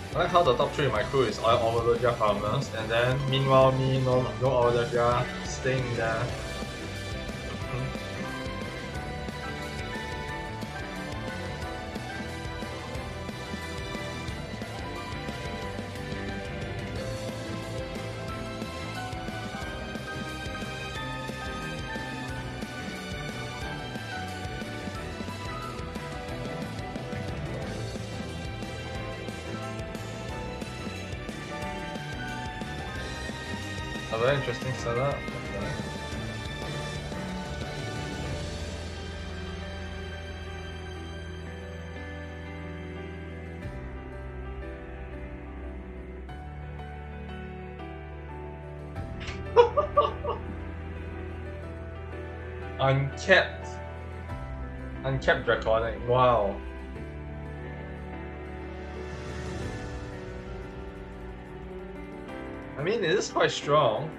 I like how the top 3 in my crew is all Overlogia farmers, and then meanwhile me, no Overlogia, staying there. A very interesting setup. Okay. Uncapped draconic. Wow. I mean, it is quite strong.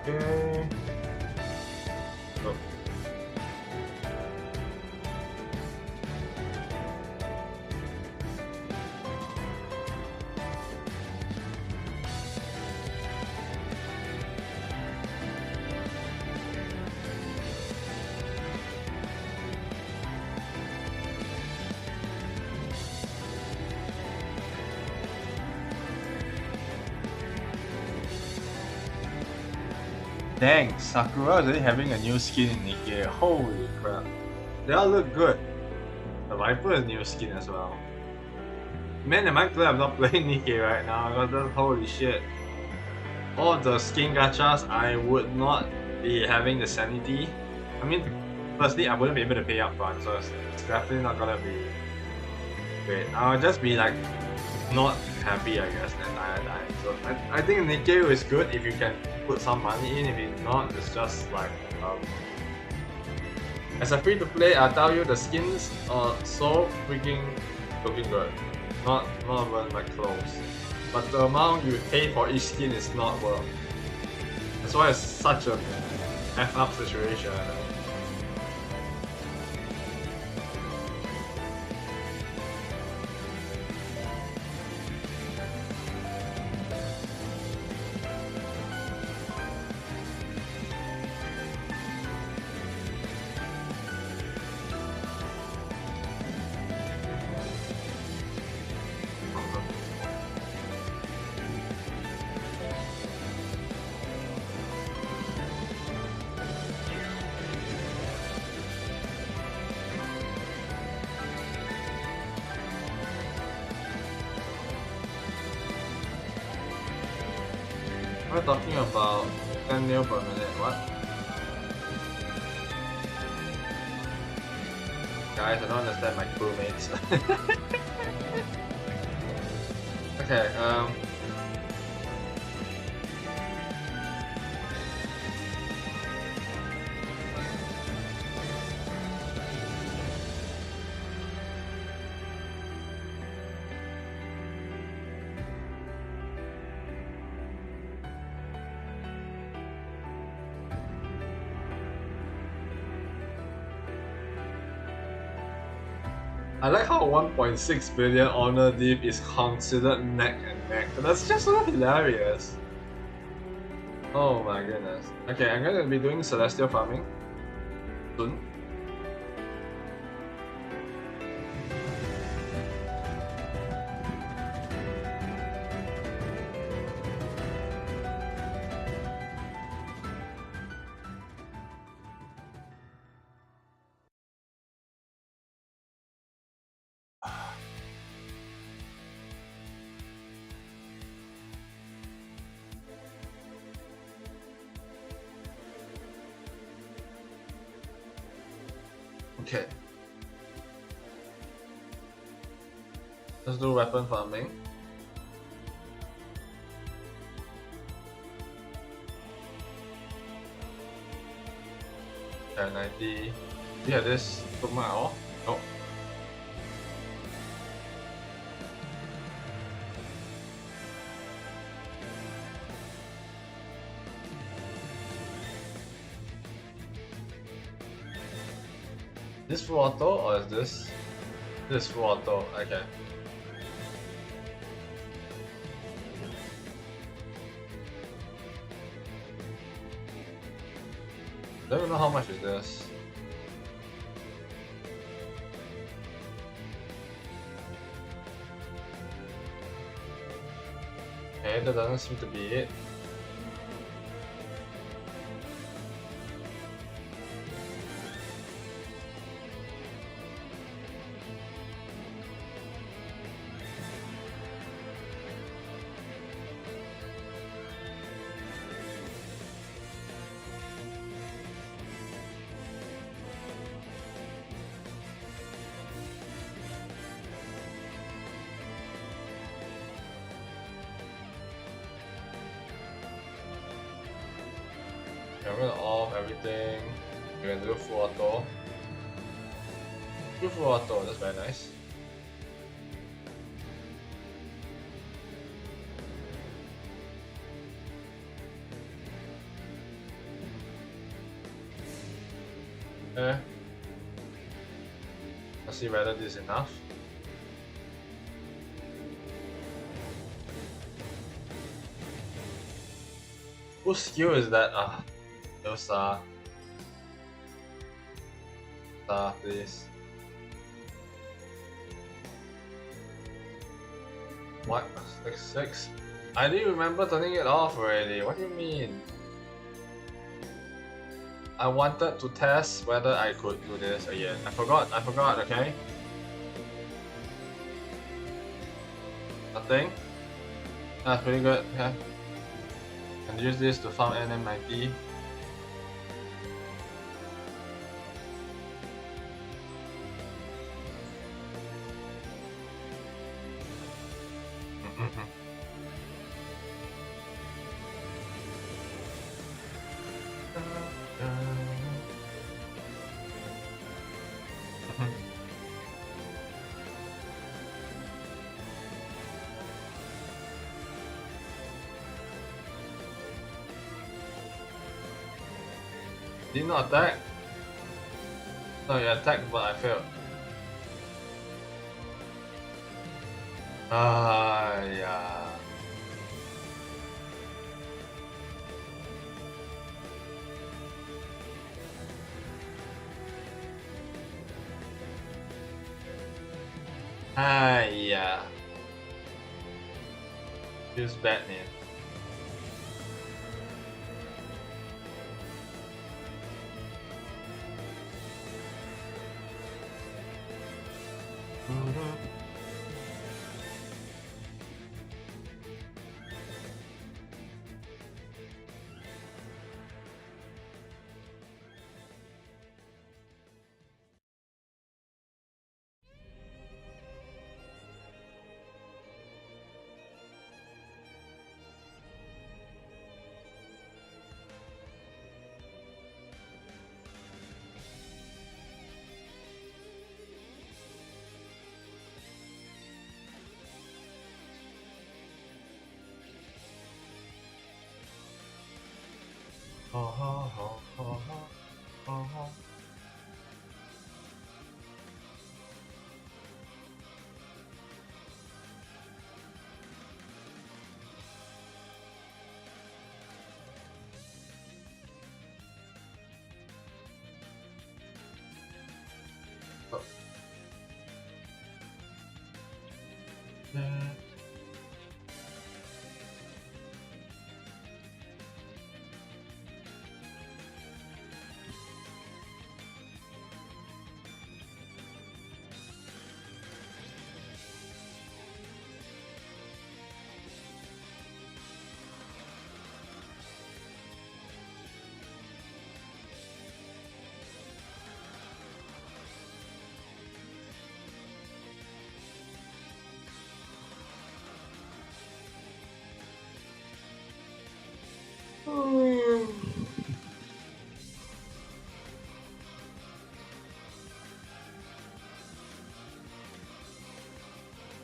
Okay. Oh. Dang, Sakura is already having a new skin in Nikkei. Holy crap. They all look good. The Viper is new skin as well. Man, am I glad I'm not playing Nikkei right now, because holy shit. All the skin gachas, I would not be having the sanity. I mean, firstly, I wouldn't be able to pay up front, so it's definitely not gonna be great. I'll just be like, not happy, I guess, the entire time. So I think Nikkei is good if you can put some money in. If it's not, it's just like as a free to play, I tell you the skins are so freaking looking good. Not even like close. But the amount you pay for each skin is not worth. That's why it's such a F up situation. We're talking about 10 mil per minute, what? Guys, I don't understand my crewmates. Okay, I like how 1.6 billion honor div is considered neck and neck. That's just so hilarious. Oh my goodness. Okay, I'm gonna be doing celestial farming soon. Okay. Let's do weapon farming. Okay, 90. Yeah, this took my all. Oh. This full auto or is this? This full auto, okay. don't even know how much is this. Okay, that doesn't seem to be it. I'm gonna off everything. We're gonna do full auto. Do full auto, that's very nice. Okay. Let's see whether this is enough. Whose skill is that? No star. Star, please. What? 6-6? I didn't remember turning it off already. What do you mean? I wanted to test whether I could do this again. I forgot, okay? Nothing? That's pretty good, okay. And use this to farm NM90. Did not attack? No, you attacked, but I failed. Yeah. Yeah. Feels bad, man.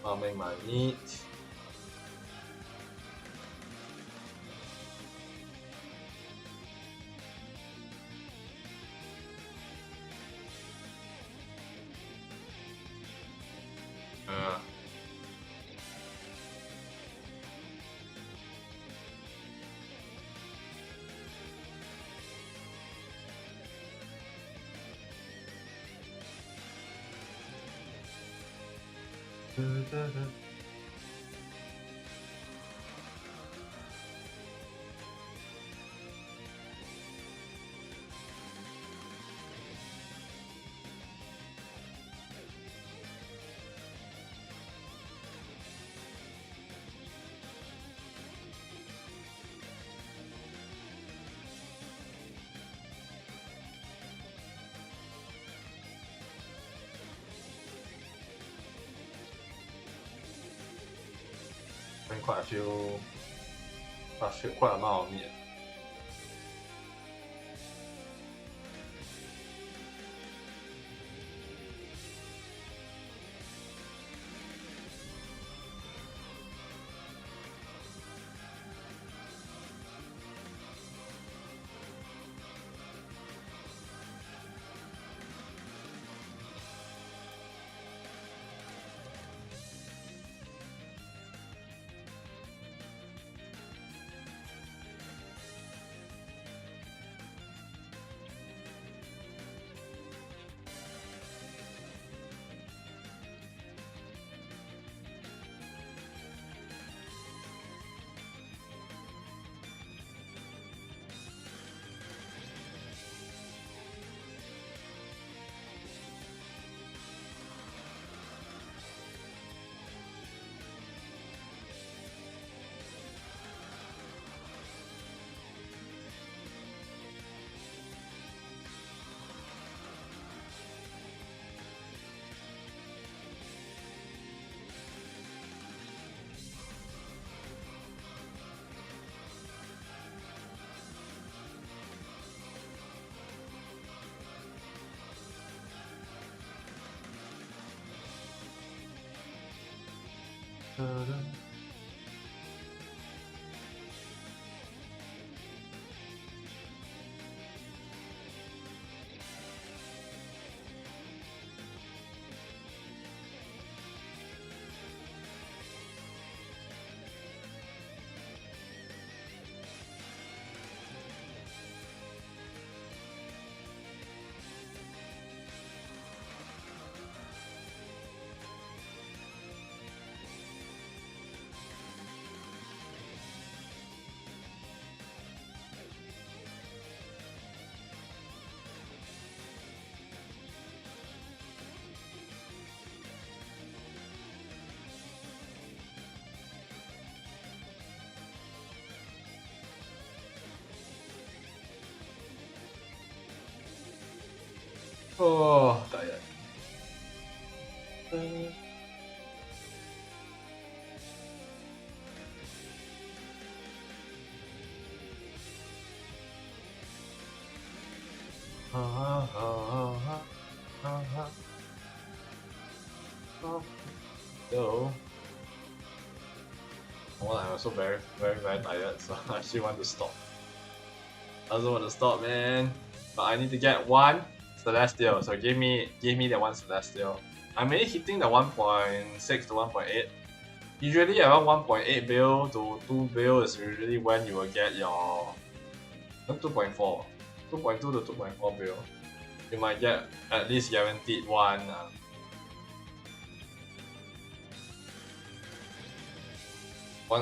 Farming my meat. Quite a amount of meat. Oh, tired. So, well, I'm also very tired, so I actually want to stop. I also want to stop, man. But I need to get one Celestial, so give me that one Celestial. I'm already hitting the 1.6 to 1.8. Usually around 1.8 bill to 2 bill is usually when you will get your 2.4. 2.2 to 2.4 bill. You might get at least guaranteed one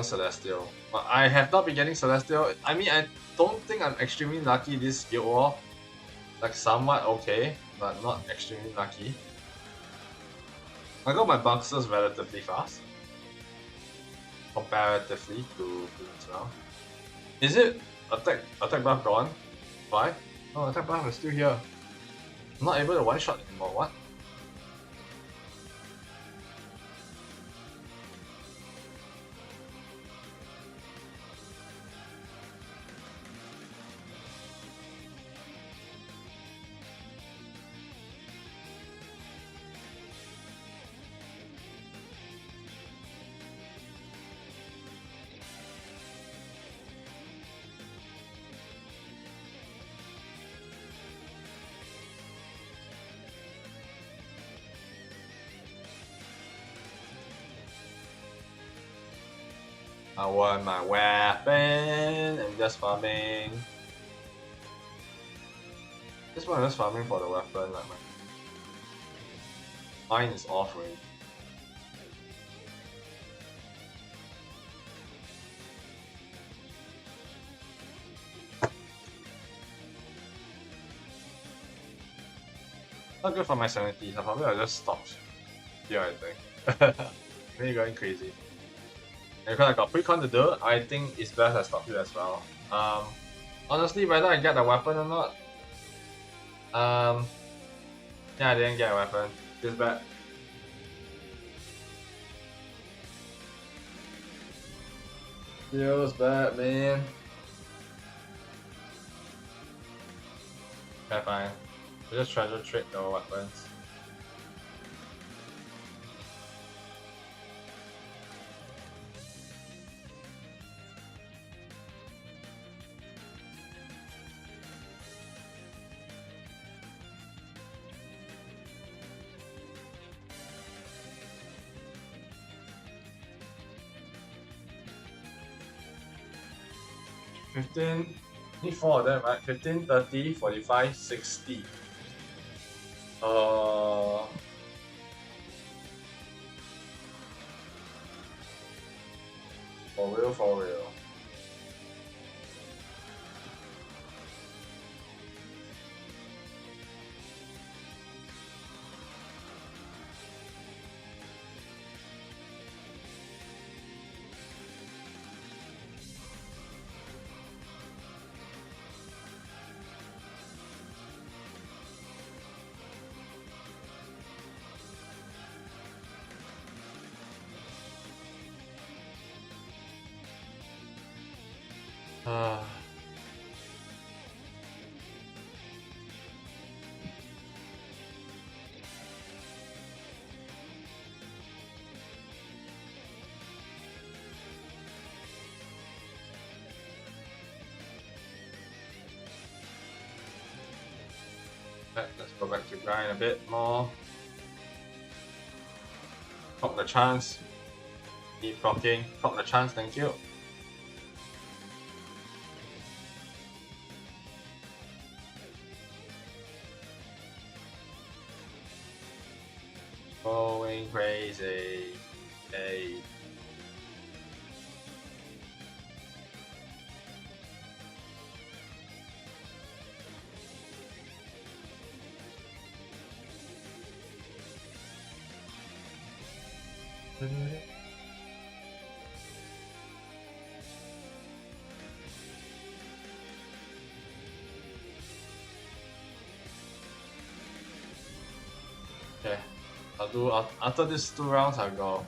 Celestial. But I have not been getting Celestial. I mean, I don't think I'm extremely lucky this Guild War. Like somewhat okay, but not extremely lucky. I got my boxes relatively fast. Comparatively to this round. Is it attack buff gone? Why? Oh, attack buff is still here. I'm not able to one shot anymore. What? I want my weapon. I'm just farming. This one is farming for the weapon. Like mine is off already. Not good for my sanity, so probably I'll just stop here, I think. Maybe going crazy. And because I got pre-con to do, I think it's best I stop here as well. Honestly, whether I get a weapon or not, yeah, I didn't get a weapon. Feels bad. Feels bad, man. Okay, fine. We'll just treasure trick the weapons. Need 4 of them, right? 15, 30, 45, 60. For real, for real. Let's go back to grind a bit more. Pop the chance. Keep blocking. Pop the chance, thank you. Going crazy. Hey. Okay, I'll do after these 2 rounds. I'll go.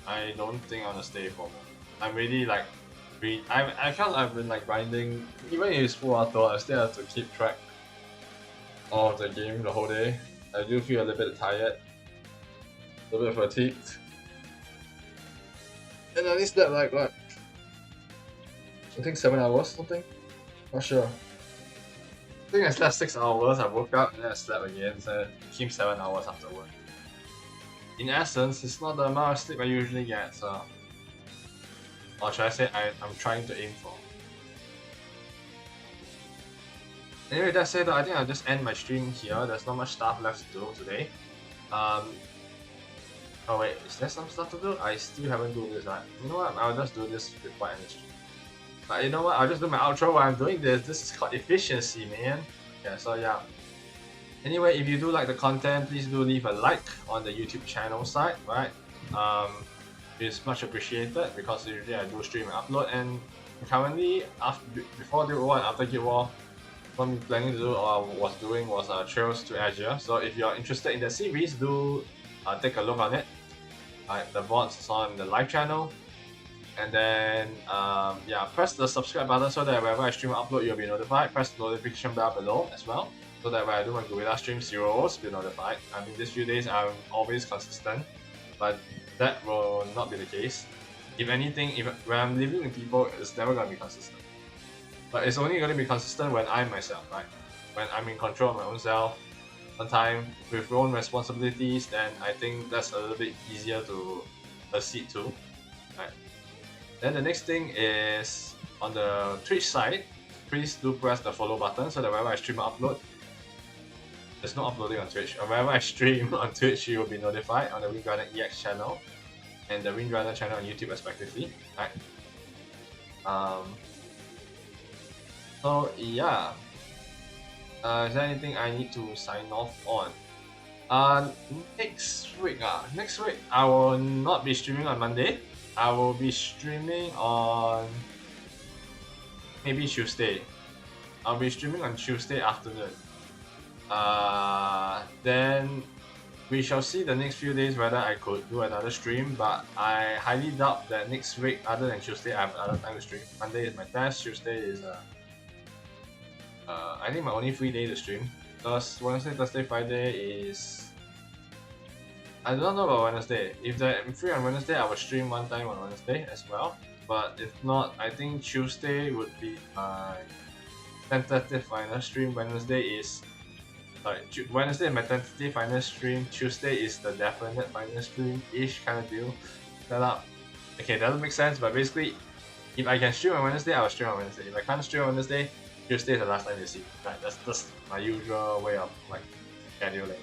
I don't think I'm gonna stay for more. I'm really like, I felt I've been like grinding. Even if it's full auto, I still have to keep track of the game the whole day. I do feel a little bit tired, a little bit fatigued, and I slept like what? I think 7 hours, something. Not sure. I think I slept 6 hours. I woke up and then I slept again. So it became 7 hours afterward. In essence, it's not the amount of sleep I usually get. So, or should I say, I'm trying to aim for. Anyway, that said, I think I'll just end my stream here. There's not much stuff left to do today. Oh wait, is there some stuff to do? I still haven't do this, right? You know what? I'll just do this before I end the stream. But you know what? I'll just do my outro while I'm doing this. This is called efficiency, man. Okay, so yeah. Anyway, if you do like the content, please do leave a like on the YouTube channel side, right? It's much appreciated because usually I do stream and upload, and currently, before Guild War and after Guild War, what I'm planning to do or was doing was Trails to Azure. So if you're interested in the series, do take a look on it. The VODs is on the live channel. And then, yeah, press the subscribe button so that whenever I stream or upload, you'll be notified. Press the notification bell below as well, so that when I do my Gorilla streams, you'll also be notified. I mean, these few days I'm always consistent, but that will not be the case. If anything, when I'm living with people, it's never going to be consistent. But it's only going to be consistent when I'm myself, right? When I'm in control of my own self, on time, with own responsibilities, then I think that's a little bit easier to accede to, right? Then the next thing is on the Twitch side, please do press the follow button so that whenever I stream or upload, there's no uploading on Twitch. And whenever I stream on Twitch, you will be notified on the Windrunner EX channel and the Windrunner channel on YouTube respectively. Right? So yeah. Is there anything I need to sign off on? Next week, next week I will not be streaming on Monday. I will be streaming on maybe Tuesday. I'll be streaming on Tuesday afternoon. Then we shall see the next few days whether I could do another stream, but I highly doubt that next week, other than Tuesday, I have another time to stream. Monday is my test, Tuesday is I think my only free day to stream. Because Wednesday, Thursday, Friday is... I don't know about Wednesday. If I'm free on Wednesday, I will stream one time on Wednesday as well. But if not, I think Tuesday would be my tentative final stream. Wednesday is Wednesday is my tentative final stream. Tuesday is the definite final stream-ish kind of deal. Set up. Okay, that doesn't make sense, but basically, if I can stream on Wednesday, I will stream on Wednesday. If I can't stream on Wednesday, Tuesday is the last time you see. Right, that's just my usual way of like scheduling.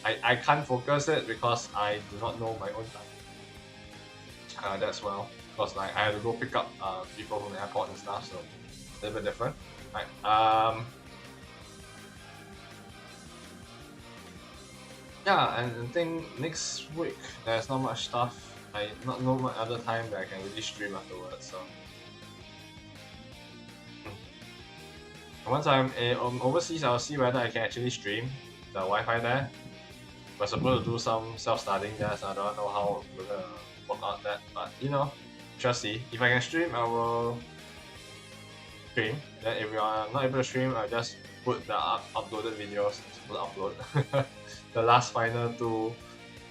Right? I can't focus it because I do not know my own time. That's well, because like I had to go pick up people from the airport and stuff, so a little bit different. Right. Yeah, and I think next week there's not much stuff. I not much other time that I can really stream afterwards. So once I'm overseas, I'll see whether I can actually stream the Wi-Fi there. We're supposed to do some self-studying there, so I don't know how we're gonna work out that. But you know, just see. If I can stream, I will stream. Then if we are not able to stream, I'll just put the uploaded videos. Upload the last final two.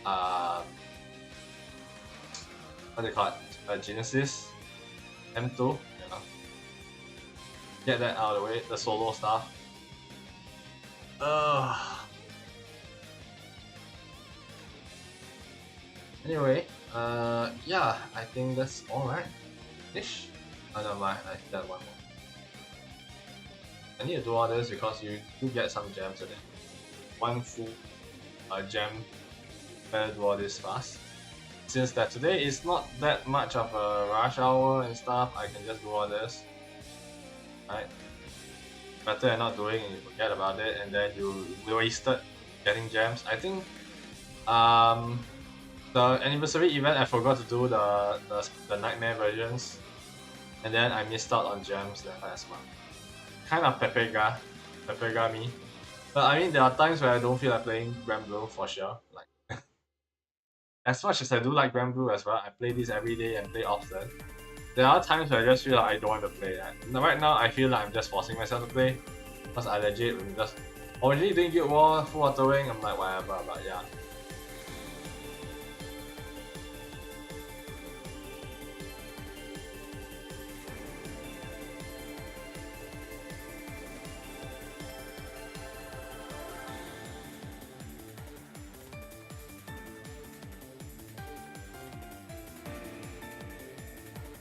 What do you call it? Genesis M2. Yeah. Get that out of the way. The solo stuff. Anyway, yeah, I think that's alright. Ish. Oh, never mind, I did one more. I need to do all this because you do get some gems in it. One full gem, better do all this fast. Since that today is not that much of a rush hour and stuff, I can just do all this. Right? Better than not doing and you forget about it and then you wasted getting gems. I think the anniversary event I forgot to do the nightmare versions, and then I missed out on gems that last month. Kind of pepega me. But I mean, there are times where I don't feel like playing Grand Blue for sure. Like as much as I do like Grand Blue as well, I play this every day and play often. There are times where I just feel like I don't want to play that. Right now, I feel like I'm just forcing myself to play because I legit just originally doing Guild War, full autoing. I'm like whatever, but yeah.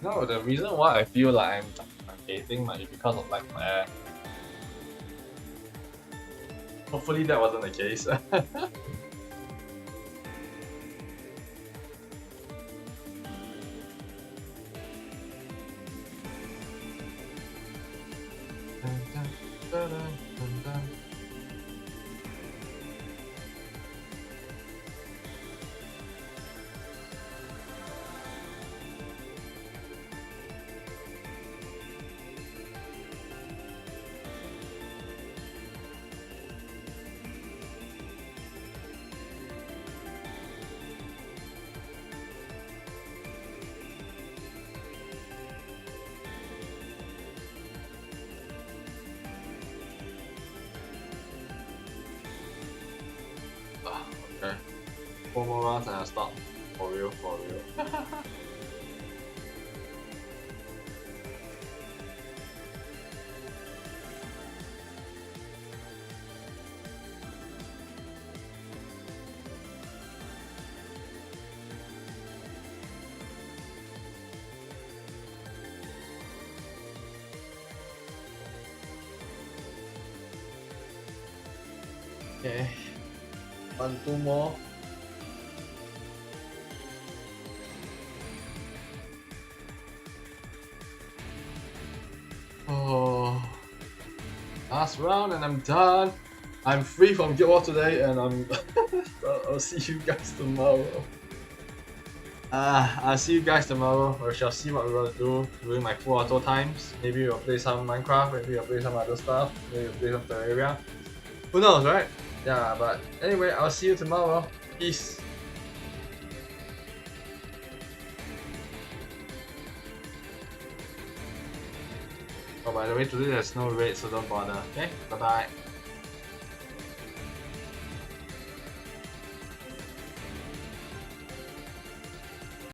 No, the reason why I feel like I'm hating might be because of like my. Hopefully that wasn't the case. Okay. 4 more rounds and I'll stop. For real, for real. Okay. 1, 2 more. Oh. Last round and I'm done. I'm free from Guild War today and I'll see you guys tomorrow. I'll see you guys tomorrow. We shall see what we're gonna do during my full auto times. Maybe we'll play some Minecraft, maybe we'll play some other stuff, maybe we'll play some Terraria. Who knows, right? Yeah, but anyway, I'll see you tomorrow. Peace. Oh, by the way, today there's no raid, so don't bother. Okay, bye bye.